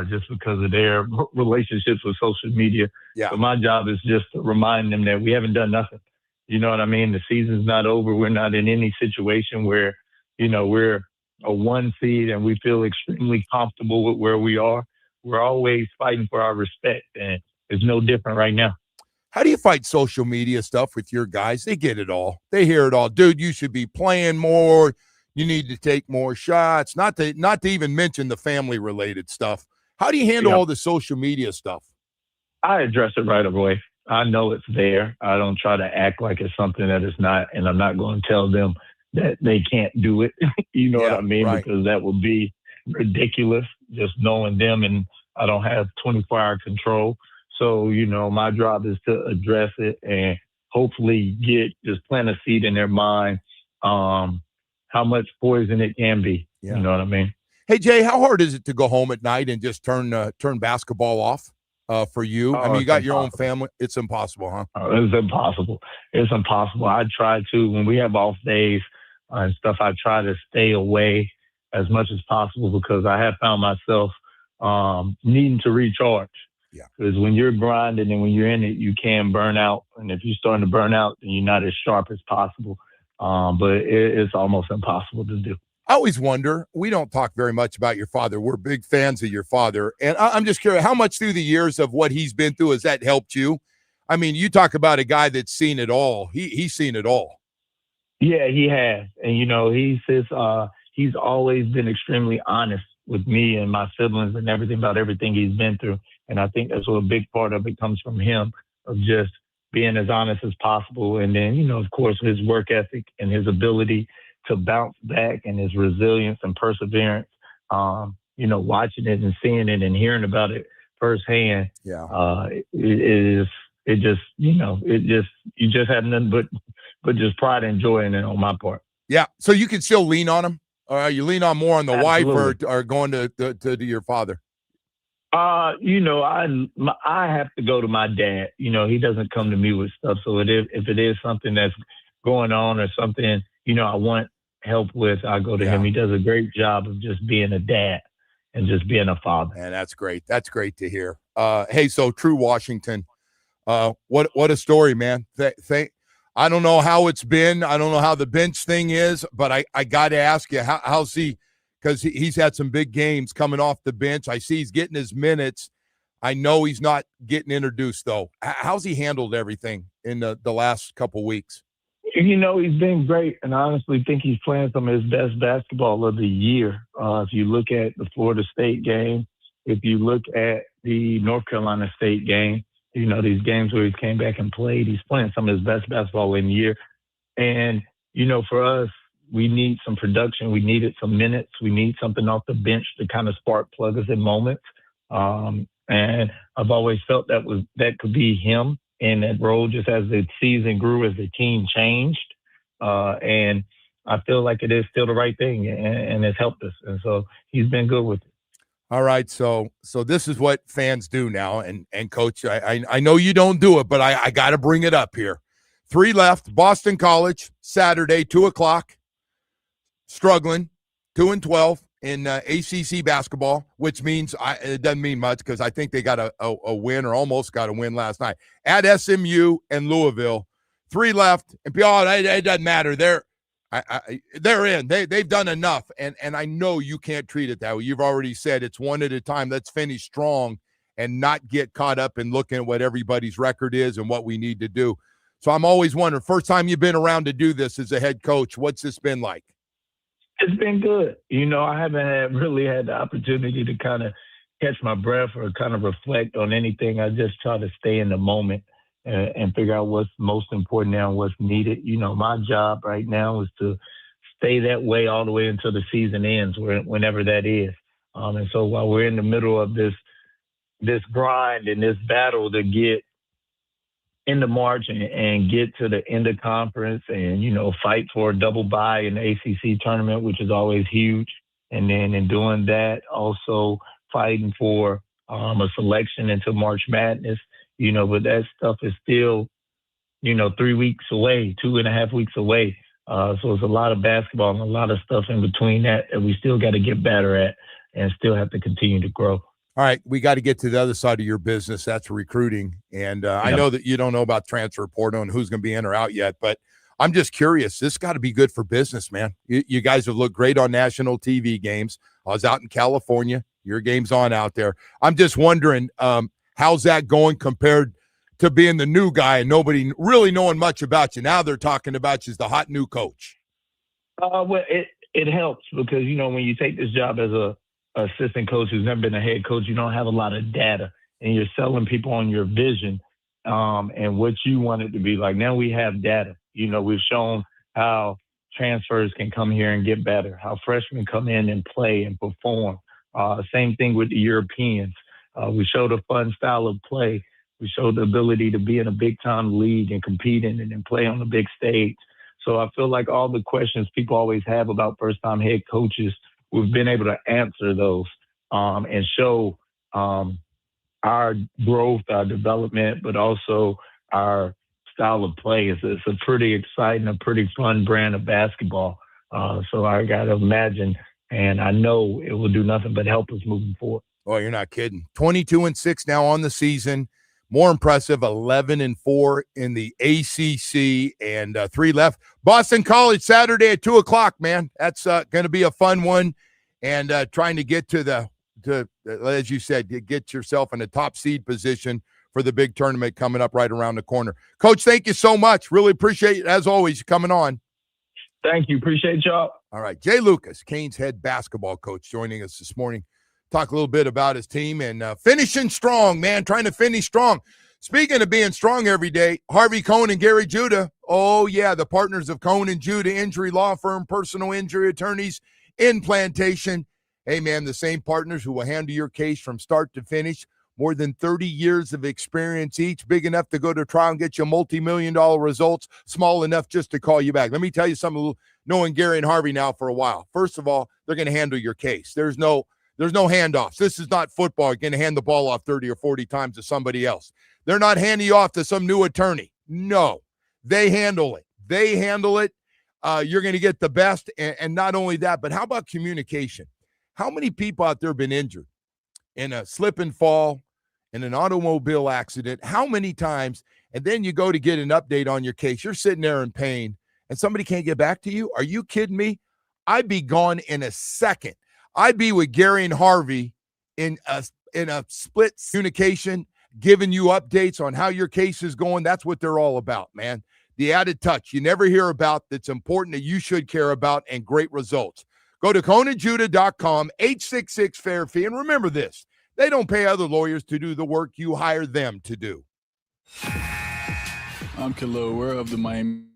just because of their relationships with social media. Yeah. So my job is just to remind them that we haven't done nothing. You know what I mean? The season's not over. We're not in any situation where, we're a 1 seed and we feel extremely comfortable with where we are. We're always fighting for our respect, and it's no different right now. How do you fight social media stuff with your guys? They get it all. They hear it all. Dude, you should be playing more. You need to take more shots, not to even mention the family-related stuff. How do you handle all the social media stuff? I address it right away. I know it's there. I don't try to act like it's something that it's not, and I'm not going to tell them that they can't do it. You know what I mean? Right. Because that would be ridiculous, just knowing them, and I don't have 24-hour control. So, my job is to address it and hopefully just plant a seed in their mind how much poison it can be. Yeah. You know what I mean? Hey, Jay, how hard is it to go home at night and just turn basketball off for you? I mean, you got your own family. It's impossible, huh? It's impossible. It's impossible. I try to, when we have off days and stuff, I try to stay away as much as possible because I have found myself needing to recharge. Yeah. Because when you're grinding and when you're in it, you can burn out. And if you're starting to burn out, then you're not as sharp as possible. But it's almost impossible to do. I always wonder, we don't talk very much about your father. We're big fans of your father. And I'm just curious, how much through the years of what he's been through has that helped you? I mean, you talk about a guy that's seen it all. He's seen it all. Yeah, he has. And, he's always been extremely honest with me and my siblings and everything about everything he's been through. And I think that's what a big part of it comes from him, of just being as honest as possible. And then, of course, his work ethic and his ability to bounce back and his resilience and perseverance, watching it and seeing it and hearing about it firsthand. Yeah. You just have nothing but just pride and joy in it on my part. Yeah. So you can still lean on him, or you lean on more on the Absolutely. wife or going to your father? I have to go to my dad. He doesn't come to me with stuff. So if it is something that's going on or something, I want help with, I go to him. He does a great job of just being a dad and just being a father. And that's great. That's great to hear. Hey, so True Washington, what a story, man. I don't know how it's been. I don't know how the bench thing is, but I got to ask you, how's he? Because he's had some big games coming off the bench. I see he's getting his minutes. I know he's not getting introduced, though. How's he handled everything in the last couple weeks? He's been great, and I honestly think he's playing some of his best basketball of the year. If you look at the Florida State game, if you look at the North Carolina State game, these games where he came back and played, he's playing some of his best basketball in the year. And, for us, we need some production. We needed some minutes. We need something off the bench to kind of spark plug us in moments. And I've always felt that could be him in that role just as the season grew, as the team changed. And I feel like it is still the right thing, and it's helped us. And so he's been good with it. All right, so this is what fans do now, and Coach, I know you don't do it, but I got to bring it up here. 3 left, Boston College, Saturday, 2:00. Struggling, 2-12 in ACC basketball, which means it doesn't mean much because I think they got a win or almost got a win last night. At SMU and Louisville, 3 left, and it doesn't matter. They're in. They've done enough, and I know you can't treat it that way. You've already said it's one at a time. Let's finish strong and not get caught up in looking at what everybody's record is and what we need to do. So I'm always wondering, first time you've been around to do this as a head coach, what's this been like? It's been good. I haven't really had the opportunity to kind of catch my breath or kind of reflect on anything. I just try to stay in the moment and figure out what's most important now and what's needed. My job right now is to stay that way all the way until the season ends, whenever that is. And so while we're in the middle of this grind and this battle to get into March and get to the end of conference and, fight for a double bye in the ACC tournament, which is always huge. And then in doing that, also fighting for a selection into March Madness, but that stuff is still, 3 weeks away, 2.5 weeks away. So it's a lot of basketball and a lot of stuff in between that we still got to get better at and still have to continue to grow. All right, we got to get to the other side of your business. That's recruiting. And I know that you don't know about transfer portal and who's going to be in or out yet, but I'm just curious. This got to be good for business, man. You guys have looked great on national TV games. I was out in California. Your game's on out there. I'm just wondering, how's that going compared to being the new guy and nobody really knowing much about you? Now they're talking about you as the hot new coach. Well, it helps because, when you take this job as a assistant coach who's never been a head coach, you don't have a lot of data and you're selling people on your vision and what you want it to be like. Now we have data. We've shown how transfers can come here and get better, how freshmen come in and play and perform. Same thing with the Europeans. We showed a fun style of play. We showed the ability to be in a big-time league and compete in it and play on the big stage. So I feel like all the questions people always have about first-time head coaches, we've been able to answer those and show our growth, our development, but also our style of play. It's a pretty exciting, a pretty fun brand of basketball. So I got to imagine, and I know it will do nothing but help us moving forward. Oh, you're not kidding. 22-6 now on the season. More impressive, 11-4 in the ACC and 3 left. Boston College Saturday at 2:00, man. That's going to be a fun one. And trying to get to as you said, get yourself in a top seed position for the big tournament coming up right around the corner. Coach, thank you so much. Really appreciate it, as always, coming on. Thank you. Appreciate y'all. All right. Jay Lucas, Canes head basketball coach, joining us this morning. Talk a little bit about his team and finishing strong, man, trying to finish strong. Speaking of being strong every day, Harvey Cohn and Gary Judah. Oh, yeah, the partners of Cohn and Judah Injury Law Firm, personal injury attorneys in Plantation. Hey, man, the same partners who will handle your case from start to finish. More than 30 years of experience each, big enough to go to trial and get you multi-million-dollar results, small enough just to call you back. Let me tell you something, knowing Gary and Harvey now for a while. First of all, they're going to handle your case. There's no handoffs. This is not football. You're going to hand the ball off 30 or 40 times to somebody else. They're not handing you off to some new attorney. No, they handle it. They handle it. You're going to get the best. And not only that, but how about communication? How many people out there have been injured in a slip and fall, in an automobile accident? How many times? And then you go to get an update on your case. You're sitting there in pain and somebody can't get back to you. Are you kidding me? I'd be gone in a second. I'd be with Gary and Harvey in a split communication, giving you updates on how your case is going. That's what they're all about, man. The added touch you never hear about that's important that you should care about, and great results. Go to ConanJudah.com, 866-FAIR-FEE, and remember this. They don't pay other lawyers to do the work you hire them to do. I'm Khalil. We're of the Miami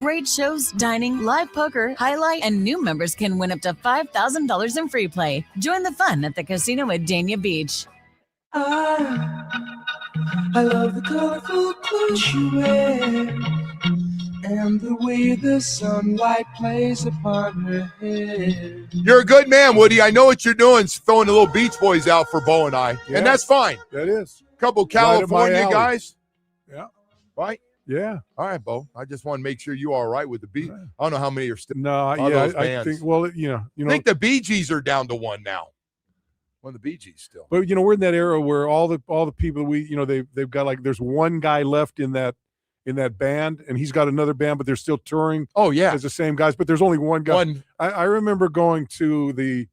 great shows, dining, live poker, highlight, and new members can win up to $5,000 in free play. Join the fun at the casino at Dania Beach. I love the colorful clothes you wear and the way the sunlight plays upon her hair. You're a good man, Woody. I know what you're doing, throwing the little Beach Boys out for Bo and I, and that's fine. That is. Couple California right guys. Yeah. Right? Yeah. All right, Bo. I just want to make sure you are all right with the Beach. I don't know how many are still. No, those I bands. think. Well, I think the Bee Gees are down to one now. One of the Bee Gees still. But we're in that era where all the people they've got like there's one guy left in that band, and he's got another band, but they're still touring. Oh yeah, as the same guys, but there's only one guy. I remember going to the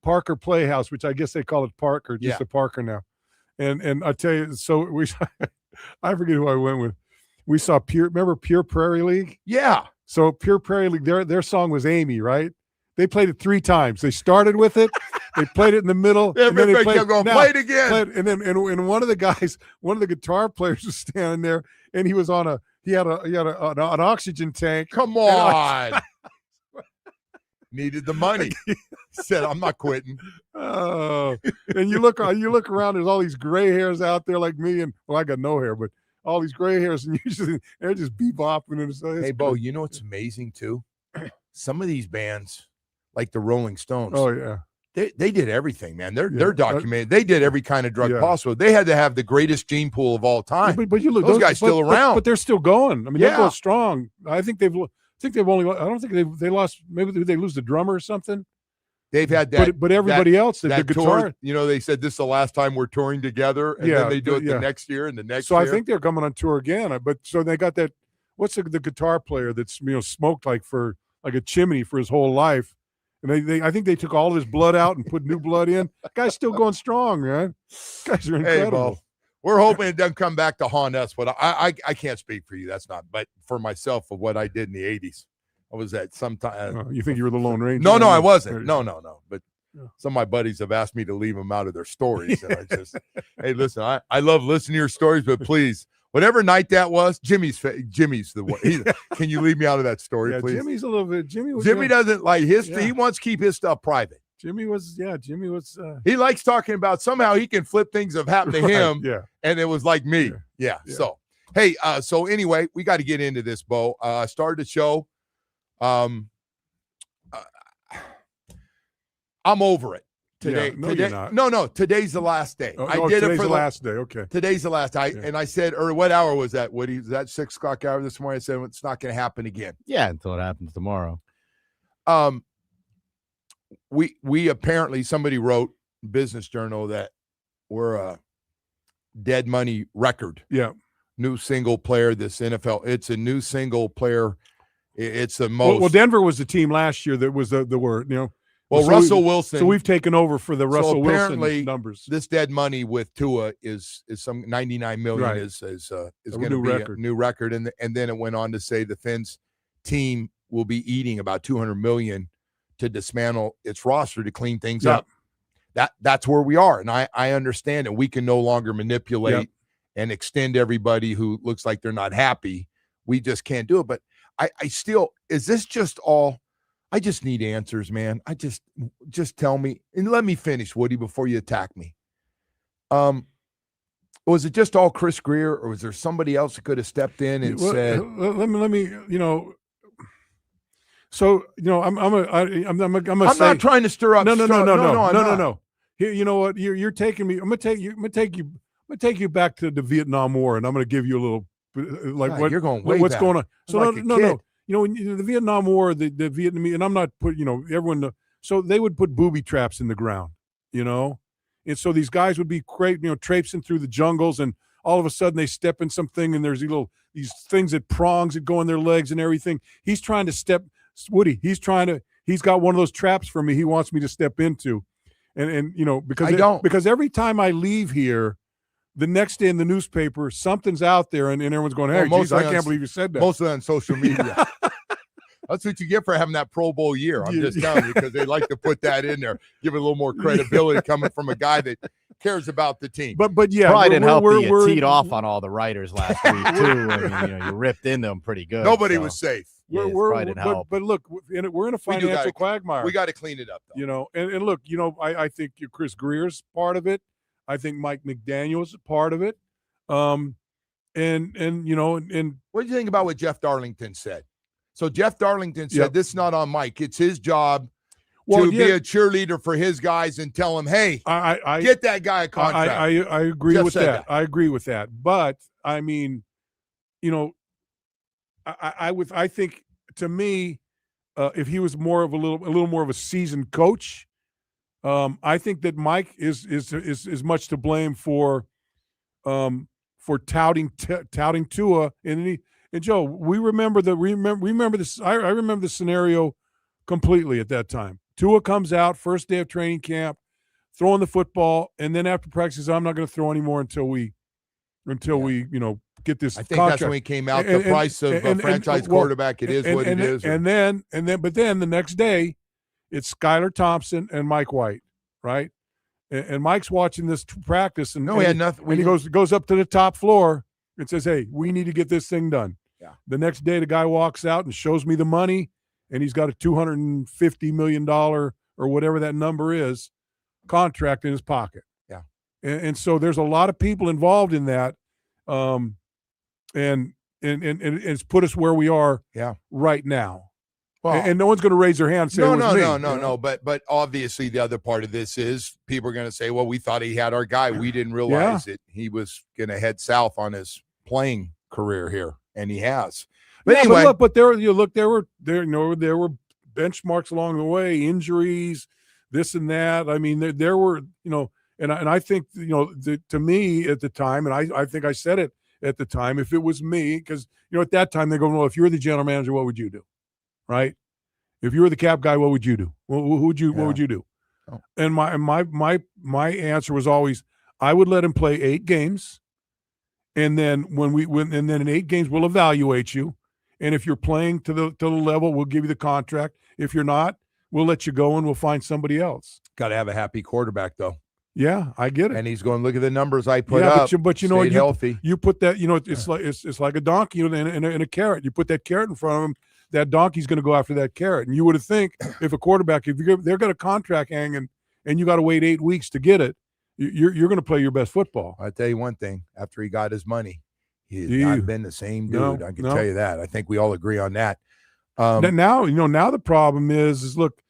Parker Playhouse, which I guess they call it Parker, just a Parker now. And I tell you, so I forget who I went with. We saw Pure Prairie League? Yeah. So Pure Prairie League, their song was Amy, right? They played it 3 times. They started with it, they played it in the middle, and then they played, play it again. And then and one of the guys, one of the guitar players was standing there, and he was on he had an oxygen tank. Come on. Needed the money. Said, I'm not quitting. Oh, and you look around, there's all these gray hairs out there like me, and I got no hair, but all these gray hairs, and they're just bebopping. And hey, Bo, you know what's amazing too? Some of these bands, like the Rolling Stones. Oh yeah. They did everything, man. They're documented. They did every kind of drug possible. They had to have the greatest gene pool of all time. But you look, those guys still around, but they're still going. I mean, they're going strong. I think they've only. I don't think they lost. Maybe they lose the drummer or something. They've had that, but everybody else, the tour, guitar. they said this is the last time we're touring together, and then they do it the next year and the next. So year. I think they're coming on tour again. But so they got that. What's the guitar player that's smoked like a chimney for his whole life, and I think they took all of his blood out and put new blood in. Guy's still going strong, man. Guys are incredible. Hey, Bo, we're hoping it doesn't come back to haunt us, but I can't speak for you. That's not. But for myself, of what I did in the '80s. I was at some time. You think you were the Lone Ranger? No, I wasn't. No. But some of my buddies have asked me to leave them out of their stories. And I just, hey, listen, I love listening to your stories, but please, whatever night that was, Jimmy's the one. Can you leave me out of that story, please? Jimmy's a little bit. Jimmy doesn't like his. Yeah. He wants to keep his stuff private. Jimmy was. He likes talking about somehow he can flip things that happened to him. Yeah. And it was like me. Yeah. So, hey, so anyway, we got to get into this, Bo. I started the show. I'm over it today. Yeah, you're not. No. Today's the last day. I did it for the last day. Okay. Today's the last. And I said, or what hour was that? Woody? Was that 6 o'clock hour this morning? I said it's not going to happen again. Yeah, until it happens tomorrow. We apparently, somebody wrote Business Journal that we're a dead money record. Yeah. New single player. This NFL. It's a new single player. It's the most. Well, Denver was the team last year that was the word, Well, Russell Wilson. So we've taken over for the Russell Wilson numbers. This dead money with Tua is some 99 million right. is going to be a new record, and then it went on to say the Fins team will be eating about 200 million to dismantle its roster to clean things up. That's where we are, and I understand it. We can no longer manipulate and extend everybody who looks like they're not happy. We just can't do it, but. I still, is this just all, I just need answers, man. I just tell me, and let me finish, Woody, before you attack me. Was it just all Chris Greer, or was there somebody else that could have stepped in and said, let me, so, I'm not trying to stir up. No. Here, you know what? You're taking me, I'm going to take you back to the Vietnam War, and I'm going to give you a little, like God, you're going way what's back. going on. So like no. The Vietnam War, the Vietnamese, and I'm not everyone. So they would put booby traps in the ground, and so these guys would be great, traipsing through the jungles, and all of a sudden they step in something, and there's these things that prongs that go in their legs and everything. He's trying to step, Woody. He's got one of those traps for me. He wants me to step into, and because every time I leave here. The next day in the newspaper, something's out there, and everyone's going, hey, geez, I can't believe you said that. Mostly on social media. That's what you get for having that Pro Bowl year. I'm just telling you, because they like to put that in there, give it a little more credibility coming from a guy that cares about the team. But yeah, probably didn't help that you we're teed off on all the writers last week too. I mean, you ripped into them pretty good. Nobody was safe. Yeah, but look, we're in a financial quagmire. We got to clean it up, though. And look, I think Chris Greer's part of it. I think Mike McDaniel's is part of it. And what do you think about what Jeff Darlington said? So Jeff Darlington said, this is not on Mike. It's his job to be a cheerleader for his guys and tell him, hey, get that guy a contract. I agree Jeff with said that. I agree with that. But I mean, I think to me, if he was more of a little more of a seasoned coach, I think that Mike is much to blame for touting Tua. And Joe, we remember this. I remember the scenario completely at that time. Tua comes out first day of training camp, throwing the football, and then after practice, I'm not going to throw anymore until we get this. I think contract. That's when he came out. The price of a franchise quarterback. It is what it is. But then the next day, it's Skylar Thompson and Mike White, right? And Mike's watching this practice, and he had nothing. And he goes up to the top floor and says, "Hey, we need to get this thing done." Yeah. The next day, the guy walks out and shows me the money, and he's got a $250 million or whatever that number is contract in his pocket. Yeah. And so there's a lot of people involved in that, and it's put us where we are right now. Well, and no one's going to raise their hand and say, no. But obviously the other part of this is people are going to say, well, we thought he had our guy. We didn't realize that he was going to head south on his playing career here, and he has. But anyway, but there were benchmarks along the way, injuries, this and that. I mean, there were, and I think, to me at the time, and I think I said it at the time, if it was me, because, at that time they go, well, if you're the general manager, what would you do? Right? If you were the cap guy, what would you do? What would you do? Oh. And my answer was always, I would let him play 8 games. And then in 8 games, we'll evaluate you. And if you're playing to the level, we'll give you the contract. If you're not, we'll let you go and we'll find somebody else. Got to have a happy quarterback, though. Yeah, I get it. And he's going, look at the numbers I put up. But healthy. You put that, it's like a donkey and a carrot. You put that carrot in front of him, that donkey's going to go after that carrot. And you would think if a quarterback, they're got a contract hanging and you got to wait 8 weeks to get it, you're going to play your best football. I'll tell you one thing. After he got his money, he has not been the same dude. I can tell you that. I think we all agree on that. Now the problem is look,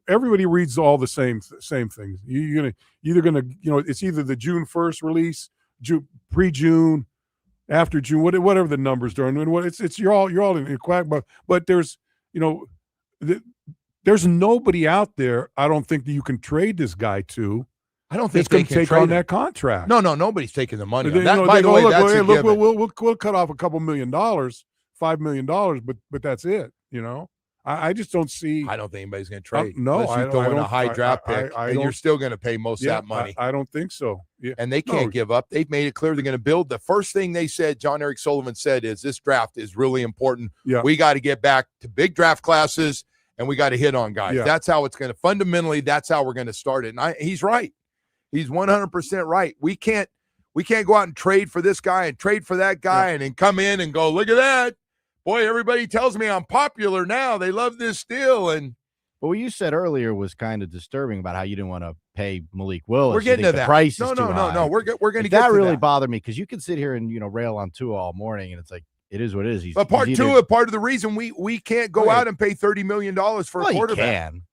everybody reads all the same things. You're gonna it's either the June 1st release, pre-June, after June, whatever the numbers are, and it's you're all in quack. But there's there's nobody out there. I don't think that you can trade this guy to. I don't think they can take on that contract. No, nobody's taking the money. By the way, that's a given. We'll cut off a couple $1 million, $5 million, but that's it. I just don't see. I don't think anybody's going to trade. No, unless you throw in a high draft pick, and you're still going to pay most of that money. I don't think so. Yeah. And they can't give up. They've made it clear they're going to build. The first thing they said, John Eric Sullivan said, is this draft is really important. Yeah. We got to get back to big draft classes, and we got to hit on guys. Yeah. That's how it's going to fundamentally. That's how we're going to start it. And he's right. He's 100% right. We can't go out and trade for this guy and trade for that guy and then come in and go, look at that. Boy, everybody tells me I'm popular now. They love this deal. But what you said earlier was kind of disturbing about how you didn't want to pay Malik Willis. We're getting to that. Price is no. We're going to get that. To really that. bothered me because you can sit here and rail on Tua all morning, and it's like it is what it is. But part of the reason we can't go out and pay $30 million for a quarterback. You can.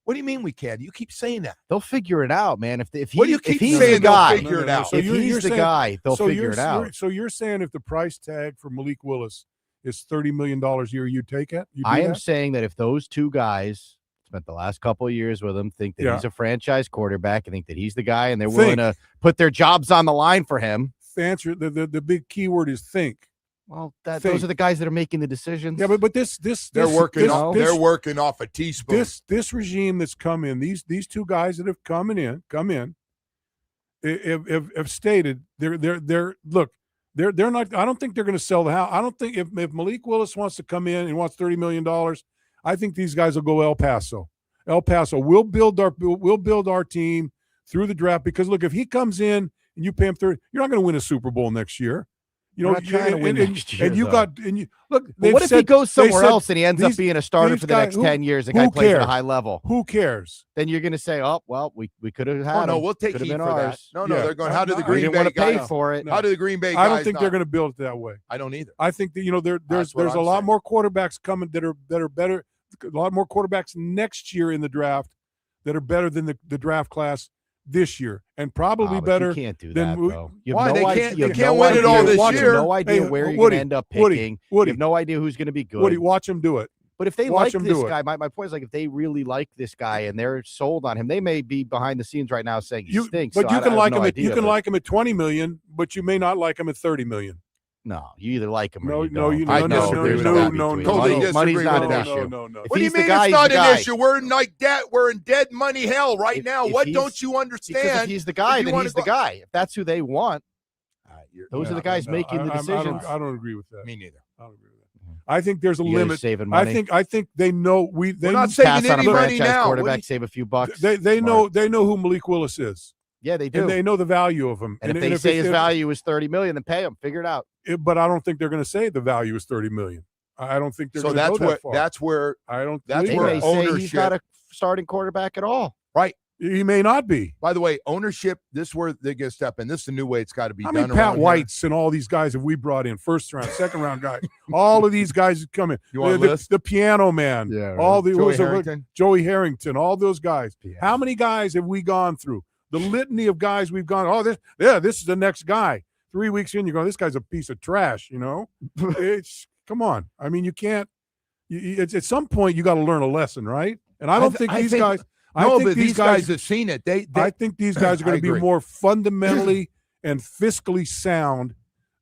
What do you mean we can? You keep saying that. They'll figure it out, man. If what do you keep he's saying? The guy, they'll figure it out. So if he's the guy, they'll figure it out. So you're saying if the price tag for Malik Willis is $30 million a year, you take it? I am saying that if those two guys spent the last couple of years with him, think that he's a franchise quarterback, and think that he's the guy, and they're willing to put their jobs on the line for him. The big key word is think. Well, those are the guys that are making the decisions. Yeah, but they're working off a teaspoon. This regime that's come in, these two guys that have come in, have stated they're not. I don't think they're going to sell the house. I don't think if Malik Willis wants to come in and wants $30 million, I think these guys will go El Paso. We'll build our team. through the draft. Because look, if he comes in and you pay him 30, you're not going to win a Super Bowl next year. You know, We're not trying to win next year, and you though. got and you look. But what if he goes somewhere else and he ends up these- being a starter these for the next guys- 10 years? The guy who plays at a cares? high level. Who cares? Then you're going to say, "Oh, well, we could have had Oh, no, him. we'll take Could have heat been for that. ours." No, Yeah. they're going. How did the We Green didn't Bay want to pay guys? for it. No. How did the Green Bay guys? I don't think they're not? going to build it that way. I don't either. I think that there's That's what a I'm lot saying. more quarterbacks coming that are better. A lot more quarterbacks next year in the draft that are better than the draft class this year, and probably But better. You can't do than that, we- though. You have Why? no They idea- can't- you they have can't no win it all idea- this you have year. no idea Hey, where you're Woody, going to end up Woody, picking. Woody. You have no idea who's going to be good. Woody, watch him do it. But if they Watch like him this do it. guy, my point is, like, if they really like this guy and they're sold on him, they may be behind the scenes right now saying he stinks. But so you I can have like no him. idea, You can but- like him at 20 million, but you may not like him at 30 million. No, you either like him or No, you no, don't. you There's no, no no, agreement no, on that no, between no, them. Totally Money- disagree Money's with not an that. issue. No. If What do you he's the mean guy, it's he's not the an guy. issue? We're in like debt. We're in dead money hell right now. If What he's- don't you understand? Because if he's the guy, you then wanna he's the go- guy. If that's who they want, those are Yeah, the guys no, making the I decisions. don't agree with that. Me neither. I don't agree with that. I think there's a You guys limit. saving money? I think they know We're they not saving Pass on a any money franchise now. quarterback, What do you- save a few bucks. they know who Malik Willis is. Yeah, they do. And they know the value of him. And if they say his value is $30 million, then pay him. Figure it out. But I don't think they're going to say the value is 30 million. I don't think they're So going to that's go where that far. that's where I don't. that's They believe where may that. say he's ownership. not a starting quarterback at all. Right. He may not be. By the way, ownership. This is where they get a step in. This is the new way it's got to be How done. many Pat around here. Whites and all these guys have we brought in? First round, second round guys. All of these guys have come in. You want a the, list? the piano man. Yeah, right. All the Joey Harrington? Joey Harrington. All those guys. Yeah. How many guys have we gone through? The litany of guys we've gone. Oh, this is the next guy. 3 weeks in, you're going, this guy's a piece of trash. You know, come on. I mean, you can't. It's at some point you got to learn a lesson, right? And I don't think these guys. I No, think but these guys have seen it. I think these guys are going I to be agree. more fundamentally and fiscally sound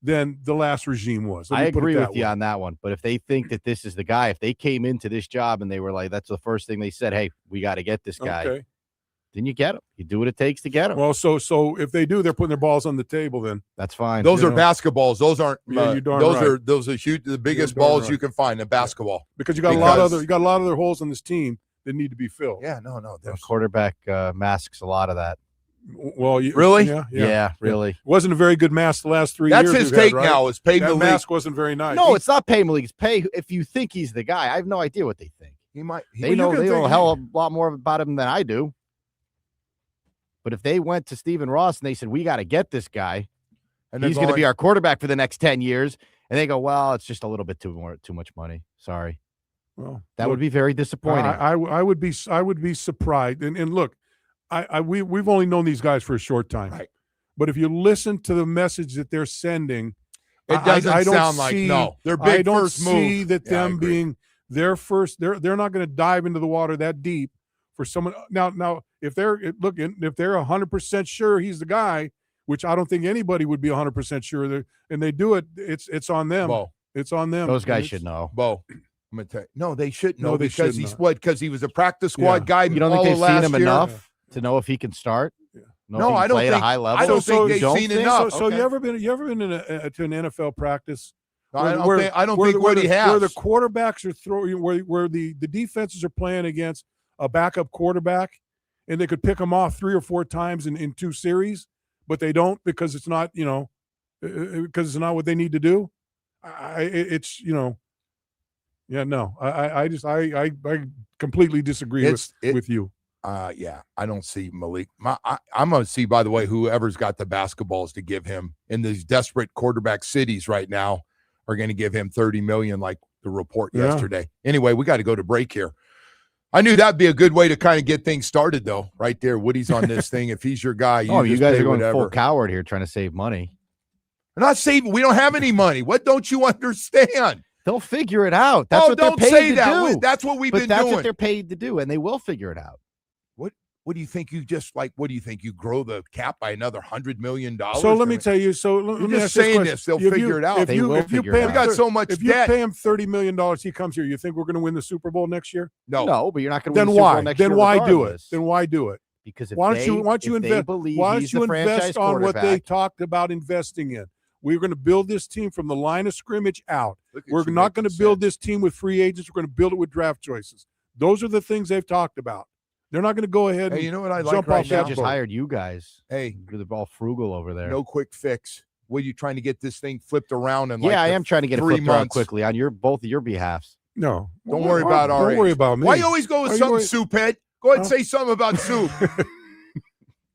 than the last regime was. Let I me put it agree that with you way. on that one. But if they think that this is the guy, if they came into this job and they were like, that's the first thing they said, hey, we got to get this guy, Okay. then you get him. You do what it takes to get him. Well, so if they do, they're putting their balls on the table. Then That's fine. Those You are know. basketballs. Those aren't. Yeah, you're darn those right. those are huge. The biggest darn balls right. you can find in basketball. because you got a lot of other holes in this team that need to be filled. Yeah. No. The There's, quarterback masks a lot of that. Well, Really? Yeah, really. Wasn't a very good mask the last 3 that's years. his we've had, take right? now. Is pay That Malik. mask wasn't very nice. No, it's not pay Malik. It's pay if you think he's the guy. I have no idea what they think. He might. They know a hell of a lot more about him than I do. But if they went to Stephen Ross and they said, we got to get this guy, and he's going to be our quarterback for the next 10 years, and they go, well, it's just a little bit too much money. Sorry. Well, That look, would be very disappointing. I would be surprised. And look, we've only known these guys for a short time. Right. But if you listen to the message that they're sending, It doesn't I don't sound like see, no. Their I big don't first see move. that Yeah, I them agree. being their first. They're not going to dive into the water that deep for someone. Now, if they're 100% sure he's the guy, which I don't think anybody would be 100% sure, and they do it, it's on them. Bo. It's on them. Those guys It's- should know. Bo. I'm gonna tell you. No, they shouldn't know No, they because should he's not. what? Because he was a practice squad Yeah. guy. You don't think all they've of seen last him year? enough to know if he can start? No, if he I can don't play at a think- high level. I don't think they've You don't seen think? enough. So Okay. you ever been to an NFL practice? No, I don't where- think. I don't where think the- where Woody the- has. Where the quarterbacks are throwing, where the defenses are playing against a backup quarterback, and they could pick them off 3 or 4 times in 2 series, but they don't because it's not because it's not what they need to do. I completely disagree with you. Yeah, I don't see Malik. I'm going to see, by the way, whoever's got the basketballs to give him in these desperate quarterback cities right now are going to give him $30 million, like the report Yeah. yesterday. Anyway, we got to go to break here. I knew that'd be a good way to kind of get things started, though. Right there, Woody's on this thing. If he's your guy, You just guys pay are going whatever. full coward here trying to save money. We're not saving. We don't have any money. What don't you understand? They'll figure it out. That's what don't they're paid say to that. do. That's what we've But been that's doing. what they're paid to do, and they will figure it out. What do you think? You just like? What do you think? You grow the cap by another $100 million? So let me tell you. So let You're me just ask this saying question. this. They'll If you- figure it out. If They you will if you figure pay it him out. We got so much if you debt. pay him $30 million, he comes here. You think we're going to win the Super Bowl next year? No, but you're not going to win Then the Super why? Bowl next Then year why do it? regardless. Then why do it? Because Why don't you if they invest? believe Why he's don't you the franchise invest on what they quarterback, talked about investing in? We're going to build this team from the line of scrimmage out. Look at We're you not going making to build sense. this team with free agents. We're going to build it with draft choices. Those are the things they've talked about. They're not going to go ahead and Hey, you know what I like jump right off They now? that just boat. hired you guys. Hey, They're all frugal over there. no quick fix. What are you trying to get this thing flipped around in? I am trying to get it 3 flipped around months? quickly on both of your behalfs. No. Don't worry about our Don't worry age. about me. Why you always go with Why you something, always- soup head? Go ahead and Huh? say something about soup.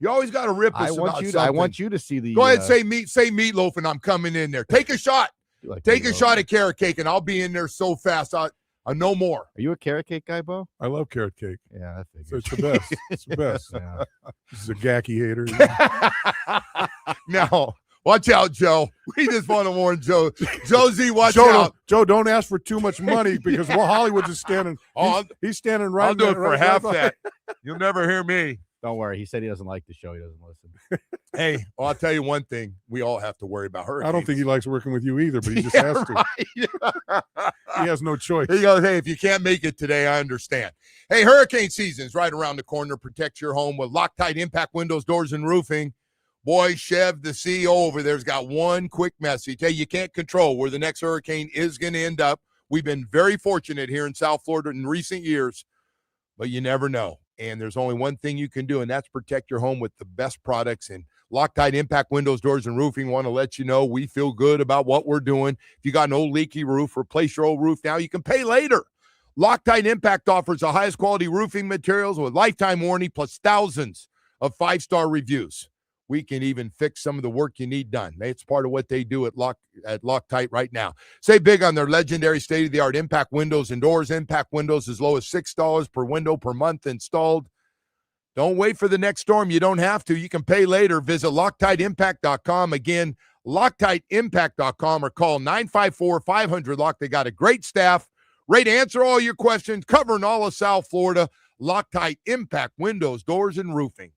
You always got to rip us I want about you. something. I want you to see the. Go ahead and say meatloaf, and I'm coming in there. Take a shot. Take a shot at carrot cake, and I'll be in there so fast. I no more. Are you a carrot cake guy, Bo? I love carrot cake. Yeah, I So figured. it's the best. It's the best. Yeah. This is a gacky hater. Now, watch out, Joe. We just want to warn Joe. Josie, watch Joe, out. Joe, don't ask for too much money because Hollywood's is standing. He's standing right. I'll do it right- for half right that. You'll never hear me. Don't worry. He said he doesn't like the show. He doesn't listen. Hey, well, I'll tell you one thing. We all have to worry about hurricanes. I don't think he likes working with you either, but he just Yeah, has to. right. He has no choice. He goes, hey, if you can't make it today, I understand. Hey, hurricane season's right around the corner. Protect your home with Loctite Impact Windows, Doors, and Roofing. Boy, Chev, the CEO over there's got one quick message. Hey, you can't control where the next hurricane is going to end up. We've been very fortunate here in South Florida in recent years, but you never know. And there's only one thing you can do, and that's protect your home with the best products. And Loctite Impact Windows, Doors, and Roofing want to let you know we feel good about what we're doing. If you got an old leaky roof, replace your old roof now. You can pay later. Loctite Impact offers the highest quality roofing materials with lifetime warranty plus thousands of 5-star reviews. We can even fix some of the work you need done. It's part of what they do at Loctite right now. Save big on their legendary state-of-the-art Impact Windows and Doors. Impact Windows as low as $6 per window per month installed. Don't wait for the next storm. You don't have to. You can pay later. Visit LoctiteImpact.com. Again, LoctiteImpact.com or call 954-500-LOCK. They got a great staff, ready to answer all your questions, covering all of South Florida. Loctite Impact Windows, Doors, and Roofing.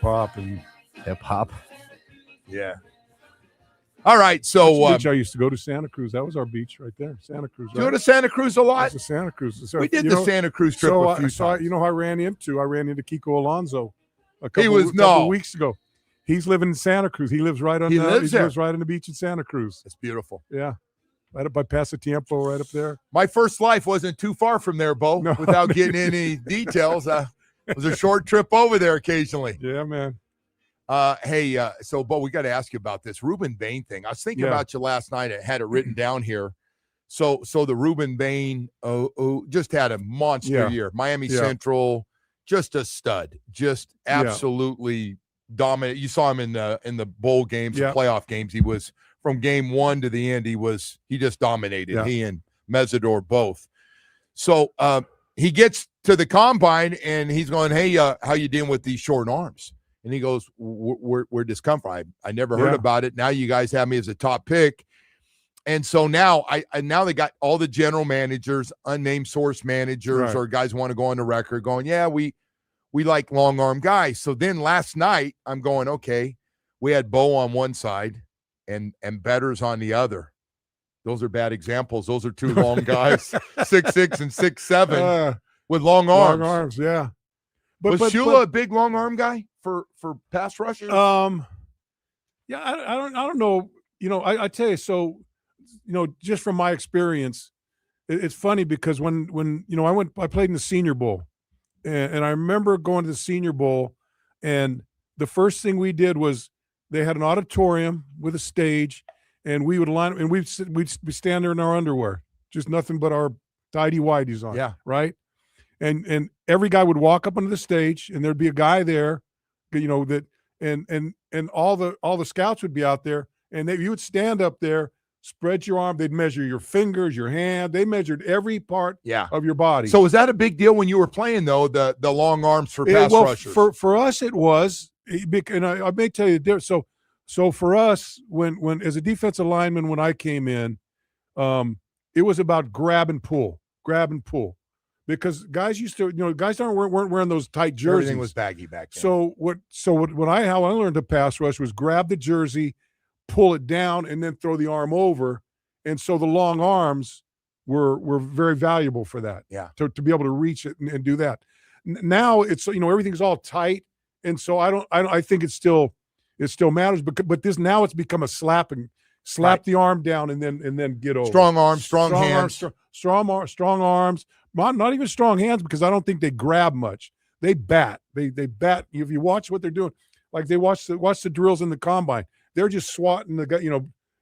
hop and hip hop. Yeah. All right, so That's the beach I used to go to, Santa Cruz. That was our beach right there, Santa Cruz. you go to Santa Cruz a lot? That's the Santa Cruz. So, We did the Santa Cruz trip a few times. You know who I ran into? I ran into Kiko Alonso a He couple was- couple no. weeks ago. He's living in Santa Cruz. He lives right on. He lives there. lives right on the beach in Santa Cruz. It's beautiful. Yeah, right up by Pasatiempo, right up there. My first life wasn't too far from there, Bo, No. without getting any details. It was a short trip over there occasionally. Yeah, man. So, Bo, we got to ask you about this Reuben Bain thing. I was thinking Yeah. about you last night. I had it written down here. So the Reuben Bain just had a monster year. Miami Central, just a stud, just absolutely dominant. You saw him in the bowl games, the playoff games. He was from game one to the end. He just dominated. Yeah. He and Mesidor both. So he gets to the combine and he's going, "Hey, how you dealing with these short arms?" And he goes, "We're discomfort. I never heard about it. Now you guys have me as a top pick." And so now now they got all the general managers, unnamed source managers, or guys want to go on the record going, "Yeah, we like long arm guys." So then last night I'm going, okay, we had Bo on one side and Betters on the other. Those are bad examples. Those are two long guys, 6'6" and 6'7", with long arms. Long arms, yeah. Was Shula a big long arm guy for pass rushers? Yeah, I don't know. You know, I tell you, so just from my experience, it's funny because when I played in the Senior Bowl, and I remember going to the Senior Bowl, and the first thing we did was they had an auditorium with a stage, and we would line and we'd stand there in our underwear, just nothing but our tidy whities on. Yeah, right. And every guy would walk up onto the stage, and there'd be a guy there, that and all the scouts would be out there, and you would stand up there, spread your arm. They'd measure your fingers, your hand. They measured every part of your body. So was that a big deal when you were playing, though, the long arms for pass rushers? For us, it was. And I may tell you, so for us, when as a defensive lineman, when I came in, it was about grab and pull. Because guys used to, guys weren't wearing those tight jerseys. Everything was baggy back then. How I learned to pass rush was grab the jersey, pull it down, and then throw the arm over. And so the long arms were very valuable for that. Yeah. To be able to reach it and do that. Now it's, everything's all tight. And so I think it still matters, but this now it's become a slap the arm down and then get over. Strong arms, strong hands. Strong arms. Not even strong hands, because I don't think they grab much. They bat. They bat. If you watch what they're doing, like they watch the drills in the combine, they're just swatting the guy,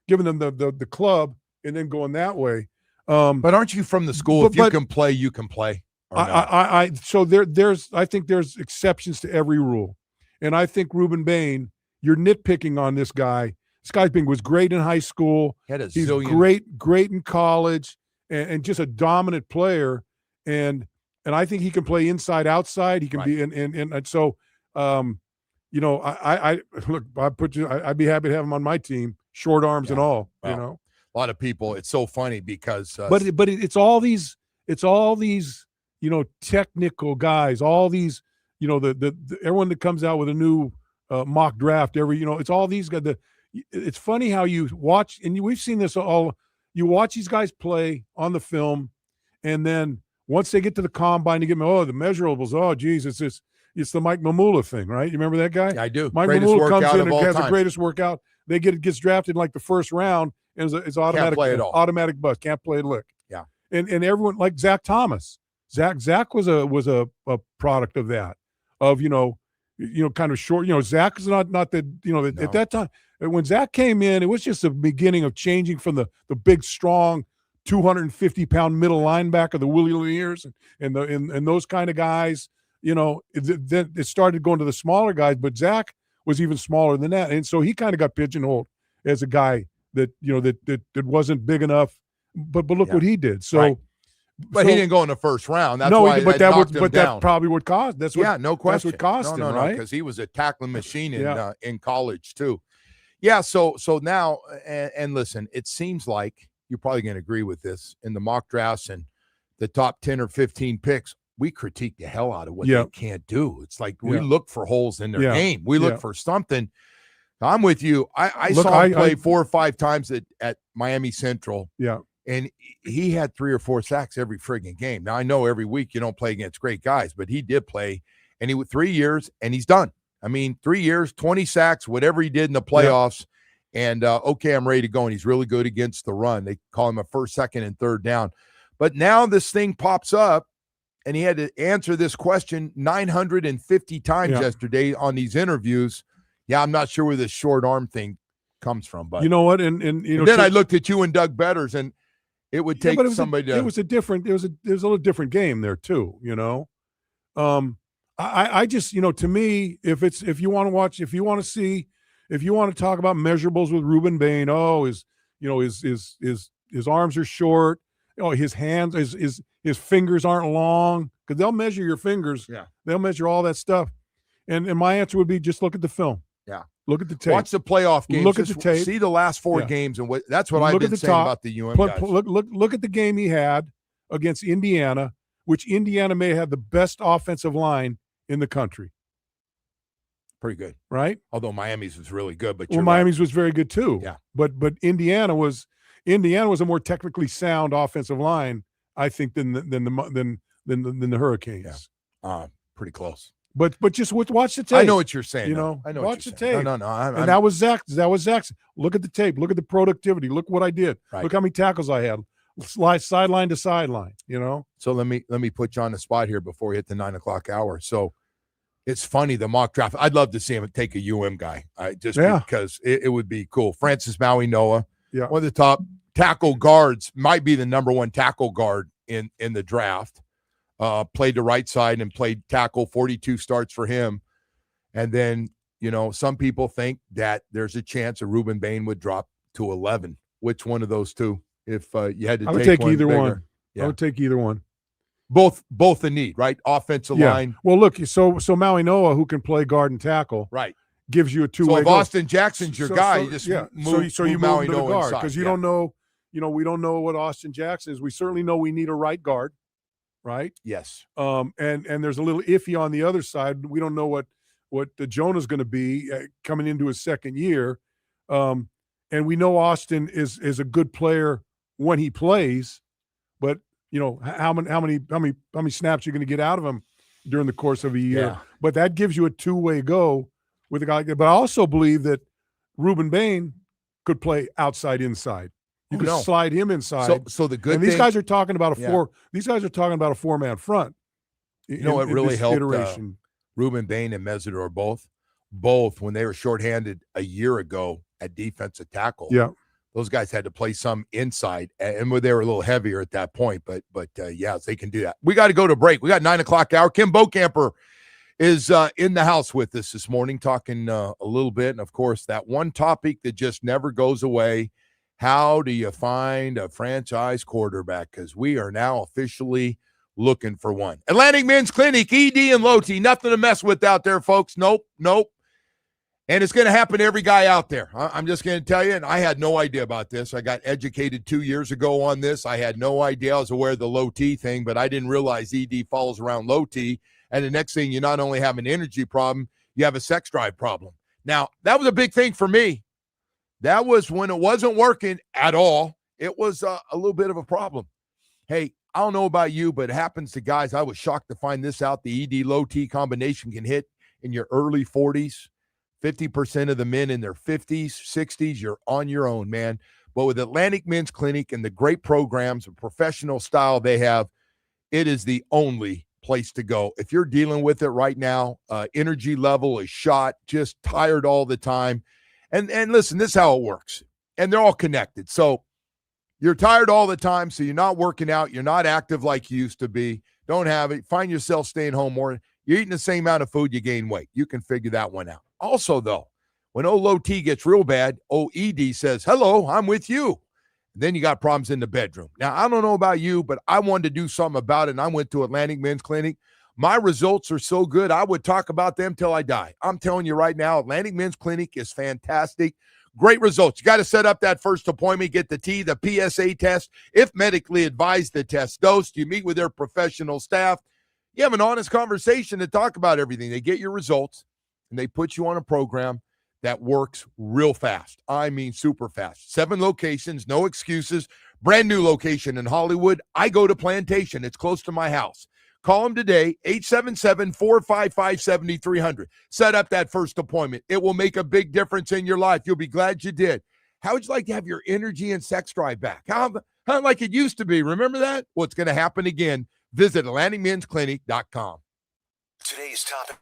giving them the club and then going that way. But aren't you from the school? If you can play, you can play. So I think there's exceptions to every rule, and I think Reuben Bain, you're nitpicking on this guy. This guy was great in high school. He's great in college, and just a dominant player. And I think he can play inside, outside. He can be and so I look. I'd be happy to have him on my team, short arms and all. Well, a lot of people. It's so funny because but it's all these technical guys, all these the everyone that comes out with a new mock draft it's all these guys. It's funny how you watch, and we've seen this all. You watch these guys play on the film, and then once they get to the combine, you get the measurables. Oh, geez, it's the Mike Mamula thing, right? You remember that guy? I do. Mike Mamula comes in and has the greatest workout. Gets drafted in like the first round, and it's automatic. Can't play at all. Automatic bust. Can't play a lick. Yeah. And everyone, like Zach Thomas. Zach was a product of that, of kind of short. Zach is not that at that time. When Zach came in, it was just the beginning of changing from the big, strong, 250-pound middle linebacker, the Willie Lears, and those kind of guys. Then it started going to the smaller guys, but Zach was even smaller than that, and so he kind of got pigeonholed as a guy that that wasn't big enough. But look what he did. So. Right. But he didn't go in the first round. That's why that probably would cost. That's what. No question. That's what cost him, right? Because he was a tackling machine in college too. Yeah. So now, and listen, it seems like you're probably going to agree with this in the mock drafts and the top 10 or 15 picks. we critique the hell out of what they can't do. It's like we Yeah. look for holes in their Yeah. game. We look Yeah. for something. I'm with you. I Look, saw him play 4 or 5 times at Miami Central. Yeah. And he had 3 or 4 sacks every friggin' game. Now, I know every week you don't play against great guys, but he did play. And he went 3 years, and he's done. I mean, 3 years, 20 sacks, whatever he did in the playoffs. Yeah. And, okay, I'm ready to go. And he's really good against the run. They call him a first, second, and third down. But now this thing pops up, and he had to answer this question 950 times yesterday on these interviews. Yeah, I'm not sure where this short arm thing comes from. But you know what? And you know, then I looked at you and Doug Betters, and it would take somebody to. It was a little different game there too. You know, I just, you know, to me, if you want to watch, if you want to talk about measurables with Ruben Bain, his arms are short. Oh, his hands, his fingers aren't long, because they'll measure your fingers. Yeah, they'll measure all that stuff. And my answer would be just look at the film. Yeah, look at the tape. Watch the playoff games. Look at the tape. See the last 4 games, and that's what I've been saying about the UM guys. Look at the game he had against Indiana, which Indiana may have the best offensive line in the country. Pretty good, right? Although Miami's was really good, but Miami's was very good too. Yeah, but Indiana was a more technically sound offensive line, I think, than the Hurricanes. Yeah, pretty close. But just watch the tape. I know what you're saying. You know, I know watch the saying. tape. No. And that was Zach. Look at the tape. Look at the productivity. Look what I did. Right. Look how many tackles I had. Sideline to sideline. You know. So let me put you on the spot here before we hit the 9 o'clock hour. So it's funny, the mock draft. I'd love to see him take a UM guy, because it would be cool. Francis Maui Noah, one of the top tackle guards, might be the number 1 tackle guard in the draft. Played the right side and played tackle, 42 starts for him. And then, you know, some people think that there's a chance that Ruben Bain would drop to 11. Which one of those two? If you had to I would take either bigger. one. Yeah. I would take either one. Both a need, right? Offensive line. Well, look, so Maui Noah, who can play guard and tackle, right, gives you a two-way. So if goal. Austin Jackson's your guy, you just move Maui to the Noah guard, inside. because you don't know. You know, we don't know what Austin Jackson is. We certainly know we need a right guard, right? Yes. And there's a little iffy on the other side. We don't know what the Jonah's going to be coming into his second year. And we know Austin is a good player when he plays, but you know how many snaps you're going to get out of him during the course of a year. Yeah. But that gives you a two-way go with a guy. But I also believe that Ruben Bain could play outside inside. You could slide him inside. So the good and these guys are talking about These guys are talking about a 4-man front. You know what really helped Ruben Bain and Mesidor both when they were shorthanded a year ago at defensive tackle. Yeah, those guys had to play some inside, and they were a little heavier at that point. But they can do that. We got to go to break. We got 9 o'clock hour. Kim Bokamper is in the house with us this morning, talking a little bit, and of course that one topic that just never goes away. How do you find a franchise quarterback? Because we are now officially looking for one. Atlantic Men's Clinic, ED and Low T. Nothing to mess with out there, folks. Nope. And it's going to happen to every guy out there. I'm just going to tell you, and I had no idea about this. I got educated 2 years ago on this. I had no idea. I was aware of the low T thing, but I didn't realize ED follows around low T. And the next thing, you not only have an energy problem, you have a sex drive problem. Now, that was a big thing for me. That was when it wasn't working at all. It was a little bit of a problem. Hey, I don't know about you, but it happens to guys. I was shocked to find this out. The ED low T combination can hit in your early 40s. 50% of the men in their 50s, 60s, you're on your own, man. But with Atlantic Men's Clinic and the great programs and professional style they have, it is the only place to go. If you're dealing with it right now, energy level is shot, just tired all the time. And listen, this is how it works. And they're all connected. So you're tired all the time, so you're not working out. You're not active like you used to be. Don't have it. Find yourself staying home more. You're eating the same amount of food, you gain weight. You can figure that one out. Also, though, when low T gets real bad, ED says, hello, I'm with you. And then you got problems in the bedroom. Now, I don't know about you, but I wanted to do something about it, and I went to Atlantic Men's Clinic. My results are so good, I would talk about them till I die. I'm telling you right now, Atlantic Men's Clinic is fantastic. Great results. You got to set up that first appointment, get the PSA test. If medically advised, the test dosed. You meet with their professional staff. You have an honest conversation to talk about everything. They get your results, and they put you on a program that works real fast. I mean, super fast. 7 locations, no excuses. Brand new location in Hollywood. I go to Plantation. It's close to my house. Call them today, 877-455-7300. Set up that first appointment. It will make a big difference in your life. You'll be glad you did. How would you like to have your energy and sex drive back? How like it used to be? Remember that? Well, it's going to happen again. Visit AtlanticMen'sClinic.com. Today's topic.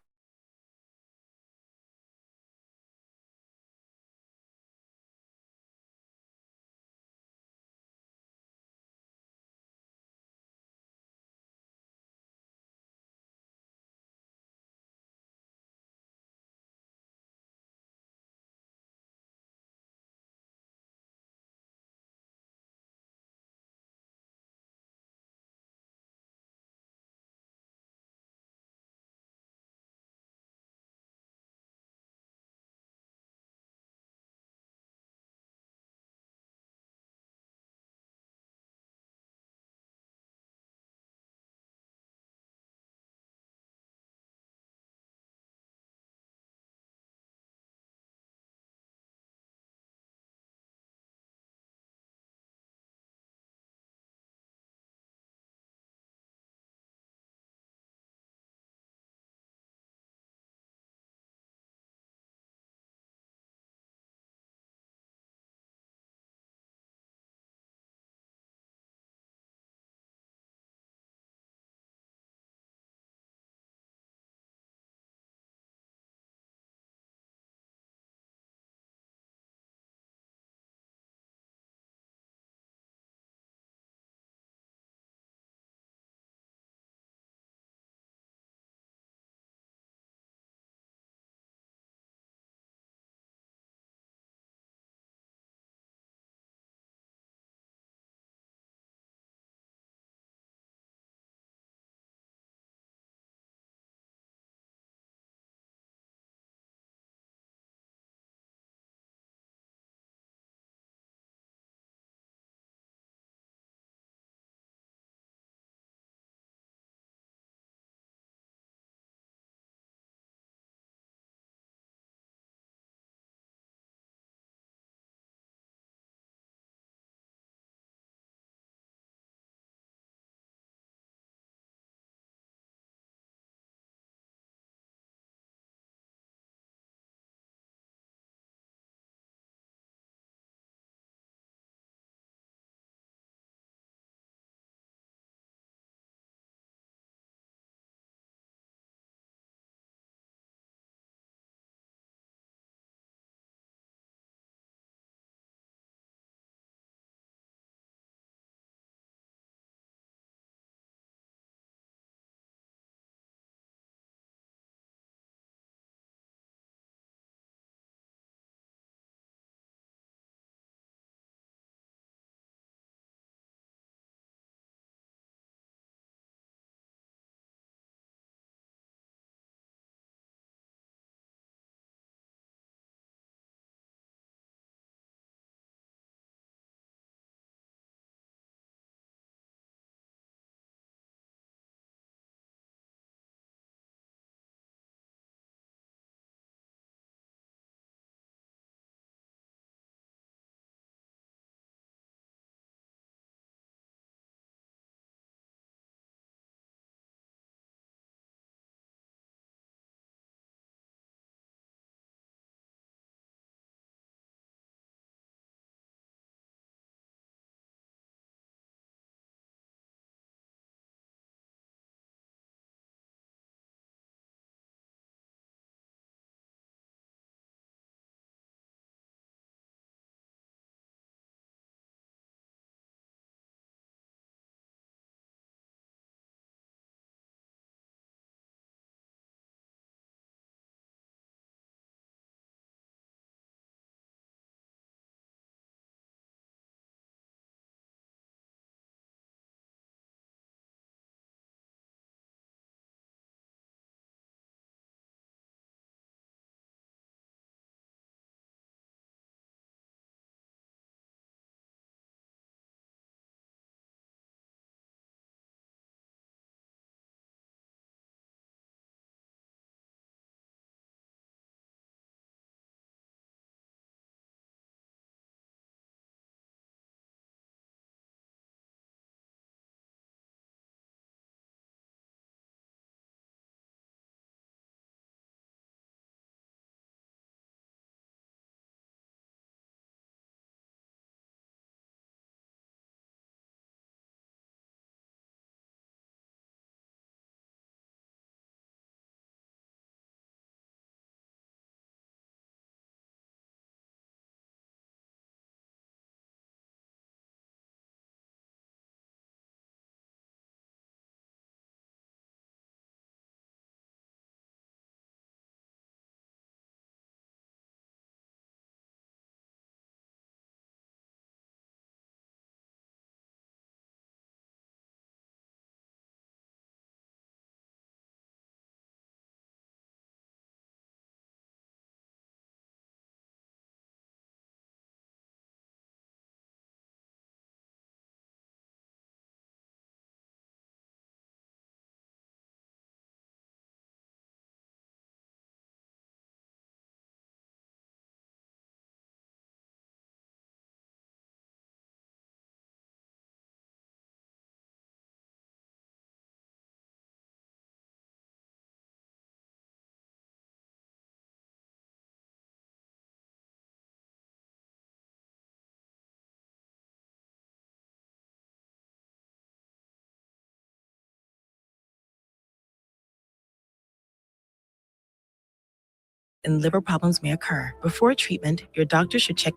and liver problems may occur. Before treatment, your doctor should check.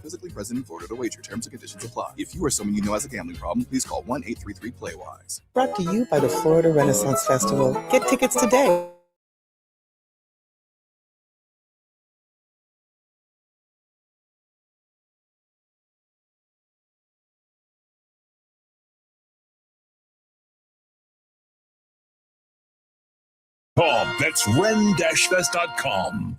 Physically present in Florida to wager. Terms and conditions apply. If you or someone you know has a gambling problem, please call 1-833-PLAY-WISE. Brought to you by the Florida Renaissance Festival. Get tickets today. That's ren-fest.com.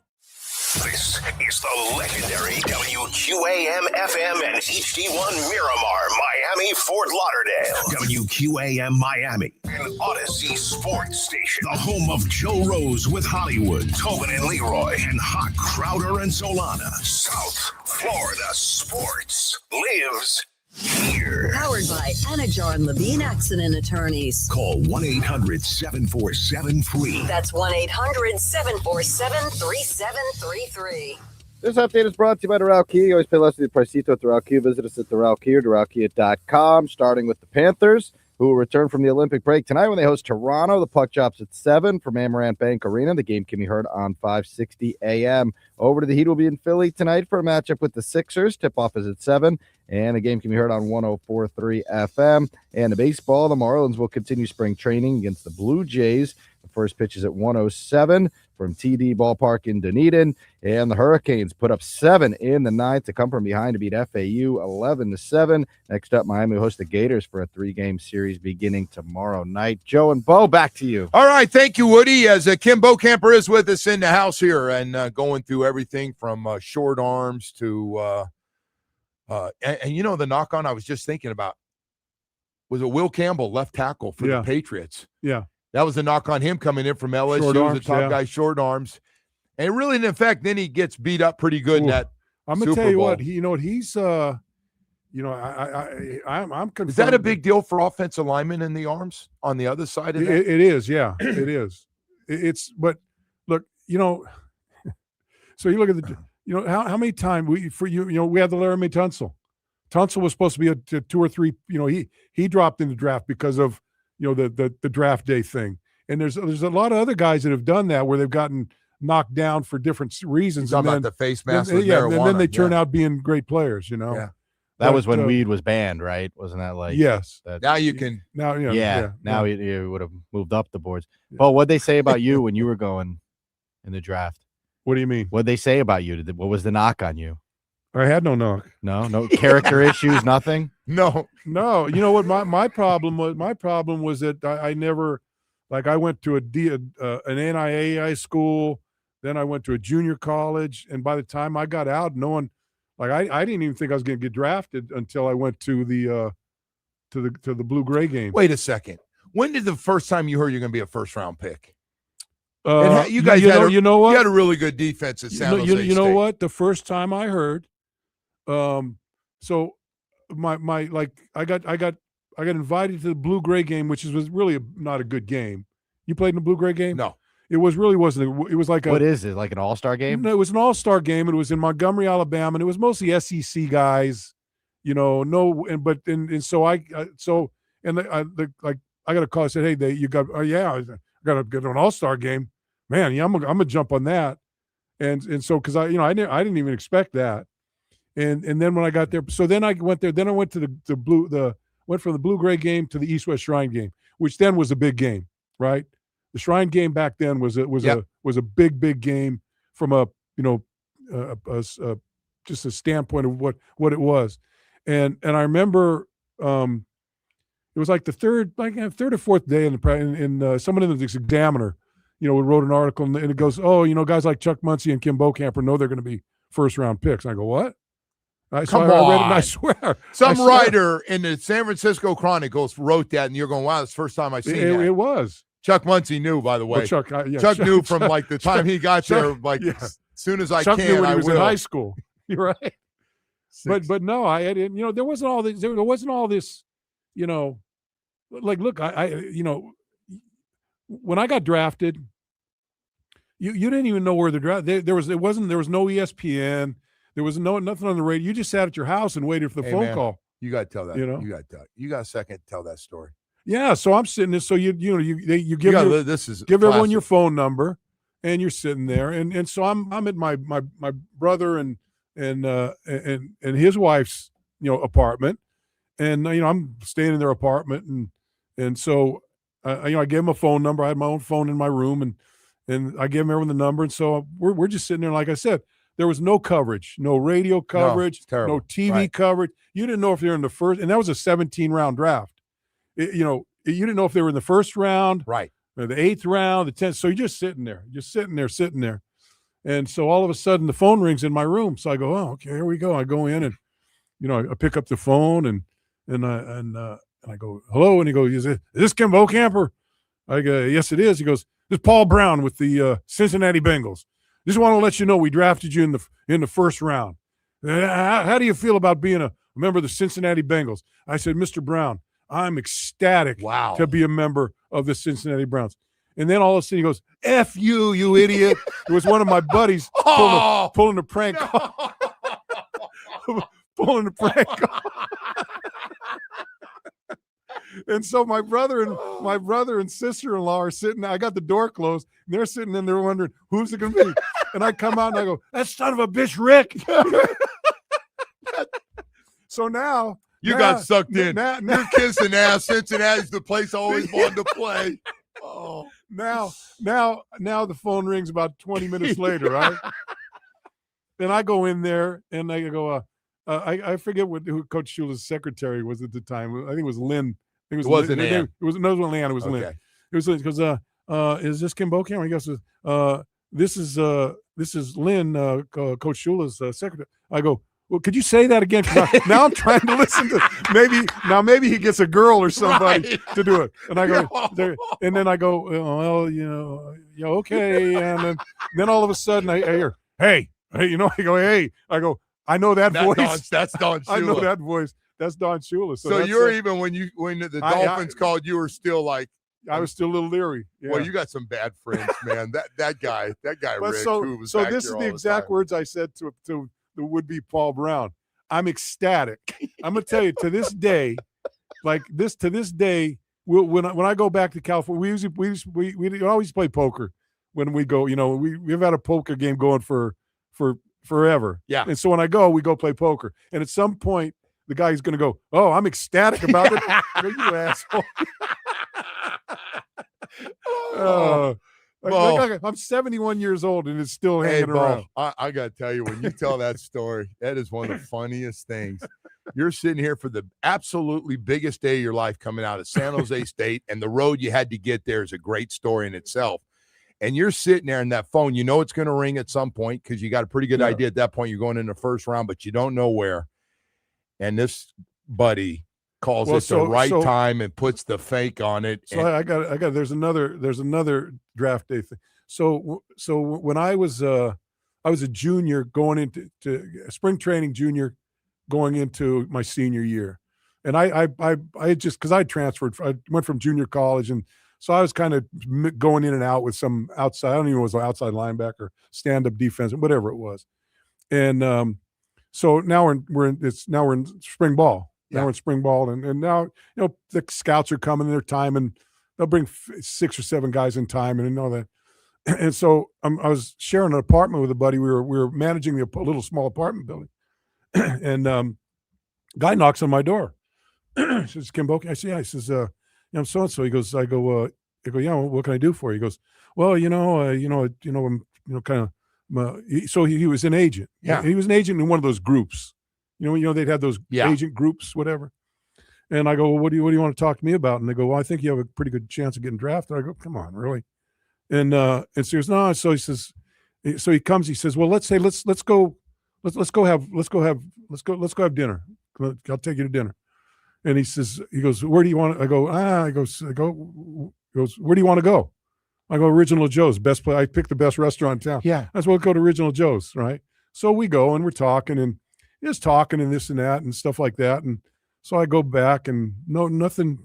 This is the legendary WQAM FM and HD1 Miramar, Miami, Fort Lauderdale. WQAM Miami, an Odyssey sports station. The home of Joe Rose with Hollywood, Tobin and Leroy, and Hawk Crowder and Solana. South Florida sports lives here. Powered by Anajar and Levine Accident Attorneys. Call 1-800-747-FREE. That's 1-800-747-3733. This update is brought to you by Doral Kia. You always pay less than the Pricito at Doral Kia. Visit us at Doral Kia, DoralKia.com. Starting with the Panthers, who will return from the Olympic break tonight when they host Toronto. The puck drops at 7 from Amarant Bank Arena. The game can be heard on 560 a.m. Over to the Heat will be in Philly tonight for a matchup with the Sixers. Tip-off is at 7, and the game can be heard on 104.3 FM. And the baseball, the Marlins will continue spring training against the Blue Jays. The first pitch is at 1:07 from TD Ballpark in Dunedin. And the Hurricanes put up 7 in the ninth to come from behind to beat FAU 11-7. Next up, Miami will host the Gators for a 3-game series beginning tomorrow night. Joe and Bo, back to you. All right, thank you, Woody. As Kim Bocamper is with us in the house here and going through everything from short arms to and you know the knock on I was just thinking about was a Will Campbell, left tackle for the Patriots. Yeah. That was a knock on him coming in from LSU, Short arms, the top guy, short arms. And it really didn't affect. Then he gets beat up pretty good in that I'm going to Super tell you Bowl. what, he's I'm concerned. Is that a big deal for offensive linemen in the arms on the other side of that? It is, yeah. It is. But look, so you look at the, how many times we had the Laramie Tunsil. Tunsil was supposed to be a 2 or 3, he dropped in the draft because of, the draft day thing. And there's a lot of other guys that have done that where they've gotten knocked down for different reasons. Talking about the face mask with marijuana. And then they turn out being great players, Yeah. That was when weed was banned, right? Wasn't that like? Yes. Now you can. Now, Now you would have moved up the boards. Yeah. Well, what'd they say about you when you were going in the draft? What do you mean? What'd they say about you? What was the knock on you? I had no knock. No character issues, nothing. No. You know what my problem was? My problem was that I never, like, I went to an NIAI school, then I went to a junior college, and by the time I got out, no one, like, I didn't even think I was going to get drafted until I went to the blue gray game. Wait a second. When did the first time you heard you're going to be a first round pick? You guys, you know what? You had a really good defense at San Jose You know State. what? The first time I heard, so my like I got invited to the blue gray game, which was really not a good game. You played in the blue gray game? No. It wasn't. It was like what is it? Like an all-star game? No, it was an all-star game. It was in Montgomery, Alabama, and it was mostly SEC guys. I got a call. I said, "Hey, you got? I got to get to an all-star game, man. Yeah, I'm gonna jump on that." And so because I didn't even expect that. And then when I got there, so then I went there. Then I went to went from the blue gray game to the East West Shrine game, which then was a big game, right? The Shrine game back then was a big game from just a standpoint of what it was, and I remember it was like the third or fourth day in someone in the Examiner, wrote an article and it goes, guys like Chuck Muncie and Kim Bocamper know they're going to be first-round picks. And I go, what? I read it, and I swear. Some writer in the San Francisco Chronicles wrote that, and you're going, wow, that's the first time I've seen that. It was. Chuck Muncie knew, by the way. Well, Chuck knew from like the time he got there, like as soon as I Chuck can, knew when I he was will. in high school. You're right. But no, I didn't. There wasn't all this. There wasn't all this. Like, look, I when I got drafted, you didn't even know where the draft. There was no ESPN. There was nothing on the radio. You just sat at your house and waited for the phone call. You got to tell that. You got to tell it. You got a second to tell that story. Yeah, so I'm sitting there. So you give everyone your phone number, and you're sitting there, and so I'm at my brother and his wife's apartment, and I'm staying in their apartment, and so I gave him a phone number. I had my own phone in my room, and I gave him everyone the number, and so we're just sitting there. Like I said, there was no coverage, no radio coverage, no TV coverage. You didn't know if they were in the first, and that was a 17-round draft. You didn't know if they were in the first round, right, or the 8th round, the 10th. So you're just sitting there. And so all of a sudden the phone rings in my room. So I go, oh, okay, here we go. I go in and, I pick up the phone and I go, hello. And he goes, is this Kim Beaucamper? I go, yes, it is. He goes, this is Paul Brown with the Cincinnati Bengals. Just want to let you know we drafted you in the first round. How do you feel about being a member of the Cincinnati Bengals? I said, Mr. Brown, I'm ecstatic to be a member of the Cincinnati Browns. And then all of a sudden he goes, F you, you idiot. It was one of my buddies pulling a prank call. Pulling a prank call. And so my brother and sister-in-law are sitting there. I got the door closed, and they're sitting in there wondering, who's it going to be? And I come out and I go, that son of a bitch, Rick. So now you got sucked in. You're kissing ass. Cincinnati's the place I always wanted to play. Oh, now the phone rings about 20 minutes later, right? Then I go in there and I go, I forget who Coach Shula's secretary was at the time. I think it was Lynn. It wasn't Ann. It wasn't Lynn. It was Lynn. It was Lynn because is this Kim Beaucamper? He goes, this is Lynn, Coach Shula's secretary. I go, well, could you say that again? Now I'm trying to listen to maybe he gets a girl or somebody to do it. And I go, and then I go, well, okay. And then all of a sudden I hear, hey, I go, hey, I go, I know that voice. That's Don Shula. I know that voice. That's Don Shula. So you're even when the Dolphins called, you were still like, I was still a little leery. Yeah. Well, you got some bad friends, man. that guy, Rick. So this is the exact words I said to the would-be Paul Brown. I'm ecstatic. I'm gonna tell you, to this day, when I go back to California, we always play poker when we go. We've had a poker game going for forever. Yeah. And so when I go, we go play poker. And at some point, the guy's going to go, oh, I'm ecstatic about it. I go, you asshole. I'm 71 years old and it's still hanging around. I got to tell you, when you tell that story, that is one of the funniest things. You're sitting here for the absolutely biggest day of your life coming out of San Jose State, and the road you had to get there is a great story in itself. And you're sitting there in that phone, it's going to ring at some point because you got a pretty good idea at that point. You're going in the first round, but you don't know where. And this buddy calls it the right time and puts the fake on it. So I got. There's another draft day thing. So when I was a junior going into spring training, junior going into my senior year, and I just because I transferred, I went from junior college, and so I was kind of going in and out with some outside. I don't even know if it was outside linebacker, stand-up defense, whatever it was, and so now we're in spring ball. Now we're in spring ball, and now the scouts are coming. They're timing. They'll bring 6 or 7 guys in time, and all that. And so I was sharing an apartment with a buddy. We were managing a little small apartment building, and guy knocks on my door. Says, Kim Beaucamper. I say, yeah. He says, I'm so and so. He goes, I go, yeah. What can I do for you? He goes, well, I'm kind of. So he was an agent. Yeah, he was an agent in one of those groups. They'd have those agent groups, whatever. And I go, well, what do you want to talk to me about? And they go, well, I think you have a pretty good chance of getting drafted. I go, come on, really? And so he goes, no. So he says, so he comes. He says, well, let's go let's go have dinner. I'll take you to dinner. And he goes, where do you want to? I go, he goes, where do you want to go? I go, Original Joe's, best place. I picked the best restaurant in town. Yeah. That's why we go to Original Joe's, right? So we go and we're talking and just talking and this and that and stuff like that. And so I go back and nothing.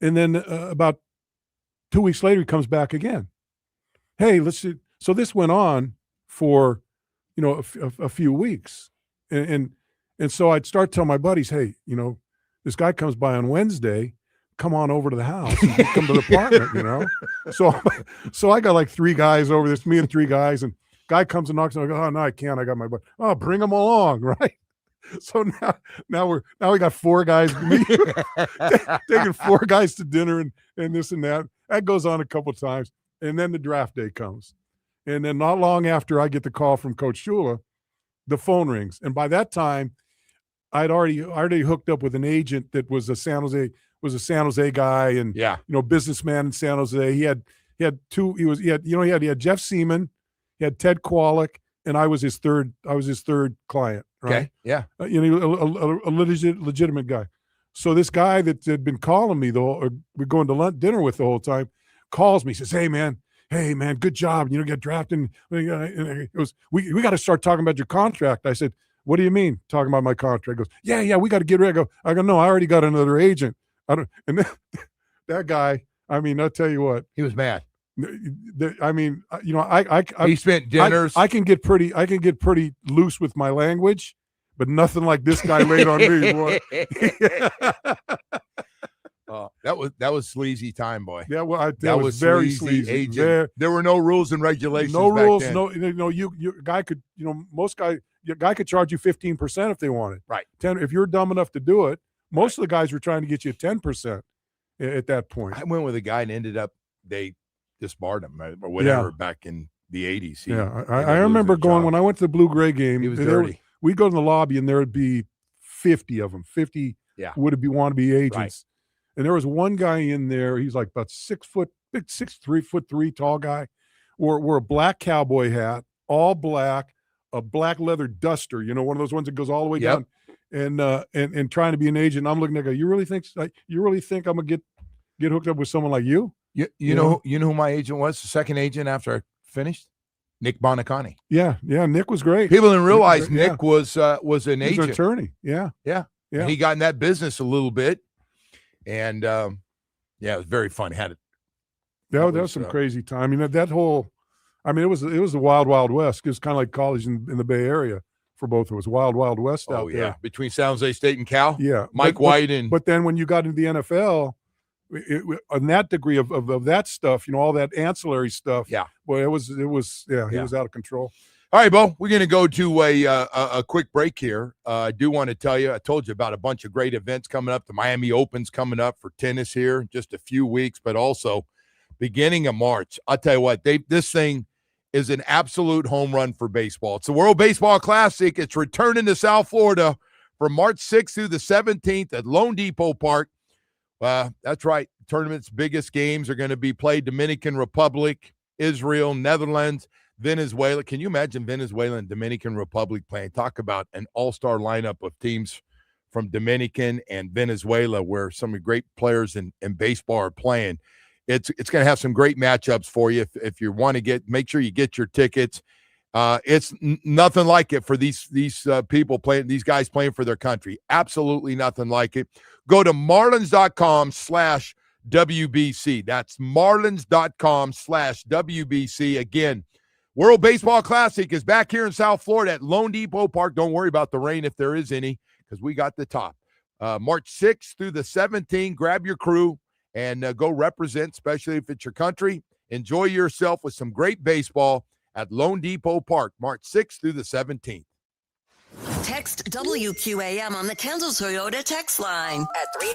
And then about 2 weeks later, he comes back again. Hey, let's see. So this went on for, a few weeks. And so I'd start telling my buddies, hey, this guy comes by on Wednesday, come on over to the house and come to the apartment, So I got like 3 guys over this, me and 3 guys, and guy comes and knocks, and I go, oh, no, I can't. I got my buddy. Oh, bring them along, right? So now we got 4 guys taking 4 guys to dinner and this and that. That goes on a couple times. And then the draft day comes. And then not long after I get the call from Coach Shula, the phone rings. And by that time, I'd already hooked up with an agent that was a San Jose guy and businessman in San Jose. He had Jeff Seaman, he had Ted Kwolek, and I was his third client. Right? Okay. Yeah. A legitimate guy. So this guy that had been calling me we're going to dinner with the whole time, calls me, says, hey man, good job. Get drafted. And it was, we got to start talking about your contract. I said, what do you mean talking about my contract? He goes, yeah, we got to get ready. I go, no, I already got another agent. And then, that guy, I'll tell you what. He was mad. He spent dinners. I can get pretty loose with my language, but nothing like this guy laid on me. Boy. That was sleazy time, boy. Yeah, well, that was very sleazy. There were no rules and regulations. No rules. Back then. No. You guy could. Your guy could charge you 15% if they wanted. Right. 10 if you're dumb enough to do it. Most of the guys were trying to get you 10% at that point. I went with a guy and ended up they disbarred him or whatever back in the 80s. I remember going when I went to the Blue-Gray game. He was dirty. We'd go to the lobby and there would be 50 of them. 50 would want to be agents. Right. And there was one guy in there. He's like about 6 foot, 6'3", tall guy. Wore a black cowboy hat, all black, a black leather duster. One of those ones that goes all the way down. And trying to be an agent. I'm looking at go, you really think I'm gonna get hooked up with someone like you? You know who my agent was? The second agent after I finished? Nick Bonacani. Yeah, Nick was great. People didn't realize Nick was an agent. He's an attorney. Yeah. And he got in that business a little bit. And it was very fun. That was some crazy time. That whole it was the wild, wild west. It was kind of like college in the Bay Area for both of us. Wild, wild west out there. Between San Jose State and Cal. Yeah. Mike White But then when you got into the NFL, on that degree of that stuff, all that ancillary stuff. Yeah. Well, he was out of control. All right, Bo, we're going to go to a quick break here. I do want to tell you, I told you about a bunch of great events coming up. The Miami Open's coming up for tennis here in just a few weeks, but also beginning of March. I'll tell you what, this thing is an absolute home run for baseball. It's the World Baseball Classic. It's returning to South Florida from March 6th through the 17th at Lone Depot Park. That's right. The tournament's biggest games are going to be played Dominican Republic, Israel, Netherlands, Venezuela. Can you imagine Venezuela and Dominican Republic playing? Talk about an all-star lineup of teams from Dominican and Venezuela where some of the great players in baseball are playing. It's going to have some great matchups for you. If you want to make sure you get your tickets. It's nothing like it for these people playing, these guys playing for their country. Absolutely nothing like it. Go to marlins.com/WBC. That's marlins.com/WBC. Again, World Baseball Classic is back here in South Florida at Lone Depot Park. Don't worry about the rain if there is any, because we got the top. March 6th through the 17th. Grab your crew and go represent, especially if it's your country. Enjoy yourself with some great baseball at Lone Depot Park, March 6th through the 17th. Text WQAM on the Kendall Toyota text line at 3.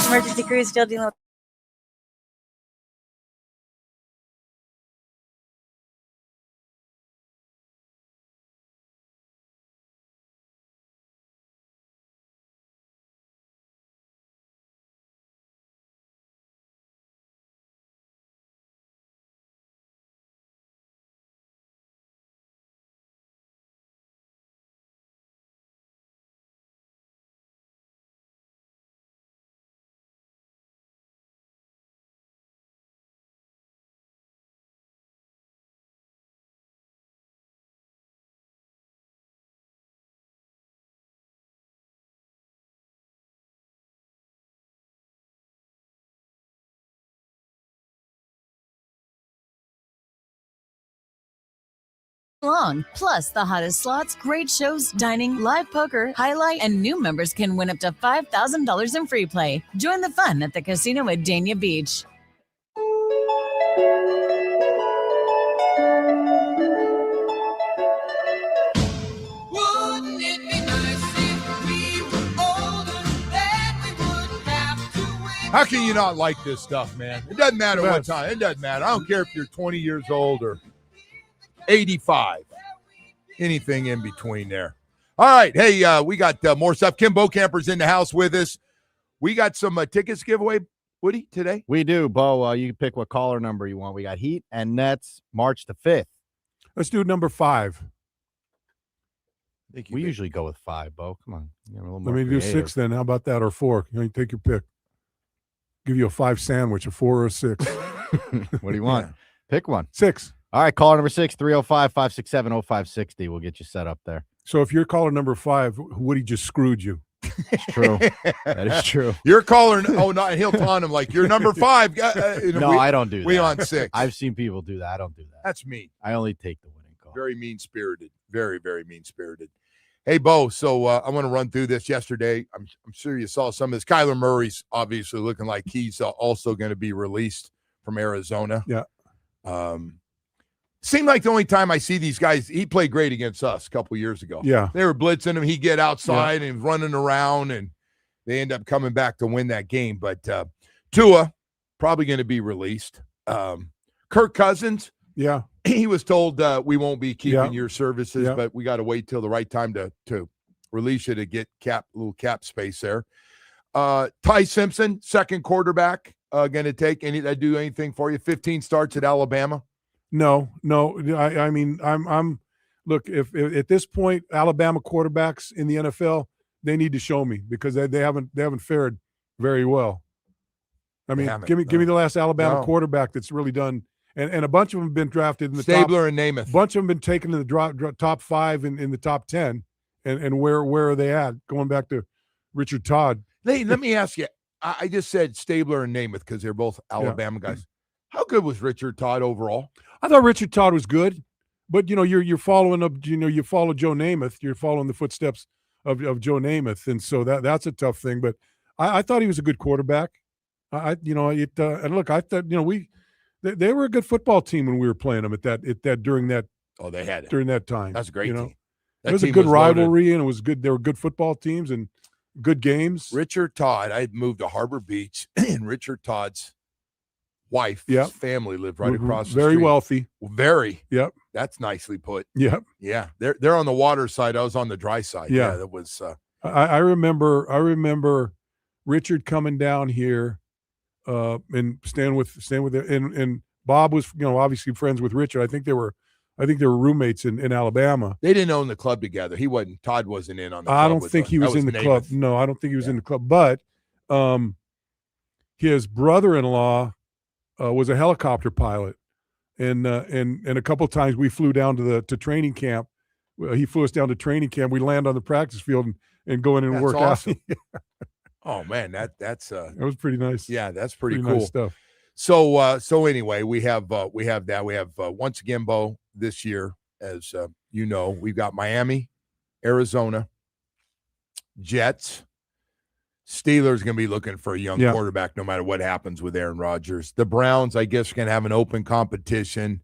Emergency crews still dealing with. Long. Plus, the hottest slots, great shows, dining, live poker, highlight, and new members can win up to $5,000 in free play. Join the fun at the casino at Dania Beach. Wouldn't it be nice if we were older, then we wouldn't have to wait? How can you not like this stuff, man? It doesn't matter what time. It doesn't matter. I don't care if you're 20 years old or 85. Anything in between there. All right. Hey, we got more stuff. Kim Beaucamper's in the house with us. We got some tickets giveaway, Woody, today. We do, Bo. You can pick what caller number you want. We got Heat and Nets March the 5th. Let's do number 5. We usually go with 5, Bo. Come on. You're a little Let more me do creative. 6 then. How about that? Or 4? You take your pick. Give you a 5 sandwich, a 4 or a 6. What do you want? Pick one. 6. All right, caller number 6, 305-567-0560. We'll get you set up there. So if you're caller number 5, Woody just screwed you. It's true. That is true. You're calling. Oh, no. He'll taunt him like, you're number 5. No, I don't do that. We on 6. I've seen people do that. I don't do that. That's me. I only take the winning call. Very mean-spirited. Very, very mean-spirited. Hey, Bo, so I want to run through this yesterday. I'm sure you saw some of this. Kyler Murray's obviously looking like he's also going to be released from Arizona. Yeah. Seemed like the only time I see these guys, he played great against us a couple years ago. Yeah. They were blitzing him. He'd get outside and running around, and they end up coming back to win that game. But Tua, probably going to be released. Kirk Cousins, yeah, he was told we won't be keeping your services, but we got to wait till the right time to release you to get little cap space there. Ty Simpson, second quarterback, going to take do anything for you? 15 starts at Alabama. No. I mean, I'm look, if at this point, Alabama quarterbacks in the NFL, they need to show me because they haven't fared very well. I mean, give me the last Alabama quarterback that's really done, and a bunch of them have been drafted in the Stabler and Namath. A bunch of them been taken in the top 5 in the top 10, and where are they at? Going back to Richard Todd. Let me ask you. I just said Stabler and Namath because they're both Alabama guys. How good was Richard Todd overall? I thought Richard Todd was good, but you're following up. You follow Joe Namath. You're following the footsteps of Joe Namath, and so that's a tough thing. But I thought he was a good quarterback. And look, I thought they were a good football team when we were playing them during that. Oh, they had it during that time. That's a great team. It was a good rivalry, and it was good. They were good football teams and good games. Richard Todd. I had moved to Harbor Beach, and Richard Todd's wife, his family lived right across the street. Very wealthy. Very. Yep. That's nicely put. Yep. Yeah. They're on the water side. I was on the dry side. Yeah. That was. I remember Richard coming down here, and staying with and Bob was obviously friends with Richard. I think they were roommates in Alabama. They didn't own the club together. Todd wasn't in on the club. I don't think he was in the club. No, I don't think he was in the club. But his brother-in-law was a helicopter pilot, and a couple of times we flew down to training camp. He flew us down to training camp. We land on the practice field and go in and work awesome. out. Oh man, that was pretty nice. Yeah, that's pretty cool nice stuff. So anyway, we have that. We have once again, Bo, this year, as we've got Miami, Arizona, Jets. Steelers going to be looking for a young quarterback no matter what happens with Aaron Rodgers. The Browns, I guess, are going to have an open competition.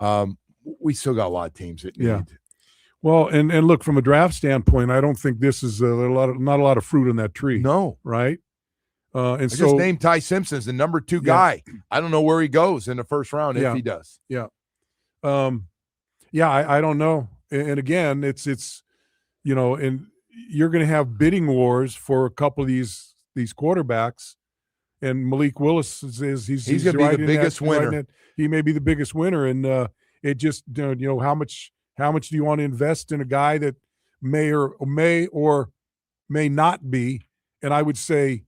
We still got a lot of teams that need. Well, and look, from a draft standpoint, I don't think this is not a lot of fruit on that tree. No. Right? And I just named Ty Simpson as the number 2 guy. I don't know where he goes in the first round if he does. Yeah. I don't know. And again, it's and you're going to have bidding wars for a couple of these quarterbacks. And Malik Willis he's going to be the biggest winner. He may be the biggest winner. And it just, how much do you want to invest in a guy that may or may not be? And I would say,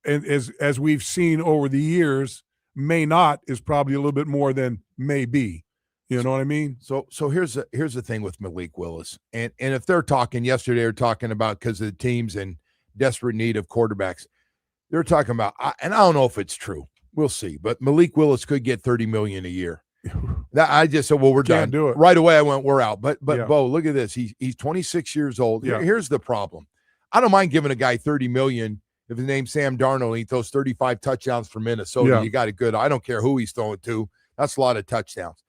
and as we've seen over the years, may not is probably a little bit more than may be. You know what I mean? So here's the thing with Malik Willis. And if they're talking yesterday, they're talking about because of the teams in desperate need of quarterbacks. They're talking about, and I don't know if it's true. We'll see. But Malik Willis could get $30 million a year. That I just said, well, we're done. Do it. Right away, I went, we're out. But Bo, look at this. He's 26 years old. Yeah. Here's the problem. I don't mind giving a guy $30 million if his name's Sam Darnold and he throws 35 touchdowns for Minnesota. Yeah. You got a good. I don't care who he's throwing to. That's a lot of touchdowns.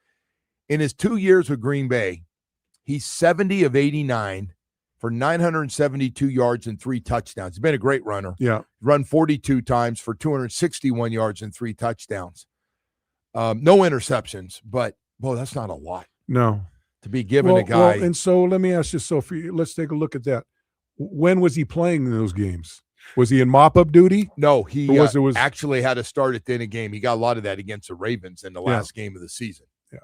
In his 2 years with Green Bay, he's 70 of 89 for 972 yards and 3 touchdowns. He's been a great runner. Yeah. Run 42 times for 261 yards and 3 touchdowns. No interceptions, but, that's not a lot. No. To be given a guy. And so let me ask you, Sophie, let's take a look at that. When was he playing in those games? Was he in mop-up duty? No, he was actually had to start at the end of the game. He got a lot of that against the Ravens in the last game of the season. Yeah.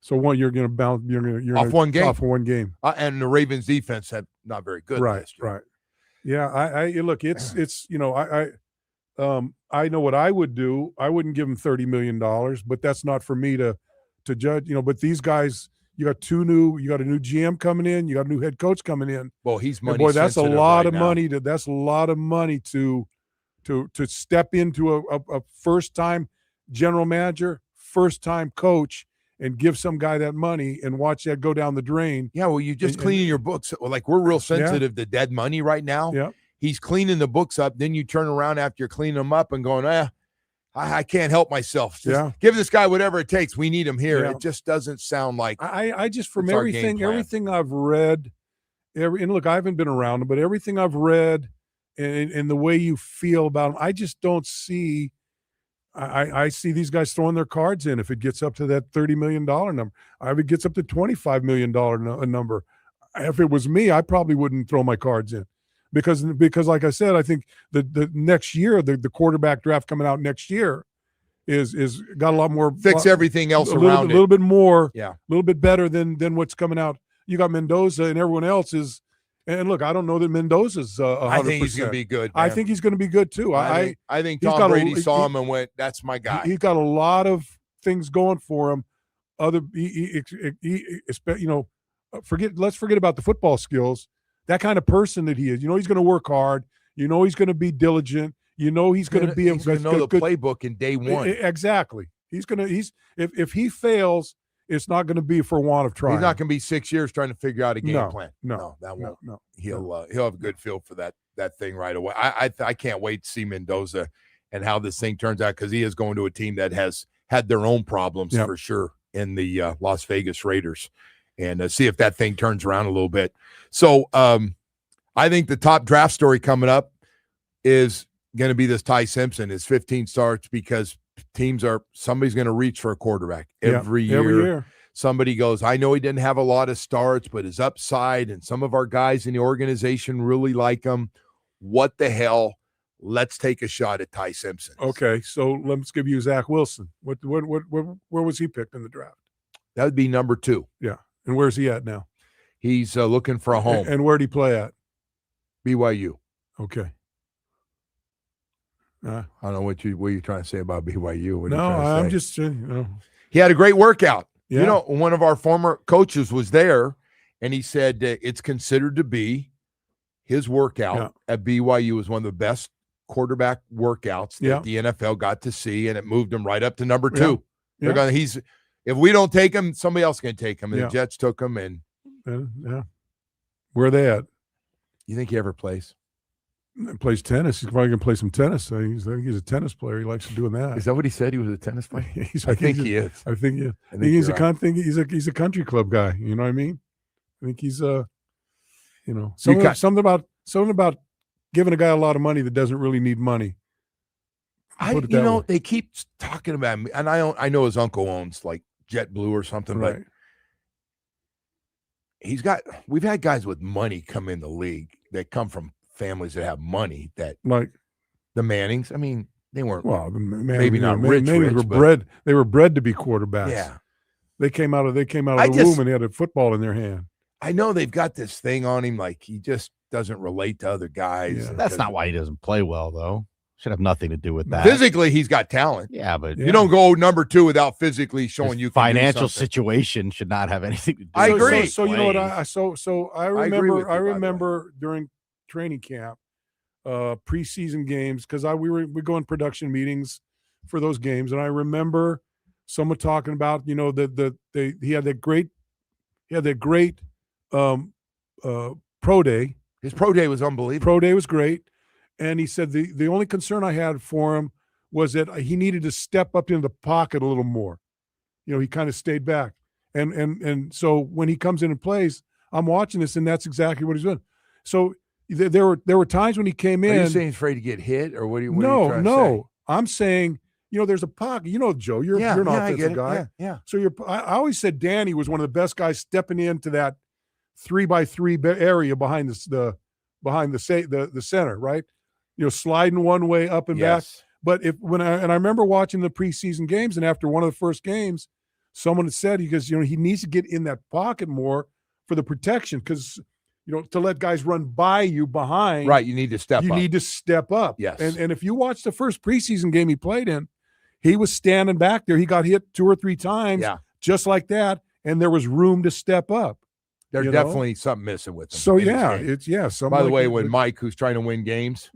So you're going to bounce. You're off one game. Off one game. And the Ravens defense had not very good. Right. Yeah. I look. It's I know what I would do. I wouldn't give him $30 million, but that's not for me to judge. But these guys, you got a new GM coming in. You got a new head coach coming in. Well, he's money. Boy, that's a lot of now. money. That's a lot of money to step into a first time general manager, first time coach, and give some guy that money and watch that go down the drain. Yeah, well, you just cleaning your books. Like we're real sensitive to dead money right now. Yeah. He's cleaning the books up. Then you turn around after you're cleaning them up and going, I can't help myself. Just give this guy whatever it takes. We need him here. Yeah. It just doesn't sound like I just from everything I've read, and look, I haven't been around him, but everything I've read and the way you feel about him, I just don't see. I see these guys throwing their cards in if it gets up to that $30 million number. If it gets up to $25 million number, if it was me, I probably wouldn't throw my cards in. Because like I said, I think the next year, the quarterback draft coming out next year is got a lot more everything else around a little bit more, a little bit better than what's coming out. You got Mendoza and everyone else is, and look, I don't know that Mendoza's 100%. I think he's going to be good. I think he's going to be good too. I think Tom Brady saw him and went, "That's my guy." He's got a lot of things going for him. Let's forget about the football skills. That kind of person that he is, he's going to work hard. He's going to be diligent. He's going to be he's going to know the playbook in day one. Exactly. If he fails, it's not going to be for want of trying. He's not going to be 6 years trying to figure out a game plan. No, that won't. No. He'll have a good feel for that thing right away. I can't wait to see Mendoza and how this thing turns out, because he is going to a team that has had their own problems for sure in the Las Vegas Raiders, and see if that thing turns around a little bit. So I think the top draft story coming up is going to be this Ty Simpson, his 15 starts, because somebody's going to reach for a quarterback every year. Somebody goes, I know he didn't have a lot of starts, but his upside, and some of our guys in the organization really like him. What the hell? Let's take a shot at Ty Simpson. Okay, so let's give you Zach Wilson. Where was he picked in the draft? That would be number 2. Yeah, and where's he at now? He's looking for a home. And where'd he play at? BYU. Okay. I don't know what you're trying to say about BYU. I'm just he had a great workout. Yeah. One of our former coaches was there, and he said it's considered to be his workout at BYU was one of the best quarterback workouts that the NFL got to see, and it moved him right up to number 2. Yeah. They're if we don't take him, somebody else can take him. And the Jets took him, and where are they at? You think he ever plays? He plays tennis. He's probably going to play some tennis. He's a tennis player. He likes doing that. Is that what he said? He was a tennis player? I think he is. I think he's a country club guy. You know what I mean? I think he's something about giving a guy a lot of money that doesn't really need money. Put it that way. They keep talking about me, and I know his uncle owns like JetBlue or something, but we've had guys with money come in the league that come from families that have money, that like the Mannings. I mean, they weren't maybe not rich. They were bred to be quarterbacks. Yeah. They came out of the womb and they had a football in their hand. I know they've got this thing on him, like he just doesn't relate to other guys. Yeah. That's not why he doesn't play well, though. Should have nothing to do with that. Physically, he's got talent. Yeah, but you don't go number 2 without physically showing you can financial do something. Situation should not have anything to do. I agree. So you know what? I remember during training camp, preseason games, because we go in production meetings for those games, and I remember someone talking about that he had that great pro day. His pro day was unbelievable. Pro day was great. And he said the only concern I had for him was that he needed to step up into the pocket a little more. He kind of stayed back. And so when he comes in and plays, I'm watching this, and that's exactly what he's doing. So there were times when he came in. Are you saying he's afraid to get hit, or what are you trying to say? I'm saying, there's a pocket. Joe, you're an offensive guy. Yeah. So I always said Danny was one of the best guys stepping into that 3x3 area behind the center, right? Sliding one way up and back. But I remember watching the preseason games, and after one of the first games, someone had said, because he needs to get in that pocket more for the protection, because to let guys run by you behind. Right, you need to step up. You need to step up. Yes. And if you watch the first preseason game he played in, he was standing back there. He got hit 2 or 3 times, just like that, and there was room to step up. There's definitely something missing with him. So By the way, when Mike, who's trying to win games,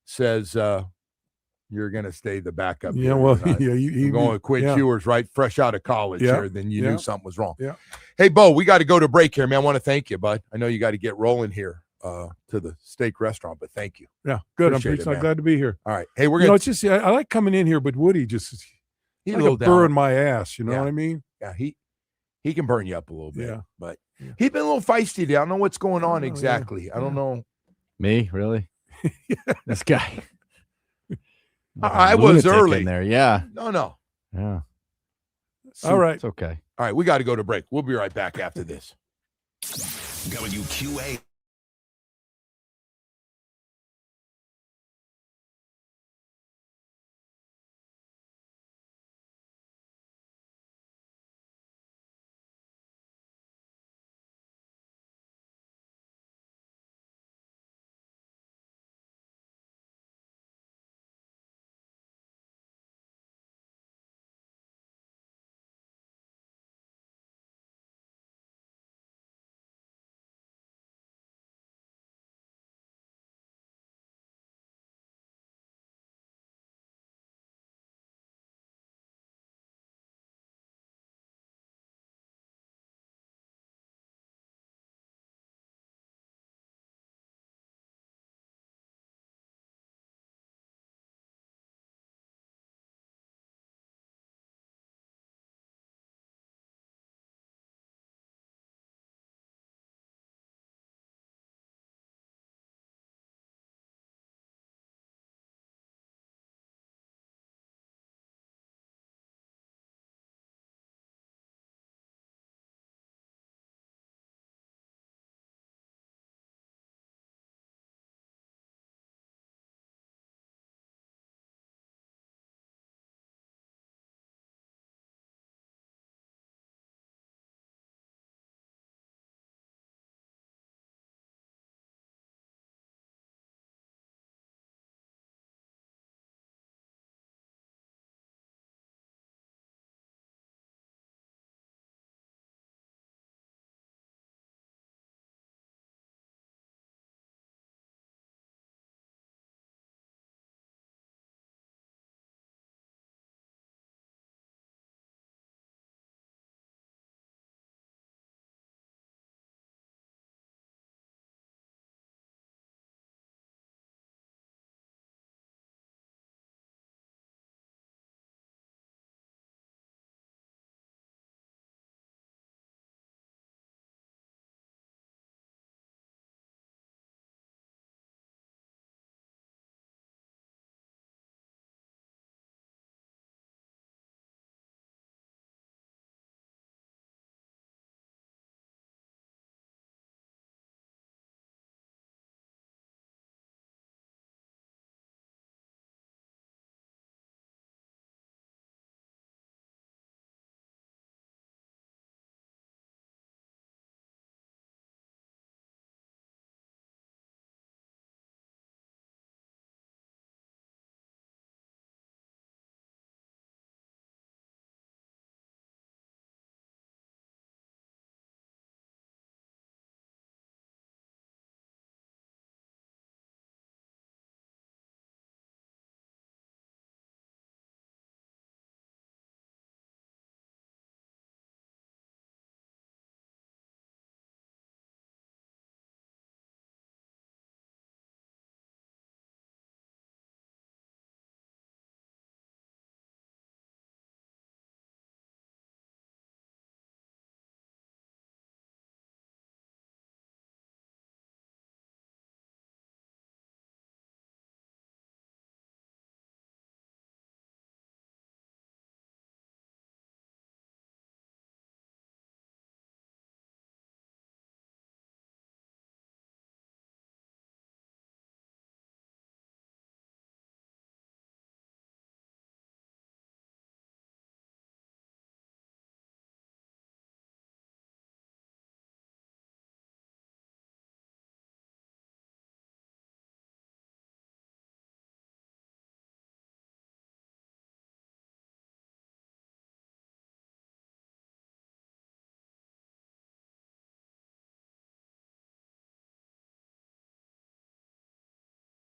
says you're going to stay the backup. Yeah, well, you're going to quit Ewers, right, fresh out of college here, then you knew something was wrong. Yeah. Hey, Bo, we got to go to break here, man. I want to thank you, bud. I know you got to get rolling here to the steak restaurant, but thank you. Yeah, good. Appreciate I'm glad to be here. All right. Hey, we're going to. It's just I like coming in here, but Woody just he's like a little burr in down. my ass. You know what I mean? Yeah, he can burn you up a little bit. Yeah. But he's been a little feisty today. I don't know what's going on exactly. I don't know. Me, really? This guy. I was early in there. Yeah. No. Yeah. All right. It's okay. All right. We got to go to break. We'll be right back after this. WQA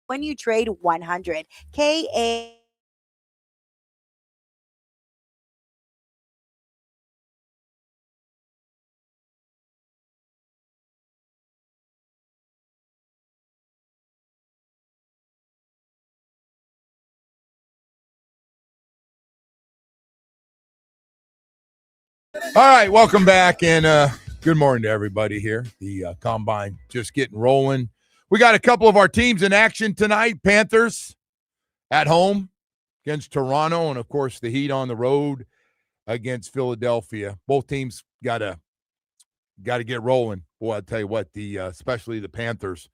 when you trade 100. KA. All right, welcome back, and good morning to everybody here. The Combine just getting rolling. We got a couple of our teams in action tonight. Panthers at home against Toronto, and, of course, the Heat on the road against Philadelphia. Both teams got to get rolling. Boy, I'll tell you what, especially the Panthers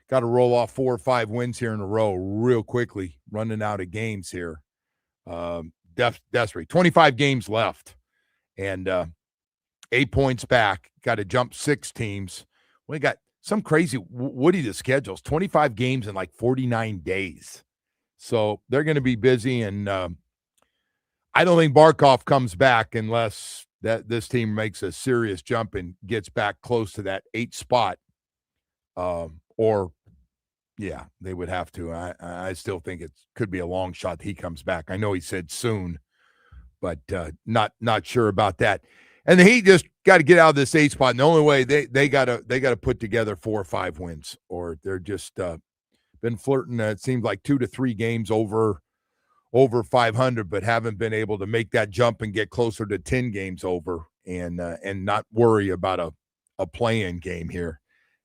got to roll off 4 or 5 wins here in a row real quickly, running out of games here. Desperate. 25 games left. And 8 points back, got to jump 6 teams. We got some crazy, Woody, the schedules, 25 games in like 49 days. So they're going to be busy, and I don't think Barkov comes back unless this team makes a serious jump and gets back close to that 8 spot. Yeah, they would have to. I still think it could be a long shot he comes back. I know he said soon, but not sure about that. And the Heat just got to get out of this 8 spot. And the only way they got to put together 4 or 5 wins, or they're just been flirting. It seems like 2 to 3 games over 500, but haven't been able to make that jump and get closer to 10 games over, and not worry about a play-in game here.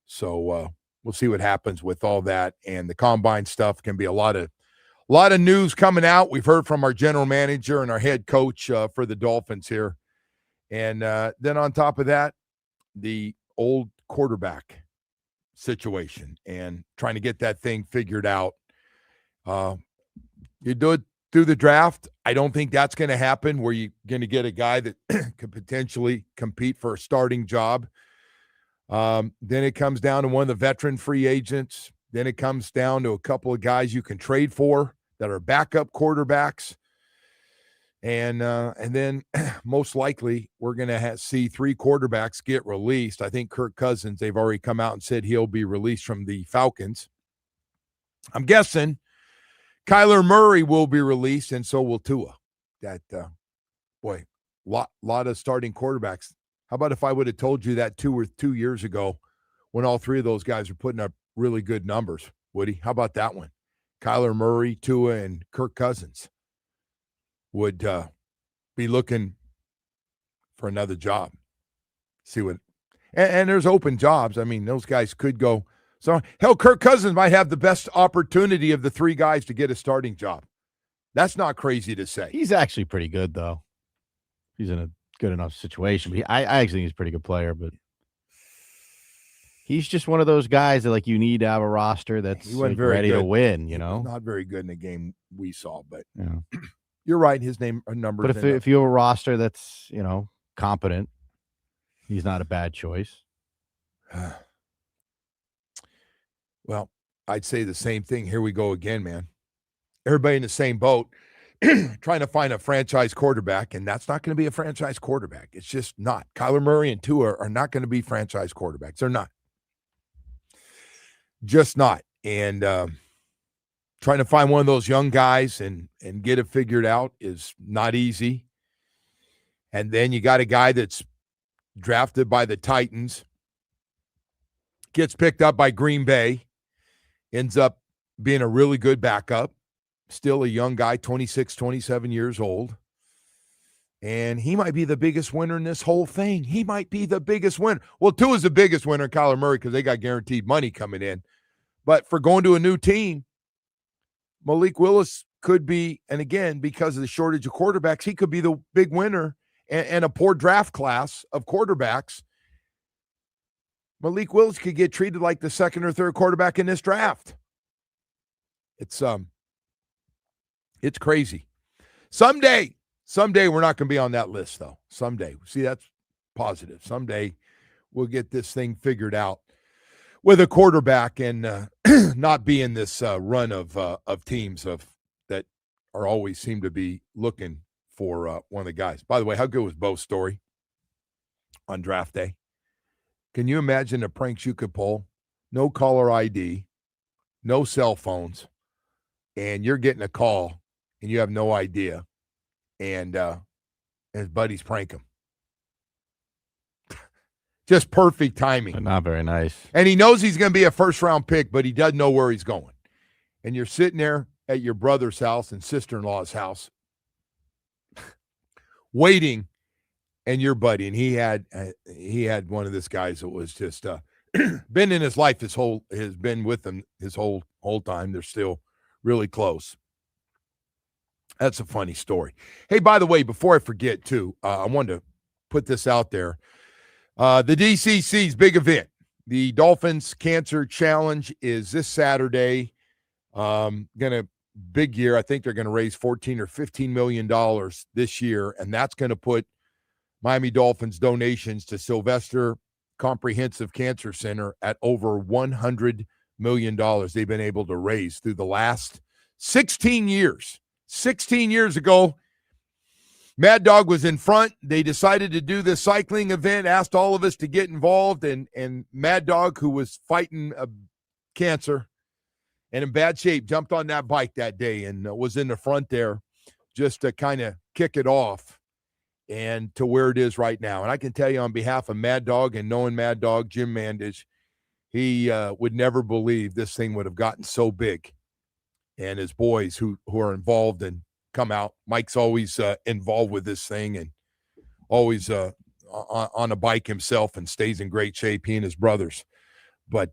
So we'll see what happens with all that. And the Combine stuff can be a lot of news coming out. We've heard from our general manager and our head coach for the Dolphins here. And then on top of that, the old quarterback situation and trying to get that thing figured out. You do it through the draft. I don't think that's going to happen where you're going to get a guy that could potentially compete for a starting job. Then it comes down to one of the veteran free agents. Then it comes down to a couple of guys you can trade for that are backup quarterbacks. And then most likely we're going to see 3 quarterbacks get released. I think Kirk Cousins, they've already come out and said he'll be released from the Falcons. I'm guessing Kyler Murray will be released, and so will Tua. That, lot of starting quarterbacks. How about if I would have told you that 2 years ago when all 3 of those guys are putting up really good numbers, Woody? How about that one? Kyler Murray, Tua, and Kirk Cousins would be looking for another job. See what, and there's open jobs. I mean, those guys could go. So, hell, Kirk Cousins might have the best opportunity of the 3 guys to get a starting job. That's not crazy to say. He's actually pretty good, though. He's in a good enough situation. But I actually think he's a pretty good player, but he's just one of those guys that, like, you need to have a roster that's ready to win, you know? Not very good in the game we saw, but yeah. You're right. His numbers. But if you have a roster that's, you know, competent, he's not a bad choice. Well, I'd say the same thing. Here we go again, man. Everybody in the same boat, trying to find a franchise quarterback, and that's not going to be a franchise quarterback. It's just not. Kyler Murray and Tua are not going to be franchise quarterbacks. They're not. Just not. And trying to find one of those young guys and get it figured out is not easy. And then you got a guy that's drafted by the Titans, gets picked up by Green Bay, ends up being a really good backup, still a young guy, 26, 27 years old. And he might be the biggest winner in this whole thing. He might be the biggest winner. Well, Tua's the biggest winner in Kyler Murray because they got guaranteed money coming in. But for going to a new team, Malik Willis could be, and again, because of the shortage of quarterbacks, he could be the big winner and a poor draft class of quarterbacks. Malik Willis could get treated like the 2nd or 3rd quarterback in this draft. It's crazy. Someday we're not going to be on that list, though. Someday. See, that's positive. Someday we'll get this thing figured out with a quarterback and not be in this run of teams that are always seem to be looking for one of the guys. By the way, how good was Bo's story on draft day? Can you imagine the pranks you could pull? No caller ID, no cell phones, and you're getting a call, and you have no idea, and his buddies prank him. Just perfect timing. But not very nice. And he knows he's going to be a first-round pick, but he doesn't know where he's going. And you're sitting there at your brother's house and sister-in-law's house waiting, and your buddy, and he had one of these guys that was just been in his life has been with him his whole time. They're still really close. That's a funny story. Hey, by the way, before I forget too, I wanted to put this out there. The DCC's big event, the Dolphins Cancer Challenge, is this Saturday. Big year. I think they're going to raise $14 or $15 million this year, and that's going to put Miami Dolphins donations to Sylvester Comprehensive Cancer Center at over $100 million they've been able to raise through the last 16 years. 16 years ago, Mad Dog was in front. They decided to do this cycling event, asked all of us to get involved, and Mad Dog, who was fighting cancer and in bad shape, jumped on that bike that day and was in the front there just to kind of kick it off and to where it is right now. And I can tell you on behalf of Mad Dog and knowing Mad Dog, Jim Mandich, he would never believe this thing would have gotten so big. And his boys who are involved and come out. Mike's always involved with this thing and always on a bike himself and stays in great shape, he and his brothers. But,